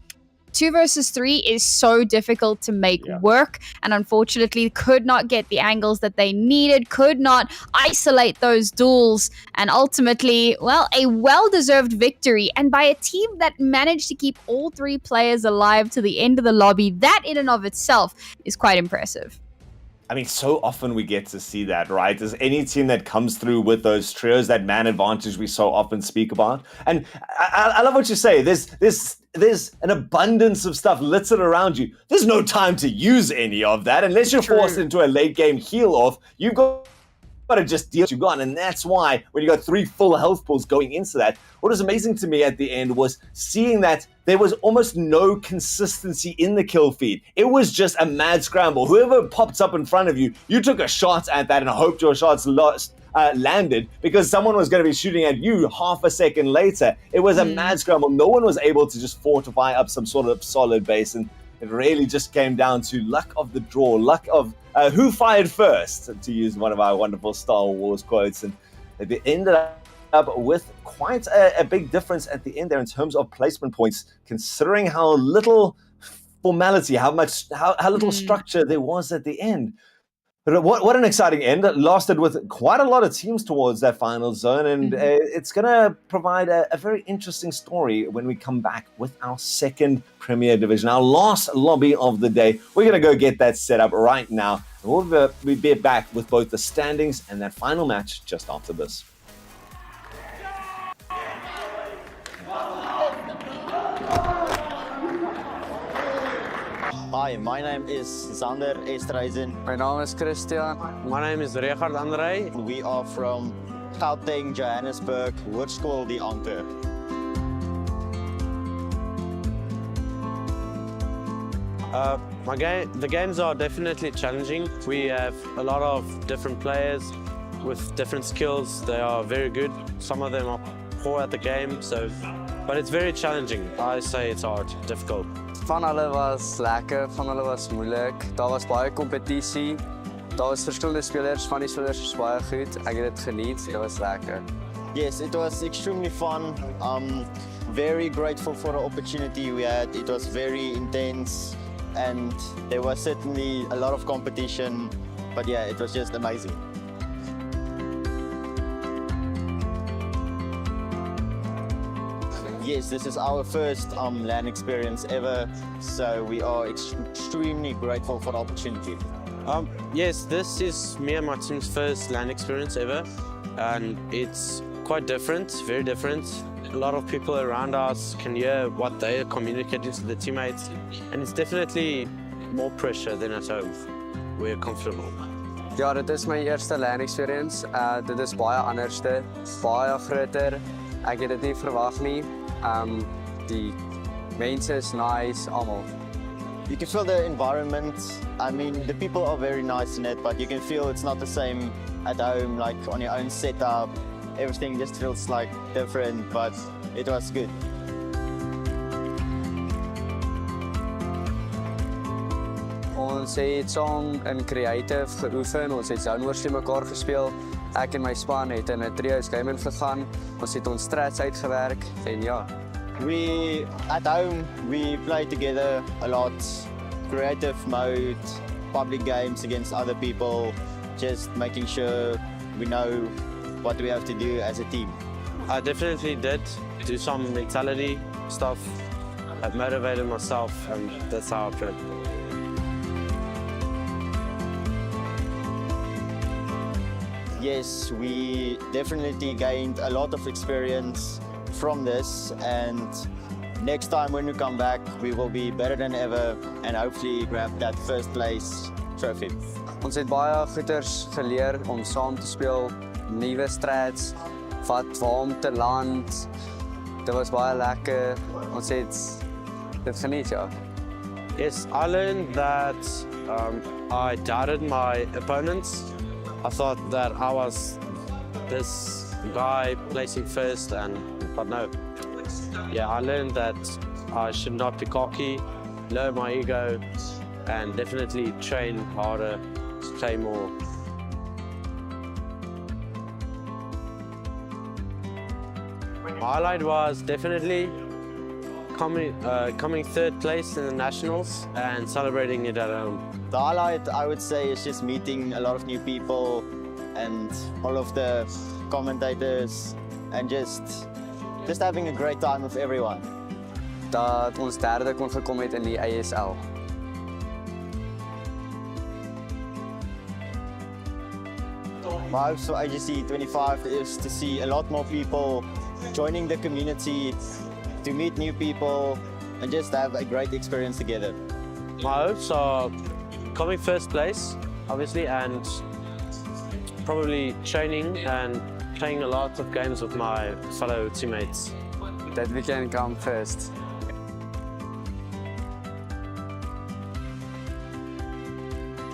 2 versus 3 is so difficult to make work, and unfortunately could not get the angles that they needed, could not isolate those duels, and ultimately, well, a well-deserved victory, and by a team that managed to keep all 3 players alive to the end of the lobby. That in and of itself is quite impressive. I mean, so often we get to see that, right? There's any team that comes through with those trios, that man advantage we so often speak about. And I love what you say. There's an abundance of stuff littered around you. There's no time to use any of that unless you're forced into a late game heal off. You've got to just deal what you've got. And that's why when you got 3 full health pools going into that, what was amazing to me at the end was seeing that there was almost no consistency in the kill feed. It was just a mad scramble. Whoever pops up in front of you, you took a shot at that and hoped your shots landed, because someone was going to be shooting at you half a second later. It was a mad scramble. No one was able to just fortify up some sort of solid base, and it really just came down to luck of the draw, luck of who fired first, to use one of our wonderful Star Wars quotes. And they ended up with quite a big difference at the end there in terms of placement points, considering how little formality, how little structure there was at the end. But what an exciting end. It lasted with quite a lot of teams towards that final zone, and it's going to provide a very interesting story when we come back with our second Premier Division, our last lobby of the day. We're going to go get that set up right now. And we'll be back with both the standings and that final match just after this. Hi, my name is Zander Estreisen. My naam is Christian. My name is Richard André. We are from Gauteng, Johannesburg, Hoërskool die Anker. The games are definitely challenging. We have a lot of different players with different skills. They are very good. Some of them are poor at the game, but it's very challenging. I say it's hard, difficult. Van hulle was lekker, van hulle was moeilik. Daar was baie kompetisie. Daar was verskillende spelers, van die spelers was baie goed. Ek het dit geniet, dit was lekker. Yes, it was extremely fun. Very grateful for the opportunity we had. It was very intense and there was certainly a lot of competition, but yeah, it was just amazing. Yes, this is our first LAN experience ever, so we are extremely grateful for the opportunity. Yes, this is me and my team's first LAN experience ever, and it's quite different, very different. A lot of people around us can hear what they are communicating to the teammates, and it's definitely more pressure than at home. We're comfortable. Ja, dit is my eerste LAN experience. Dit is baie anderste, baie groter. Ek het dit nie verwag nie. Die mense is nice, almal. You can feel the environment. I mean, the people are very nice in it, but you can feel it's not the same at home, like on your own setup. Everything just feels like different, but it was good. Ons het saam in creative geoefen, ons het Zoneworks teen mekaar gespeel. Ek en my span het in 'n trios gaming gegaan. Ons het ons strats uitgewerk en ja. At home, we play together a lot. Creative mode, public games against other people, just making sure we know what we have to do as a team. I definitely did do some mentality stuff. I've motivated myself, and that's how I played. Yes, we definitely gained a lot of experience from this, and next time when we come back, we will be better than ever and hopefully grab that first place trophy. Ons het baie goeters geleer om saam te speel, nuwe strats, waar om te land. Dit was baie lekker. Ons het dit geniet, ja. Yes, I learned that I doubted my opponents. I thought that I was this guy placing first, but no. Yeah, I learned that I should not be cocky, lower my ego, and definitely train harder, play more. My highlight was definitely coming third place in the nationals and celebrating it at home. The highlight, I would say, is just meeting a lot of new people and all of the commentators and just having a great time with everyone. Dat ons derde kon gekom het in die ASL. My hopes for AGC 25 is to see a lot more people joining the community, to meet new people, and just have a great experience together. My hopes are coming first place, obviously, and probably training and playing a lot of games with my fellow teammates. That we can come first.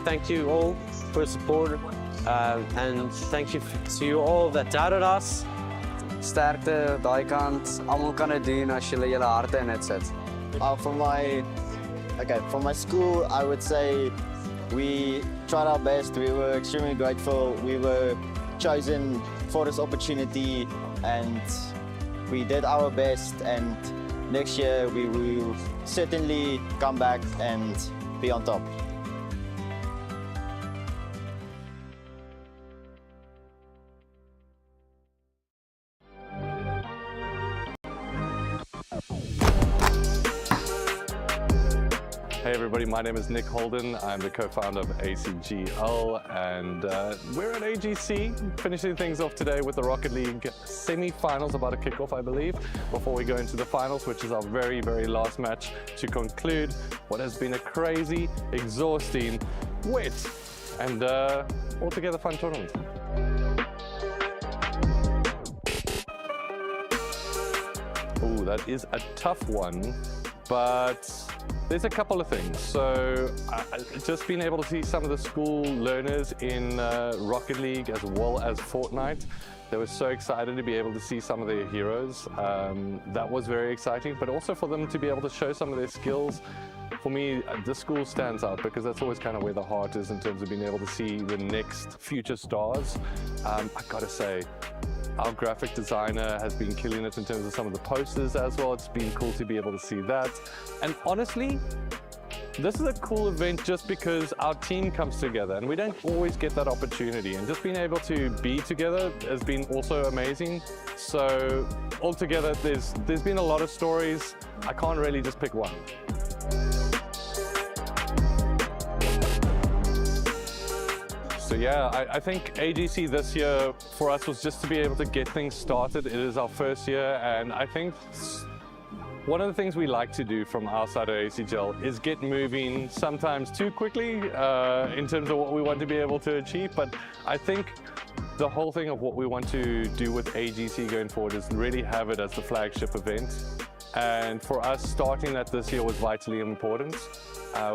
Thank you all for your support, and thank you to you all that doubted us. Sterkte, daai kant, almal kan dit doen as julle julle harte in dit sit. From my school, I would say we tried our best. We were extremely grateful. We were chosen for this opportunity, and we did our best. And next year, we will certainly come back and be on top. Hey everybody, my name is Nick Holden. I'm the co-founder of ACGL, and we're at AGC, finishing things off today with the Rocket League semi-finals, about to kick off, I believe, before we go into the finals, which is our very, very last match to conclude what has been a crazy, exhausting, wet, and altogether fun tournament. Oh, that is a tough one, but there's a couple of things. So just being able to see some of the school learners in Rocket League as well as Fortnite, they were so excited to be able to see some of their heroes. That was very exciting, but also for them to be able to show some of their skills. For me, the school stands out because that's always kind of where the heart is in terms of being able to see the next future stars. I gotta say, our graphic designer has been killing it in terms of some of the posters as well. It's been cool to be able to see that. And honestly, this is a cool event just because our team comes together and we don't always get that opportunity. And just being able to be together has been also amazing. So altogether, there's been a lot of stories. I can't really just pick one. So yeah, I think AGC this year for us was just to be able to get things started. It is our first year, and I think one of the things we like to do from our side of ACGL is get moving sometimes too quickly in terms of what we want to be able to achieve. But I think the whole thing of what we want to do with AGC going forward is really have it as the flagship event. And for us, starting that this year was vitally important.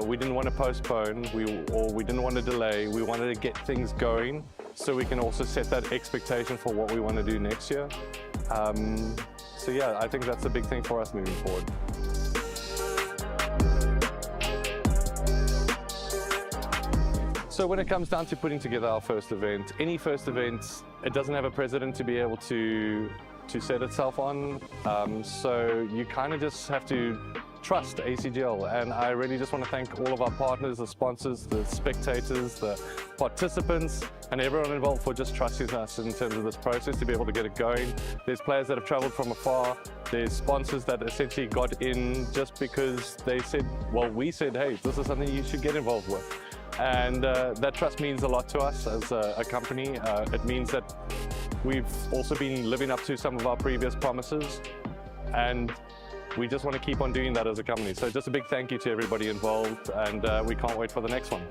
We didn't want to postpone, we didn't want to delay. We wanted to get things going so we can also set that expectation for what we want to do next year. So yeah, I think that's a big thing for us moving forward. So when it comes down to putting together our first event, any first event, it doesn't have a precedent to be able to set itself on. So you kind of just have to trust ACGL, and I really just want to thank all of our partners, the sponsors, the spectators, the participants, and everyone involved for just trusting us in terms of this process to be able to get it going. There's players that have traveled from afar. There's sponsors that essentially got in just because they said, well, we said, hey, this is something you should get involved with. And that trust means a lot to us as a company. It means that we've also been living up to some of our previous promises, and we just want to keep on doing that as a company. So just a big thank you to everybody involved, and we can't wait for the next one.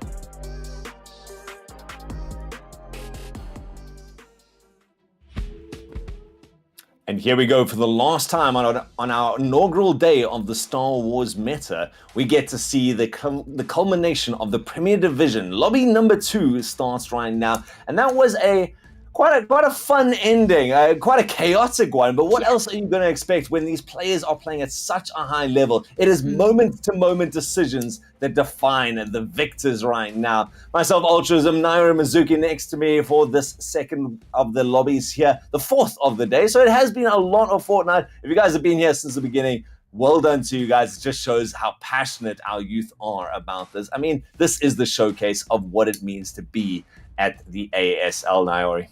And here we go for the last time on our inaugural day of the Star Wars meta. We get to see the culmination of the Premier Division. Lobby number 2 starts right now, and that was quite a fun ending, quite a chaotic one. But what else are you going to expect when these players are playing at such a high level? It is moment-to-moment decisions that define the victors right now. Myself, Ultrazim, Naira Mizuki next to me for this second of the lobbies here, the 4th of the day. So it has been a lot of Fortnite. If you guys have been here since the beginning, well done to you guys. It just shows how passionate our youth are about this. I mean, this is the showcase of what it means to be at the ASL, Naori.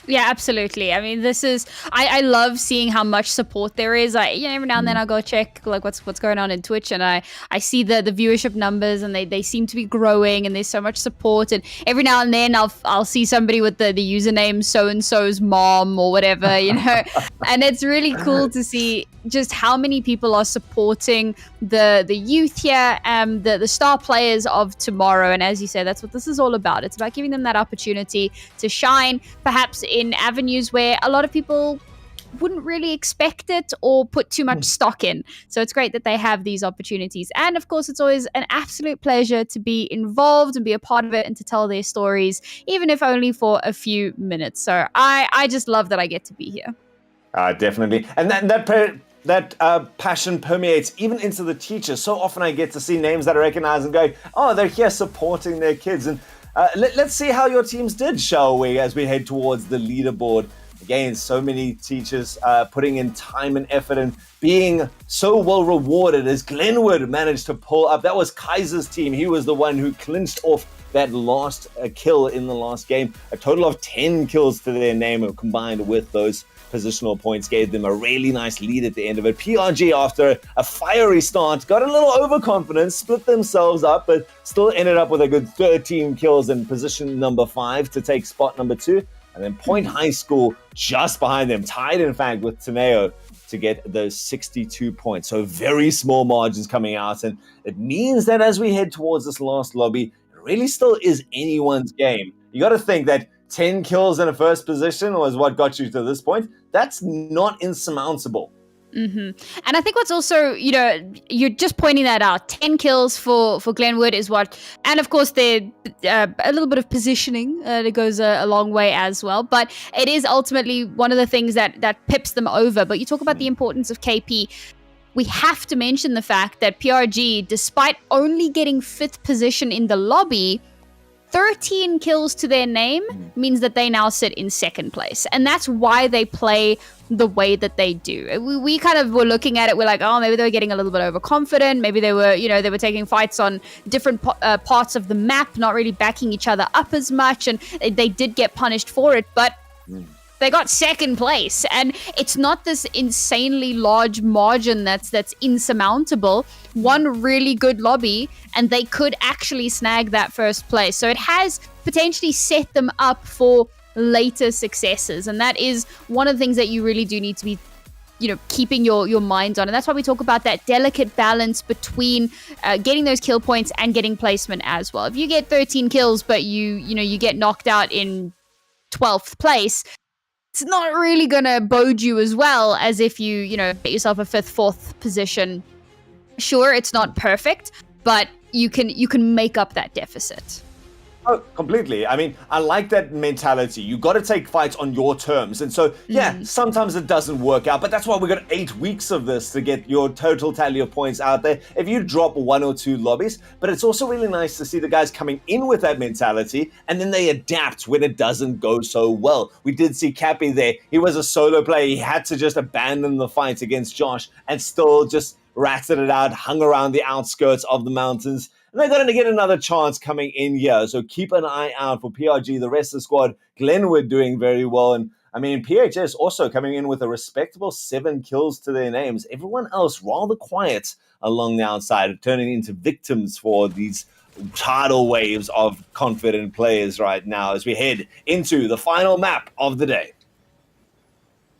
Yeah, absolutely. I mean, this is I love seeing how much support there is. Every now and then I'll go check like what's going on in Twitch, and I see the viewership numbers, and they seem to be growing, and there's so much support. And every now and then I'll see somebody with the username so and so's mom or whatever, and it's really cool to see just how many people are supporting the youth here, the star players of tomorrow. And as you say, that's what this is all about. It's about giving them that opportunity to shine, perhaps in avenues where a lot of people wouldn't really expect it or put too much stock in. So it's great that they have these opportunities. And of course, it's always an absolute pleasure to be involved and be a part of it and to tell their stories, even if only for a few minutes. So I just love that I get to be here. Definitely. And that passion permeates even into the teachers. So often I get to see names that I recognize and go, oh, they're here supporting their kids. And let's see how your teams did, shall we, as we head towards the leaderboard. Again, so many teachers putting in time and effort and being so well rewarded as Glenwood managed to pull up. That was Kaiser's team. He was the one who clinched off that last kill in the last game. A total of 10 kills to their name combined with those positional points gave them a really nice lead at the end of it. PRG, after a fiery start, got a little overconfident, split themselves up, but still ended up with a good 13 kills in position number 5 to take spot number 2. And then Point High School just behind them, tied in fact with Teneo to get those 62 points. So very small margins coming out. And it means that as we head towards this last lobby, it really still is anyone's game. You got to think that 10 kills in a first position was what got you to this point. That's not insurmountable. And I think what's also, you're just pointing that out. 10 kills for Glenwood is what, and of course a little bit of positioning that goes a long way as well. But it is ultimately one of the things that pips them over. But you talk about the importance of KP. We have to mention the fact that PRG, despite only getting 5th position in the lobby, 13 kills to their name means that they now sit in 2nd place. And that's why they play the way that they do. We kind of were looking at it, we're like, oh, maybe they were getting a little bit overconfident. Maybe they were, they were taking fights on different parts of the map, not really backing each other up as much. And they did get punished for it. But they got 2nd place, and it's not this insanely large margin that's insurmountable. One really good lobby, and they could actually snag that 1st place. So it has potentially set them up for later successes, and that is one of the things that you really do need to be keeping your mind on. And that's why we talk about that delicate balance between getting those kill points and getting placement as well. If you get 13 kills, but you get knocked out in 12th place, it's not really going to bode you as well as if you get yourself a 5th, 4th position. Sure, it's not perfect, but you can make up that deficit. Oh, completely. I mean, I like that mentality. You got to take fights on your terms. And so, sometimes it doesn't work out, but that's why we got 8 weeks of this to get your total tally of points out there. If you drop 1 or 2 lobbies, but it's also really nice to see the guys coming in with that mentality, and then they adapt when it doesn't go so well. We did see Cappy there. He was a solo player. He had to just abandon the fight against Josh and still just ratted it out, hung around the outskirts of the mountains. And they're going to get another chance coming in here. So keep an eye out for PRG, the rest of the squad. Glenwood doing very well. And I mean, PHS also coming in with a respectable 7 kills to their names. Everyone else rather quiet along the outside, turning into victims for these tidal waves of confident players right now as we head into the final map of the day.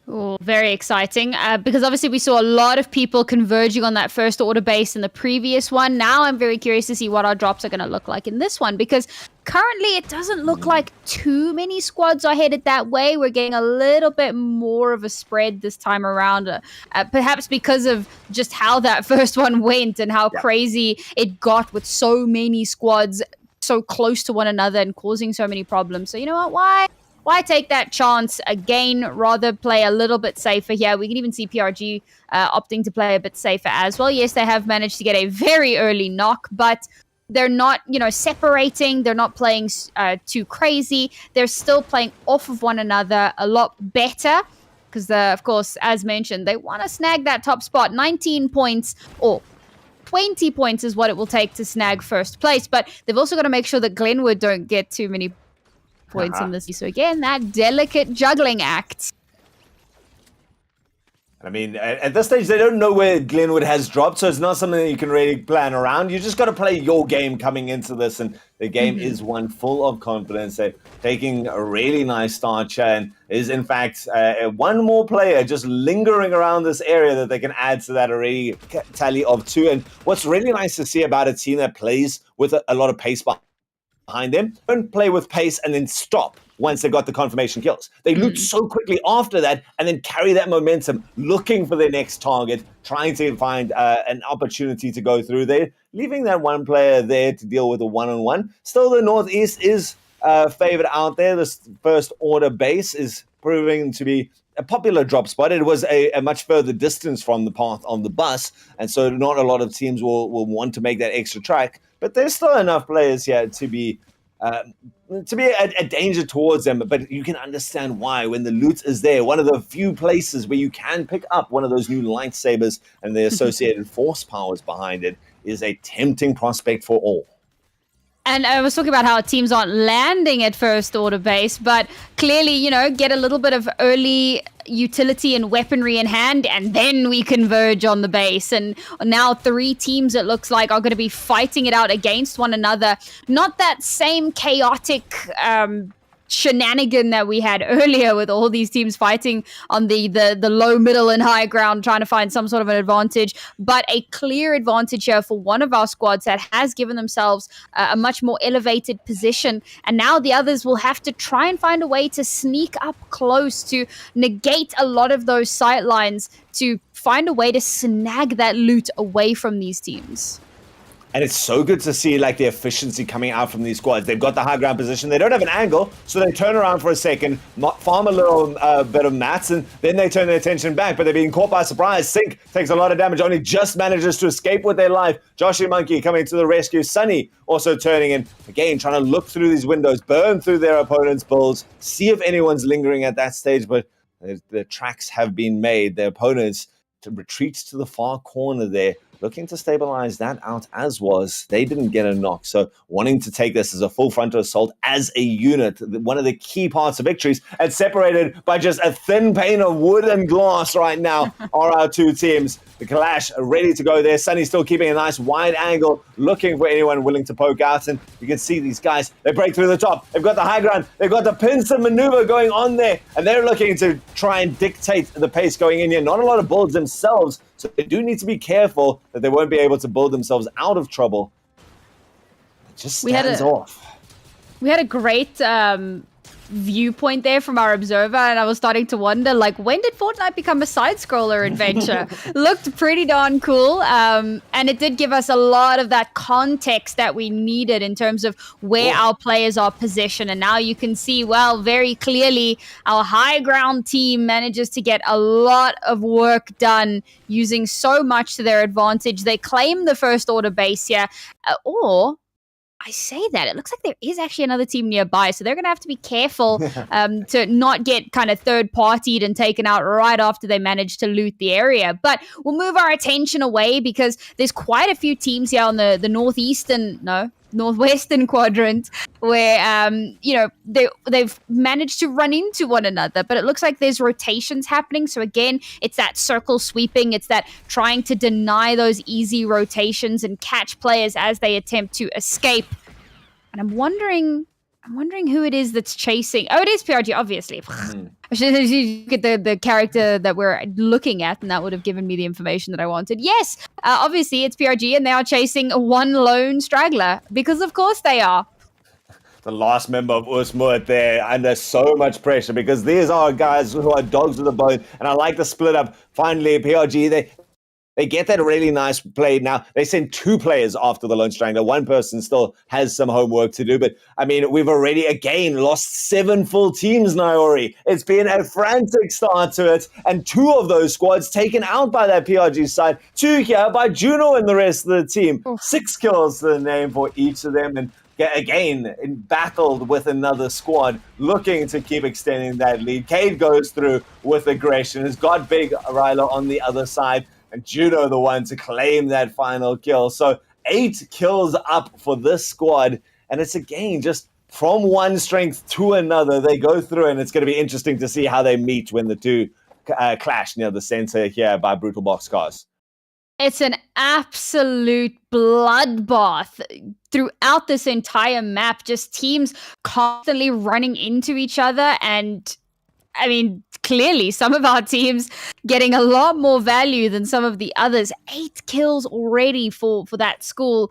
Oh, very exciting, because obviously we saw a lot of people converging on that first order base in the previous one. Now I'm very curious to see what our drops are going to look like in this one, because currently it doesn't look like too many squads are headed that way. We're getting a little bit more of a spread this time around, perhaps because of just how that first one went and how crazy it got with so many squads so close to one another and causing so many problems. So you know what, why take that chance again? Rather play a little bit safer here. We can even see PRG opting to play a bit safer as well. Yes, they have managed to get a very early knock, but they're not, separating. They're not playing too crazy. They're still playing off of one another a lot better because, of course, as mentioned, they want to snag that top spot. 19 points or 20 points is what it will take to snag 1st place, but they've also got to make sure that Glenwood don't get too many points in this. So again, that delicate juggling act. I mean, at this stage, they don't know where Glenwood has dropped, so it's not something that you can really plan around. You just got to play your game coming into this, and the game is one full of confidence. They're taking a really nice start here, and is in fact one more player just lingering around this area that they can add to that already tally of 2. And what's really nice to see about a team that plays with a lot of pace behind them, don't play with pace and then stop once they got the confirmation kills. They loot so quickly after that and then carry that momentum, looking for their next target, trying to find an opportunity to go through there, leaving that one player there to deal with a one-on-one. Still, the Northeast is favored out there. This first order base is proving to be a popular drop spot. It was a much further distance from the path on the bus, and so not a lot of teams will want to make that extra track. But there's still enough players here to be a danger towards them. But you can understand why when the loot is there. One of the few places where you can pick up one of those new lightsabers and the associated force powers behind it is a tempting prospect for all. And I was talking about how teams aren't landing at first order base, but clearly, you know, get a little bit of early utility and weaponry in hand, and then we converge on the base. And now 3 teams, it looks like, are going to be fighting it out against one another. Not that same chaotic shenanigan that we had earlier with all these teams fighting on the low, middle, and high ground, trying to find some sort of an advantage, but a clear advantage here for one of our squads that has given themselves a much more elevated position. And now the others will have to try and find a way to sneak up close to negate a lot of those sight lines, to find a way to snag that loot away from these teams. And it's so good to see like the efficiency coming out from these squads. They've got the high ground position. They don't have an angle, so they turn around for a second, farm a little bit of mats, and then they turn their attention back. But they're being caught by surprise. Sync takes a lot of damage, only just manages to escape with their life. Joshy Monkey coming to the rescue. Sunny also turning in, again, trying to look through these windows, burn through their opponent's builds, see if anyone's lingering at that stage. But the tracks have been made. Their opponents to retreat to the far corner there, looking to stabilize that out as was. They didn't get a knock, so wanting to take this as a full frontal assault as a unit, one of the key parts of victories, and separated by just a thin pane of wood and glass right now are our 2 teams. The Kalash are ready to go there. Sunny still keeping a nice wide angle, looking for anyone willing to poke out, and you can see these guys, they break through the top. They've got the high ground, they've got the pincer maneuver going on there, and they're looking to try and dictate the pace going in here. Not a lot of builds themselves, so they do need to be careful that they won't be able to build themselves out of trouble. It just stands off. We had a great viewpoint there from our observer, and I was starting to wonder, like, when did Fortnite become a side-scroller adventure? Looked pretty darn cool, and it did give us a lot of that context that we needed in terms of where our players are positioned. And now you can see, well, very clearly our high ground team manages to get a lot of work done using so much to their advantage. They claim the first order base here, or I say that, it looks like there is actually another team nearby, so they're going to have to be careful to not get kind of third-partied and taken out right after they manage to loot the area. But we'll move our attention away because there's quite a few teams here on the northwestern quadrant where they've managed to run into one another, but it looks like there's rotations happening. So again, it's that circle sweeping, it's that trying to deny those easy rotations and catch players as they attempt to escape. And I'm wondering who it is that's chasing. Oh, it is PRG, obviously. I should get the character that we're looking at, and that would have given me the information that I wanted. Yes, obviously it's PRG, and they are chasing one lone straggler, because of course they are. The last member of Usmut there under so much pressure, because these are guys who are dogs with a bone, and I like the split up. Finally, PRG, they get that really nice play. Now, they send 2 players after the Lone Strangler. One person still has some homework to do. But, I mean, we've already, again, lost 7 full teams, Naori. It's been a frantic start to it. And 2 of those squads taken out by that PRG side. 2 here by Juno and the rest of the team. 6 kills to the name for each of them. And again, battled with another squad, looking to keep extending that lead. Cade goes through with aggression. Has got Big Ryla on the other side. And Juno the one to claim that final kill. So 8 kills up for this squad. And it's again just from one strength to another. They go through, and it's going to be interesting to see how they meet when the 2 clash near the center here by Brutal Boxcars. It's an absolute bloodbath throughout this entire map. Just teams constantly running into each other. And I mean, clearly some of our teams getting a lot more value than some of the others. 8 kills already for that school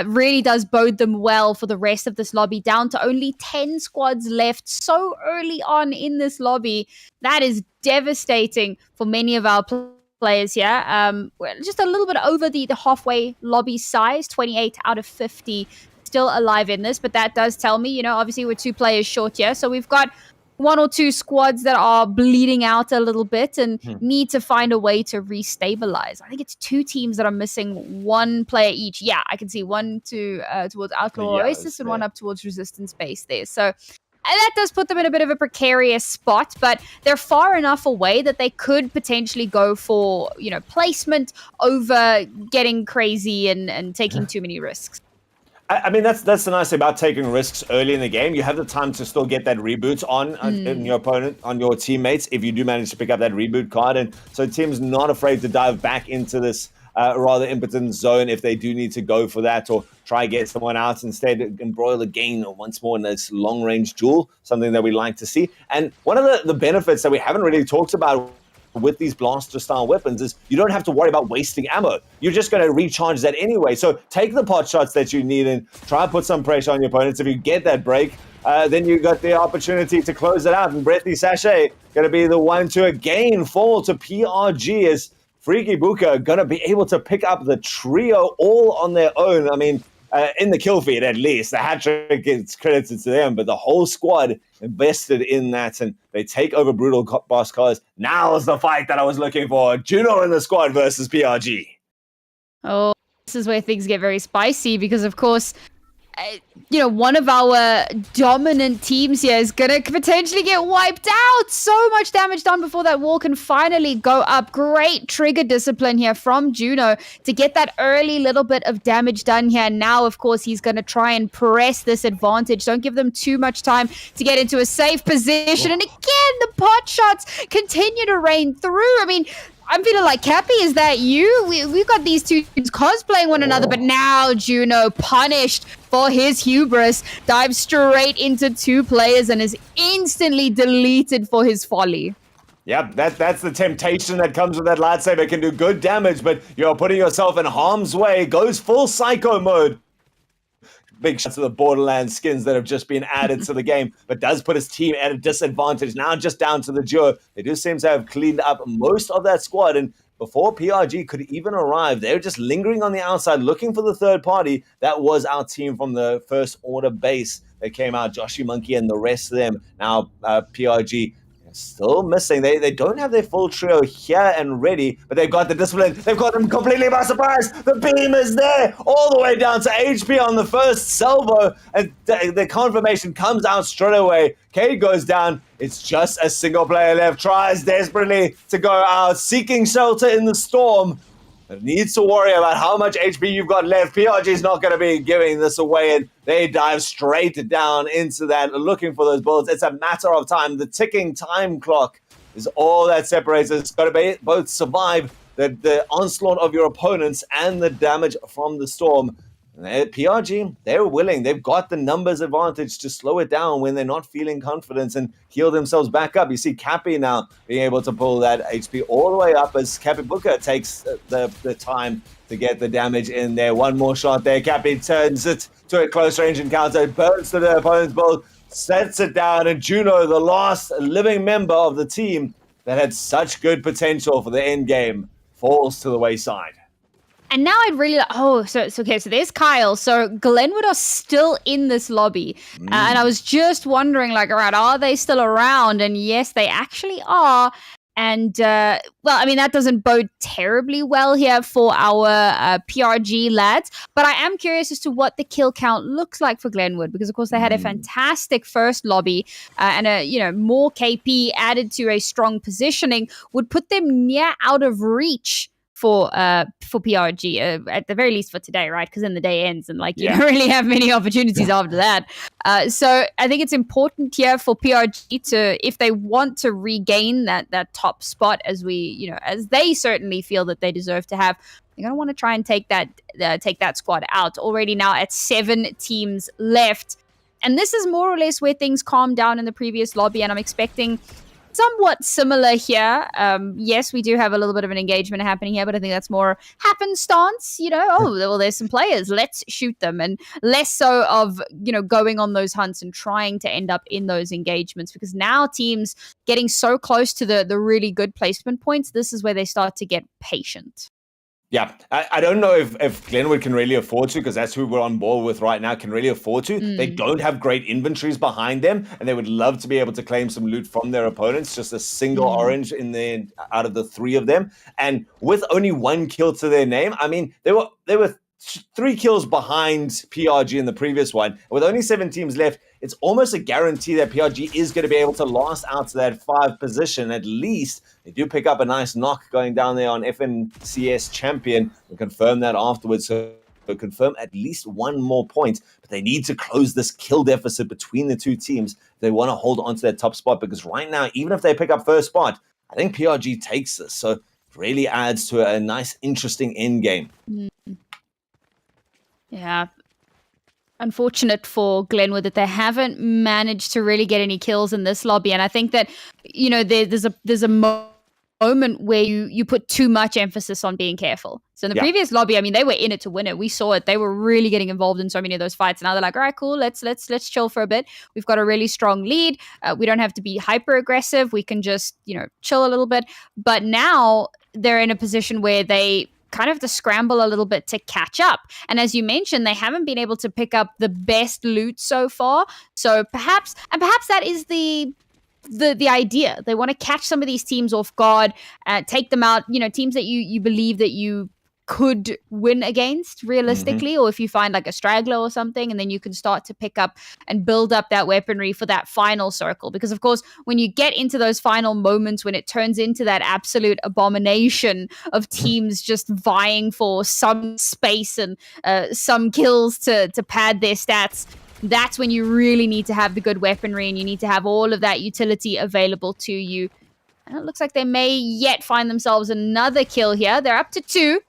really does bode them well for the rest of this lobby, down to only 10 squads left so early on in this lobby. That is devastating for many of our players here. We're just a little bit over the halfway lobby size, 28 out of 50 still alive in this, but that does tell me, obviously we're 2 players short here, so we've got 1 or 2 squads that are bleeding out a little bit and need to find a way to restabilize. I think it's 2 teams that are missing 1 player each. Yeah, I can see 1 towards Outlaw Oasis and 1 up towards Resistance Base there. So that does put them in a bit of a precarious spot, but they're far enough away that they could potentially go for, placement over getting crazy and taking too many risks. I mean, that's the nice thing about taking risks early in the game. You have the time to still get that reboot on in your opponent, on your teammates, if you do manage to pick up that reboot card. And so teams not afraid to dive back into this rather impotent zone if they do need to go for that or try get someone out instead, embroil again once more in this long-range duel, something that we like to see. And one of the benefits that we haven't really talked about with these blaster style weapons is you don't have to worry about wasting ammo. You're just going to recharge that anyway. So take the pot shots that you need and try and put some pressure on your opponents. If you get that break, then you got the opportunity to close it out. And Breathy Sachet going to be the one to again fall to PRG as Freaky Buka going to be able to pick up the trio all on their own. I mean, in the kill feed at least. The hat trick gets credited to them, but the whole squad invested in that, and they take over Brutal Boss Cars. Now's the fight that I was looking for. Juno in the squad versus PRG. Oh, this is where things get very spicy because, of course, one of our dominant teams here is going to potentially get wiped out. So much damage done before that wall can finally go up. Great trigger discipline here from Juno to get that early little bit of damage done here. Now, of course, he's going to try and press this advantage. Don't give them too much time to get into a safe position. And again, the pot shots continue to rain through. I mean, I'm feeling like, Cappy, is that you? We've got these two teams cosplaying one another, but now Juno, punished for his hubris, dives straight into two players and is instantly deleted for his folly. Yep, that's the temptation that comes with that lightsaber. It can do good damage, but you're putting yourself in harm's way. Goes full psycho mode. Big shots of the Borderlands skins that have just been added to the game, but does put his team at a disadvantage. Now just down to the duo. They do seem to have cleaned up most of that squad, and before PRG could even arrive, they were just lingering on the outside, looking for the third party. That was our team from the First Order base. They came out, Joshy Monkey and the rest of them. Now PRG still missing. They don't have their full trio here and ready, but they've got the discipline. They've got them completely by surprise. The beam is there, all the way down to HP on the first salvo, and the confirmation comes out straight away. Cade goes down. It's just a single player left. Tries desperately to go out, seeking shelter in the storm. But needs to worry about how much HP you've got left. PRG is not going to be giving this away, and they dive straight down into that, looking for those bullets. It's a matter of time. The ticking time clock is all that separates us. It's got to be both survive the onslaught of your opponents and the damage from the storm. PRG, they're willing. They've got the numbers advantage to slow it down when they're not feeling confidence and heal themselves back up. You see Cappy now being able to pull that HP all the way up as Cappy Booker takes the time to get the damage in there. One more shot there. Cappy turns it to a close range encounter, burns to the opponent's build, sets it down, and Juno, the last living member of the team that had such good potential for the end game, falls to the wayside. And now I'd really so there's Kyle. So Glenwood are still in this lobby. And I was just wondering, are they still around? And yes, they actually are. And, that doesn't bode terribly well here for our PRG lads. But I am curious as to what the kill count looks like for Glenwood, because, of course, they had a fantastic first lobby and, more KP added to a strong positioning would put them near out of reach for PRG, at the very least for today, right? Because then the day ends and you don't really have many opportunities after that. So I think it's important here for PRG to, if they want to regain that top spot, as they certainly feel that they deserve to have, they're going to want to try and take that squad out. Already now at 7 teams left. And this is more or less where things calmed down in the previous lobby, and I'm expecting somewhat similar here. Yes, we do have a little bit of an engagement happening here, but I think that's more happenstance, there's some players, let's shoot them, and less so of, going on those hunts and trying to end up in those engagements, because now teams getting so close to the really good placement points, this is where they start to get patient. Yeah, I don't know if Glenwood can really afford to, because that's who we're on board with right now, can really afford to. They don't have great inventories behind them, and they would love to be able to claim some loot from their opponents, just a single orange out of the 3 of them. And with only 1 kill to their name, I mean, they were 3 kills behind PRG in the previous one. With only 7 teams left, it's almost a guarantee that PRG is going to be able to last out to that 5 position at least. They do pick up a nice knock going down there on FNCS champion. We'll confirm that afterwards. So confirm at least one more point, but they need to close this kill deficit between the two teams. They want to hold on to that top spot, because right now, even if they pick up first spot, I think PRG takes this. So it really adds to a nice, interesting end game. Yeah. Unfortunate for Glenwood that they haven't managed to really get any kills in this lobby. And I think that, you know, there's a moment where you put too much emphasis on being careful. So in the previous lobby, I mean, they were in it to win it. We saw it. They were really getting involved in so many of those fights. Now they're like, all right, cool. Let's chill for a bit. We've got a really strong lead. We don't have to be hyper aggressive. We can just, you know, chill a little bit. But now they're in a position where they kind of have to scramble a little bit to catch up. And as you mentioned, they haven't been able to pick up the best loot so far. So perhaps that is the idea. They want to catch some of these teams off guard, take them out, you know, teams that you believe that you could win against realistically, or if you find like a straggler or something, and then you can start to pick up and build up that weaponry for that final circle. Because of course, when you get into those final moments, when it turns into that absolute abomination of teams just vying for some space and some kills to pad their stats, that's when you really need to have the good weaponry, and you need to have all of that utility available to you. And it looks like they may yet find themselves another kill here. They're up to 2.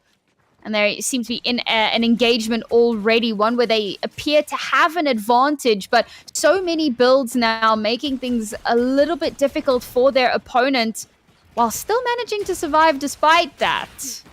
And they seem to be in an engagement already, one where they appear to have an advantage, but so many builds now making things a little bit difficult for their opponent while still managing to survive despite that.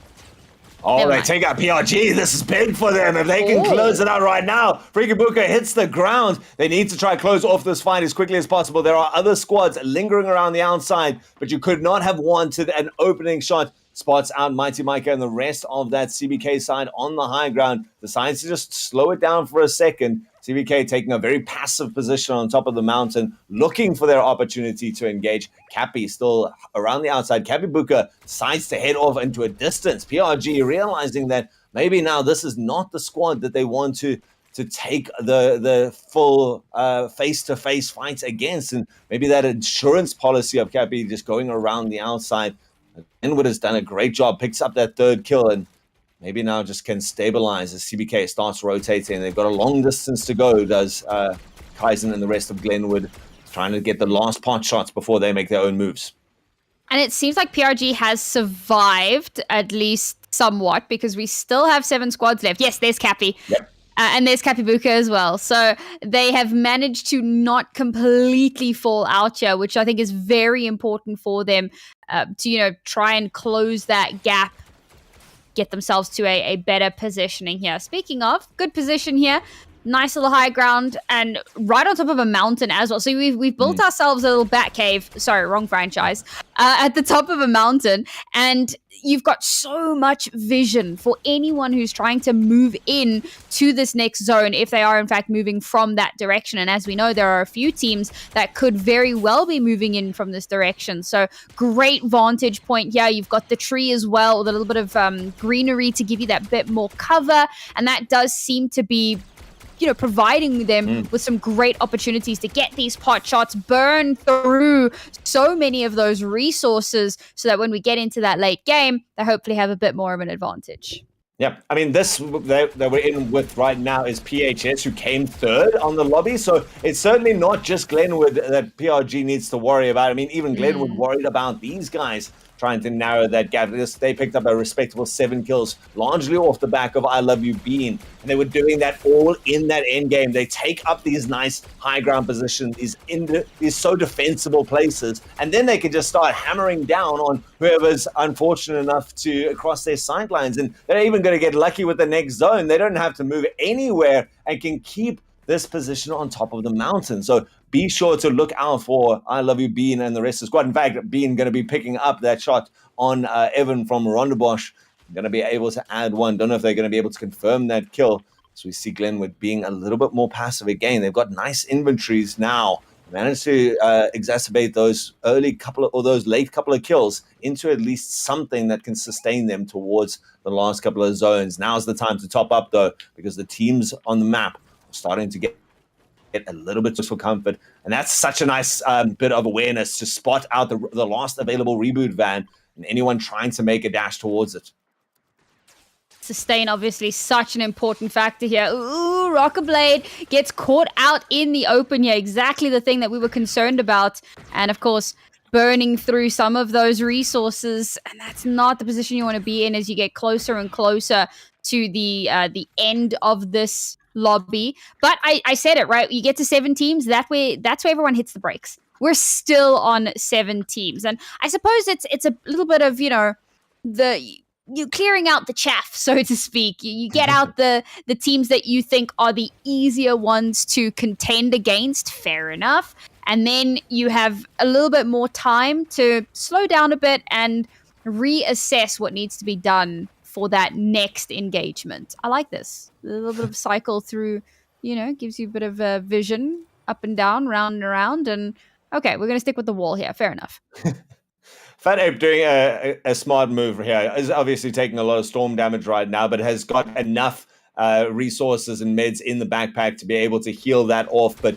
Oh, they take out PRG. This is big for them. If they can close it out right now, Freaky Booker hits the ground. They need to try to close off this fight as quickly as possible. There are other squads lingering around the outside, but you could not have wanted an opening shot. Spots out Mighty Micah and the rest of that CBK side on the high ground. Decides to just slow it down for a second. CBK taking a very passive position on top of the mountain, looking for their opportunity to engage. Cappy still around the outside. Cappy Booker decides to head off into a distance. PRG realizing that maybe now this is not the squad that they want to take the full face-to-face fight against. And maybe that insurance policy of Cappy just going around the outside. Glenwood has done a great job, picks up that third kill, and maybe now just can stabilize as CBK starts rotating. They've got a long distance to go, does Kaizen and the rest of Glenwood, trying to get the last pot shots before they make their own moves. And it seems like PRG has survived, at least somewhat, because we still have 7 squads left. Yes, there's Cappy. Yep. And there's Capibuka as well. So they have managed to not completely fall out here, which I think is very important for them to, you know, try and close that gap, get themselves to a better positioning here. Speaking of, good position here. Nice little high ground and right on top of a mountain as well. So we've built ourselves a little bat cave. Sorry, wrong franchise. At the top of a mountain, and you've got so much vision for anyone who's trying to move in to this next zone, if they are in fact moving from that direction. And as we know, there are a few teams that could very well be moving in from this direction. So great vantage point here. You've got the tree as well, with a little bit of greenery to give you that bit more cover. And that does seem to be, you know, providing them with some great opportunities to get these pot shots, burn through so many of those resources, so that when we get into that late game, they hopefully have a bit more of an advantage. Yeah, I mean, this that we're in with right now is PHS, who came third on the lobby. So it's certainly not just Glenwood that PRG needs to worry about. I mean, even Glenwood worried about these guys trying to narrow that gap. They picked up a respectable 7 kills, largely off the back of I Love You Bean. And they were doing that all in that end game. They take up these nice high ground positions, these so defensible places, and then they can just start hammering down on whoever's unfortunate enough to cross their sightlines. And they're even going to get lucky with the next zone. They don't have to move anywhere and can keep this position on top of the mountain. So be sure to look out for I Love You Bean and the rest of the squad. In fact, Bean going to be picking up that shot on Evan from Rondebosch. Going to be able to add one. Don't know if they're going to be able to confirm that kill. So we see Glenwood being a little bit more passive again. They've got nice inventories now. Managed to exacerbate those late couple of kills into at least something that can sustain them towards the last couple of zones. Now's the time to top up, though, because the teams on the map are starting to get a little bit just for comfort. And that's such a nice bit of awareness to spot out the last available reboot van and anyone trying to make a dash towards it. This sustain, obviously, such an important factor here. Ooh, Rocket Blade gets caught out in the open here. Exactly the thing that we were concerned about. And of course, burning through some of those resources. And that's not the position you want to be in as you get closer and closer to the end of this lobby. But I said it, right? You get to 7 teams, that's where everyone hits the brakes. We're still on 7 teams. And I suppose it's a little bit of, you clearing out the chaff, so to speak. You get out the teams that you think are the easier ones to contend against, fair enough. And then you have a little bit more time to slow down a bit and reassess what needs to be done for that next engagement. I like this. A little bit of cycle through, gives you a bit of a vision up and down, round and around. And okay, we're going to stick with the wall here. Fair enough. Fat Ape doing a smart move here. Is obviously taking a lot of storm damage right now, but has got enough resources and meds in the backpack to be able to heal that off. But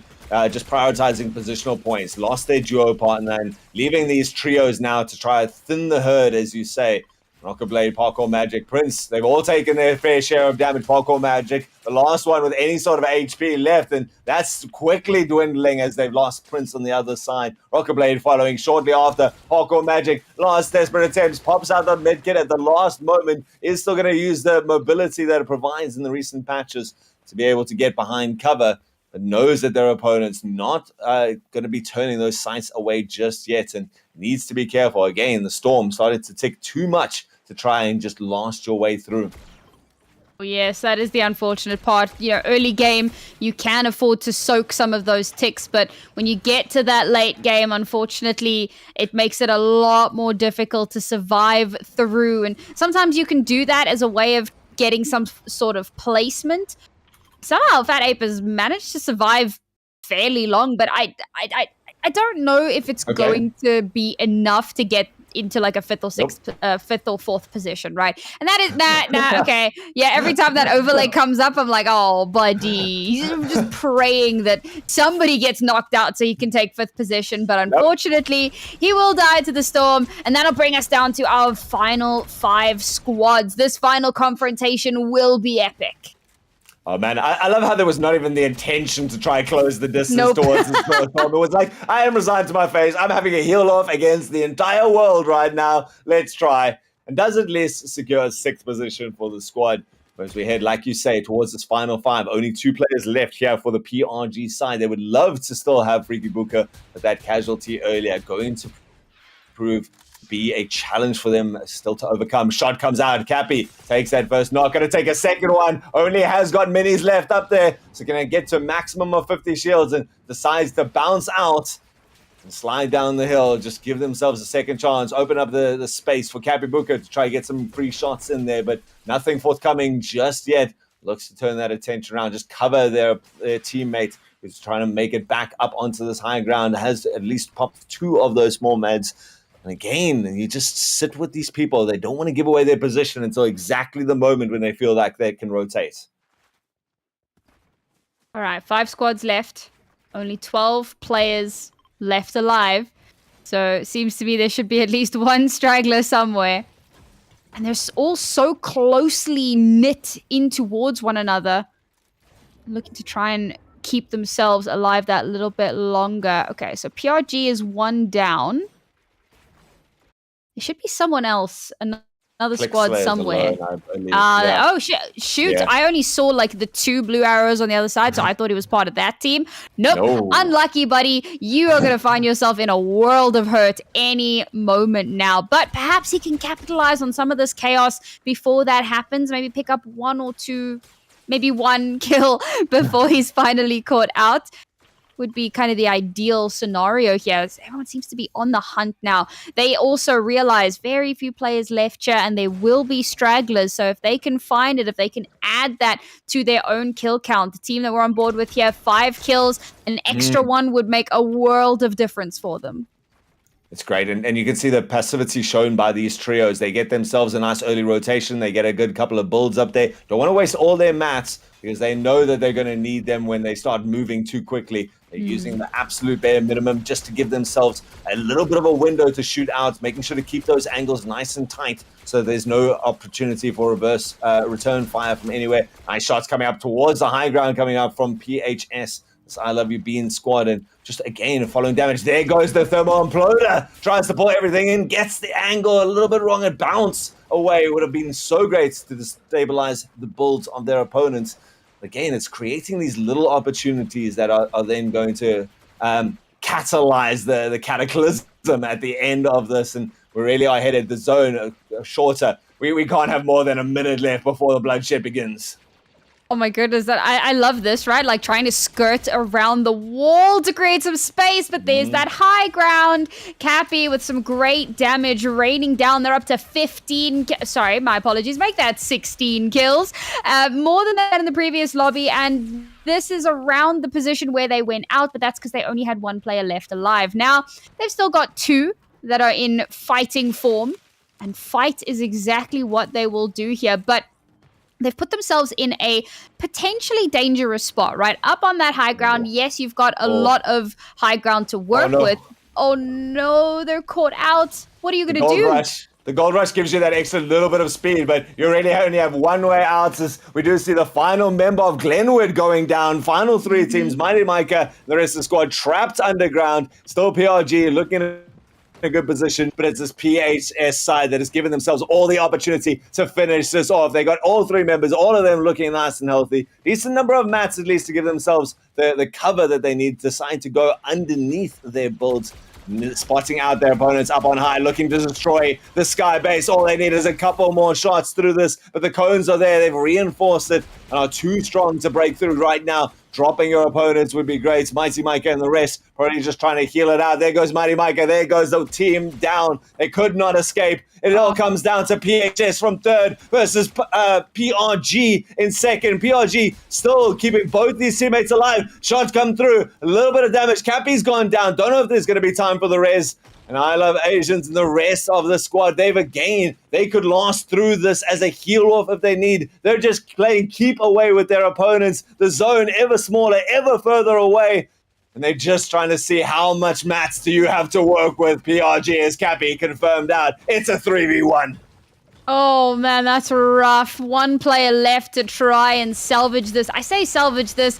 just prioritizing positional points. Lost their duo partner and leaving these trios now to try to thin the herd, as you say. Rocket Blade, Parkour Magic, Prince, they've all taken their fair share of damage. Parkour Magic, the last one with any sort of HP left, and that's quickly dwindling as they've lost Prince on the other side. Rocket Blade following shortly after. Parkour Magic, last desperate attempts, pops out the mid-kit at the last moment, is still going to use the mobility that it provides in the recent patches to be able to get behind cover, but knows that their opponent's not going to be turning those sights away just yet, and needs to be careful. Again, the storm started to tick too much to try and just last your way through. Yes, that is the unfortunate part. Early game, you can afford to soak some of those ticks, but when you get to that late game, unfortunately, it makes it a lot more difficult to survive through. And sometimes you can do that as a way of getting some sort of placement. Somehow, Fat Ape has managed to survive fairly long, but I don't know if it's going to be enough to get into like a 5th or 6th, 5th or 4th position, right? And that is okay. Yeah, every time that overlay comes up, I'm like, oh, buddy. I'm just praying that somebody gets knocked out so he can take 5th position. But unfortunately, he will die to the storm, and that'll bring us down to our final 5 squads. This final confrontation will be epic. Oh man, I love how there was not even the intention to try and close the distance towards the storm. It was like, I am resigned to my face. I'm having a heal off against the entire world right now. Let's try. And does at least secure a 6th position for the squad. But as we head, like you say, towards this final 5, only 2 players left here for the PRG side. They would love to still have Freaky Booker, but that casualty earlier going to be a challenge for them still to overcome. Shot comes out. Cappy takes that first knock. Going to take a second one. Only has got minis left up there. So going to get to a maximum of 50 shields and decides to bounce out and slide down the hill. Just give themselves a second chance. Open up the space for Cappy Booker to try to get some free shots in there, but nothing forthcoming just yet. Looks to turn that attention around. Just cover their teammate who's trying to make it back up onto this high ground. Has at least popped 2 of those small meds. And again, you just sit with these people. They don't want to give away their position until exactly the moment when they feel like they can rotate. All right, 5 squads left. Only 12 players left alive. So it seems to me there should be at least 1 straggler somewhere. And they're all so closely knit in towards one another. Looking to try and keep themselves alive that little bit longer. Okay, so PRG is 1 down. There should be someone else, another squad somewhere. Oh, shoot. Yeah. I only saw like the 2 blue arrows on the other side, so I thought he was part of that team. Nope. No. Unlucky, buddy. You are going to find yourself in a world of hurt any moment now. But perhaps he can capitalize on some of this chaos before that happens. Maybe pick up 1 or 2, maybe 1 kill before he's finally caught out. Would be kind of the ideal scenario here. Everyone seems to be on the hunt now. They also realize very few players left here and there will be stragglers. So if they can find it, if they can add that to their own kill count, the team that we're on board with here, 5 kills, an extra 1 would make a world of difference for them. It's great, and you can see the passivity shown by these trios. They get themselves a nice early rotation. They get a good couple of builds up there. Don't want to waste all their mats because they know that they're going to need them when they start moving too quickly. They're using the absolute bare minimum just to give themselves a little bit of a window to shoot out, making sure to keep those angles nice and tight so there's no opportunity for reverse return fire from anywhere. Nice shots coming up towards the high ground coming up from PHS. This I Love You Bean squad, and just again following damage. There goes the thermal imploder. Tries to pull everything in, gets the angle a little bit wrong and bounce away. It would have been so great to destabilize the builds of their opponents. Again, it's creating these little opportunities that are then going to catalyze the cataclysm at the end of this, and we really are headed the zone shorter. We can't have more than a minute left before the bloodshed begins. Oh my goodness, that I love this, right? Like trying to skirt around the wall to create some space, but there's that high ground. Cappy with some great damage raining down. They're up to 15. Sorry, my apologies. Make that 16 kills. More than that in the previous lobby, and this is around the position where they went out, but that's because they only had one player left alive. Now, they've still got two that are in fighting form, and fight is exactly what they will do here, but they've put themselves in a potentially dangerous spot, right? Up on that high ground, yes, you've got a lot of high ground to work with. Oh no, they're caught out. What are you going to do? The gold rush gives you that extra little bit of speed, but you really only have one way out. As we do see the final member of Glenwood going down. Final three teams, Mighty Micah, the rest of the squad trapped underground. Still PRG looking at a good position, but it's this PHS side that has given themselves all the opportunity to finish this off. They got all three members, all of them looking nice and healthy. Decent number of mats at least to give themselves the cover that they need, decide to go underneath their builds, spotting out their opponents up on high, looking to destroy the sky base. All they need is a couple more shots through this, but the cones are there. They've reinforced it and are too strong to break through right now. Dropping your opponents would be great. Mighty Micah and the rest probably just trying to heal it out. There goes Mighty Micah. There goes the team down. They could not escape. It all comes down to PHS from third versus PRG in second. PRG still keeping both these teammates alive. Shots come through. A little bit of damage. Cappy's gone down. Don't know if there's going to be time for the res. And I Love Asians and the rest of the squad. They could last through this as a heal off if they need. They're just playing keep away with their opponents. The zone ever smaller, ever further away. And they're just trying to see how much mats do you have to work with. PRG is Cappy confirmed out. It's a 3v1. Oh man, that's rough. One player left to try and salvage this. I say salvage this.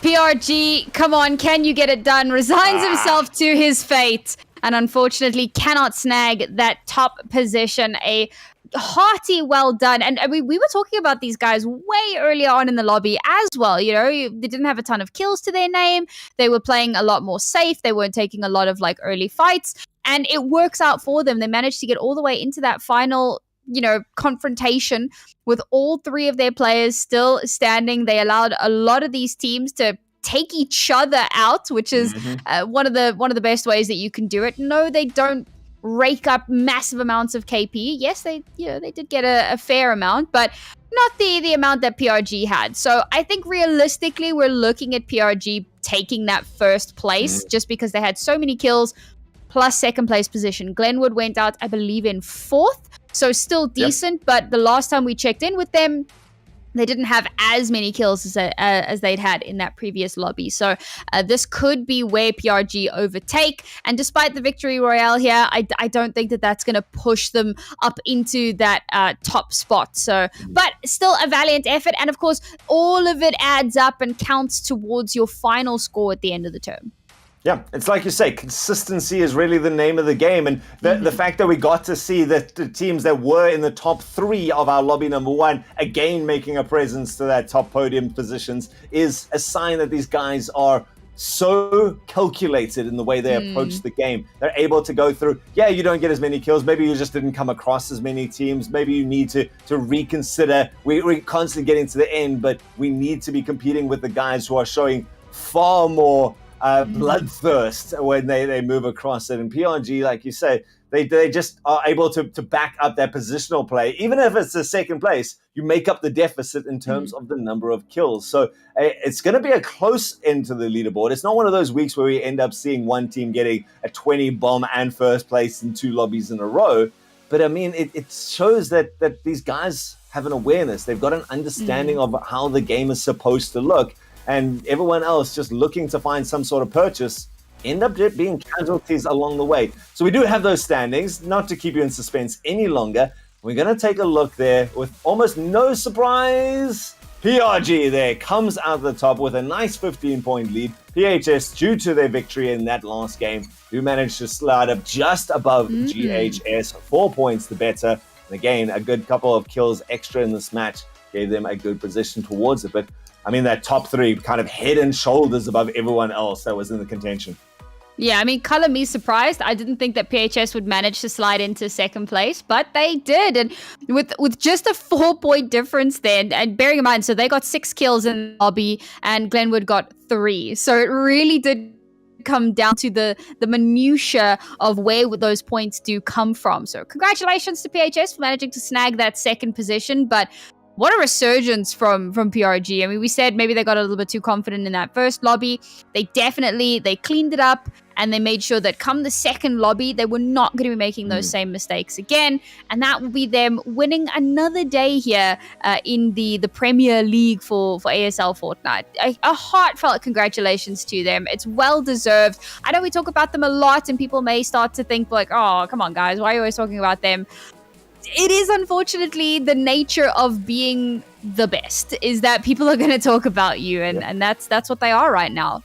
PRG, come on, can you get it done? Resigns himself to his fate. And unfortunately cannot snag that top position. A hearty well done. And we were talking about these guys way earlier on in the lobby as well. You know, they didn't have a ton of kills to their name. They were playing a lot more safe. They weren't taking a lot of like early fights. And it works out for them. They managed to get all the way into that final, you know, confrontation with all three of their players still standing. They allowed a lot of these teams to take each other out, which is one of the best ways that you can do it. No, they don't rake up massive amounts of KP. Yes, they did get a fair amount, but not the amount that PRG had. So I think realistically, we're looking at PRG taking that first place just because they had so many kills plus second place position. Glenwood went out, I believe, in fourth, so still decent. But the last time we checked in with them, they didn't have as many kills as they'd had in that previous lobby. So this could be where PRG overtake. And despite the victory royale here, I don't think that that's going to push them up into that top spot. So, but still a valiant effort. And of course, all of it adds up and counts towards your final score at the end of the term. Yeah, it's like you say, consistency is really the name of the game. And the fact that we got to see the teams that were in the top three of our lobby number one, again making a presence to that top podium positions, is a sign that these guys are so calculated in the way they approach the game. They're able to go through, yeah, you don't get as many kills. Maybe you just didn't come across as many teams. Maybe you need to reconsider. We're constantly getting to the end, but we need to be competing with the guys who are showing far more bloodthirst when they move across it. And PRG, like you say, they just are able to back up their positional play. Even if it's the second place, you make up the deficit in terms of the number of kills. So it's going to be a close end to the leaderboard. It's not one of those weeks where we end up seeing one team getting a 20 bomb and first place in 2 lobbies in a row. But I mean, it shows that these guys have an awareness. They've got an understanding of how the game is supposed to look. And everyone else just looking to find some sort of purchase end up being casualties along the way. So we do have those standings, not to keep you in suspense any longer. We're going to take a look there with almost no surprise. PRG there comes out the top with a nice 15-point lead. PHS, due to their victory in that last game, do manage to slide up just above GHS, 4 points the better. And again, a good couple of kills extra in this match gave them a good position towards it. But I mean, that top 3 kind of head and shoulders above everyone else that was in the contention. Yeah, I mean, color me surprised. I didn't think that PHS would manage to slide into second place, but they did. And with just a 4-point difference then, and bearing in mind, so they got 6 kills in the lobby and Glenwood got 3. So it really did come down to the minutiae of where those points do come from. So congratulations to PHS for managing to snag that second position, but what a resurgence from PRG. I mean, we said maybe they got a little bit too confident in that first lobby. They cleaned it up, and they made sure that come the second lobby, they were not going to be making those same mistakes again. And that will be them winning another day here in the Premier League for ASL Fortnite. A heartfelt congratulations to them. It's well deserved. I know we talk about them a lot, and people may start to think like, oh, come on, guys, why are you always talking about them? It is unfortunately the nature of being the best, is that people are going to talk about you, and that's what they are right now.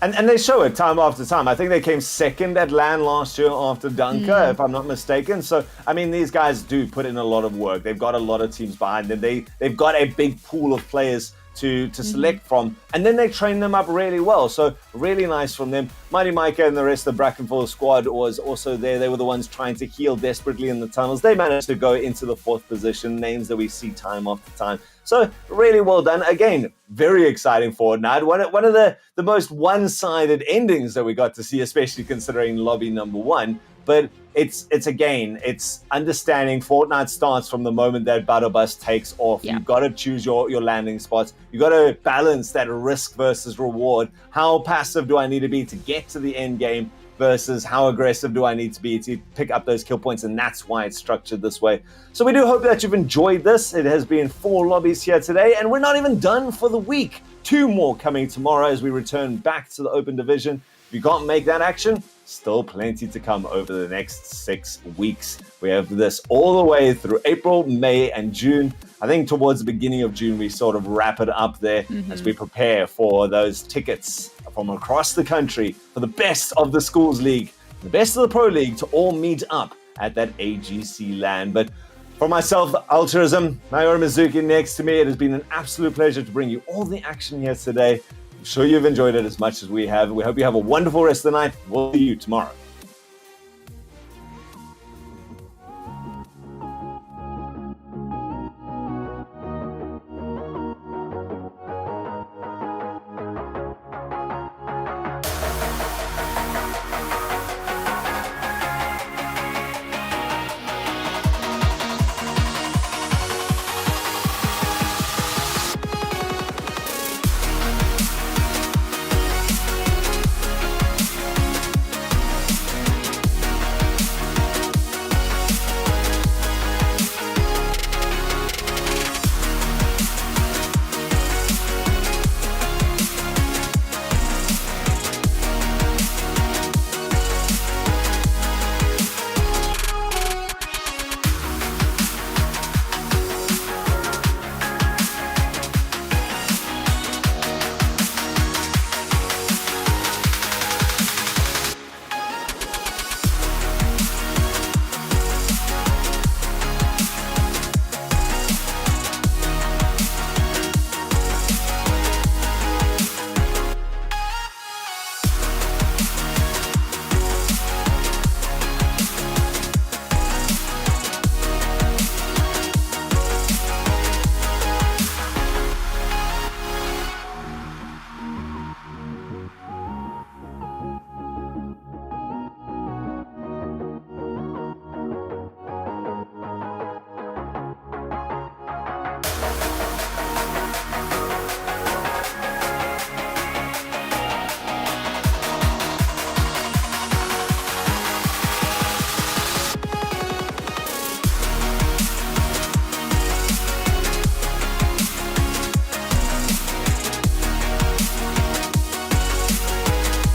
And they show it time after time. I think they came second at LAN last year after Dunker, if I'm not mistaken. So, I mean, these guys do put in a lot of work. They've got a lot of teams behind them. They've got a big pool of players to select from, and then they train them up really well. So really nice from them. Mighty Micah and the rest of the Brackenfall squad was also there. They were the ones trying to heal desperately in the tunnels. They managed to go into the 4th position, names that we see time after time. So really well done. Again, very exciting Fortnite. One of the most one-sided endings that we got to see, especially considering lobby number 1. But it's understanding Fortnite starts from the moment that Battle Bus takes off. You've got to choose your landing spots. You've got to balance that risk versus reward. How passive do I need to be to get to the end game versus how aggressive do I need to be to pick up those kill points? And that's why it's structured this way. So we do hope that you've enjoyed this. It has been 4 lobbies here today, and we're not even done for the week. 2 more coming tomorrow as we return back to the open division. If you can't make that action, still plenty to come over the next 6 weeks. We have this all the way through April, May, and June. I think towards the beginning of June, we sort of wrap it up there as we prepare for those tickets from across the country for the best of the Schools League, the best of the Pro League to all meet up at that AGC LAN. But for myself, Altruism, Mayur Mizuki next to me, it has been an absolute pleasure to bring you all the action here today. I'm sure you've enjoyed it as much as we have. We hope you have a wonderful rest of the night. We'll see you tomorrow.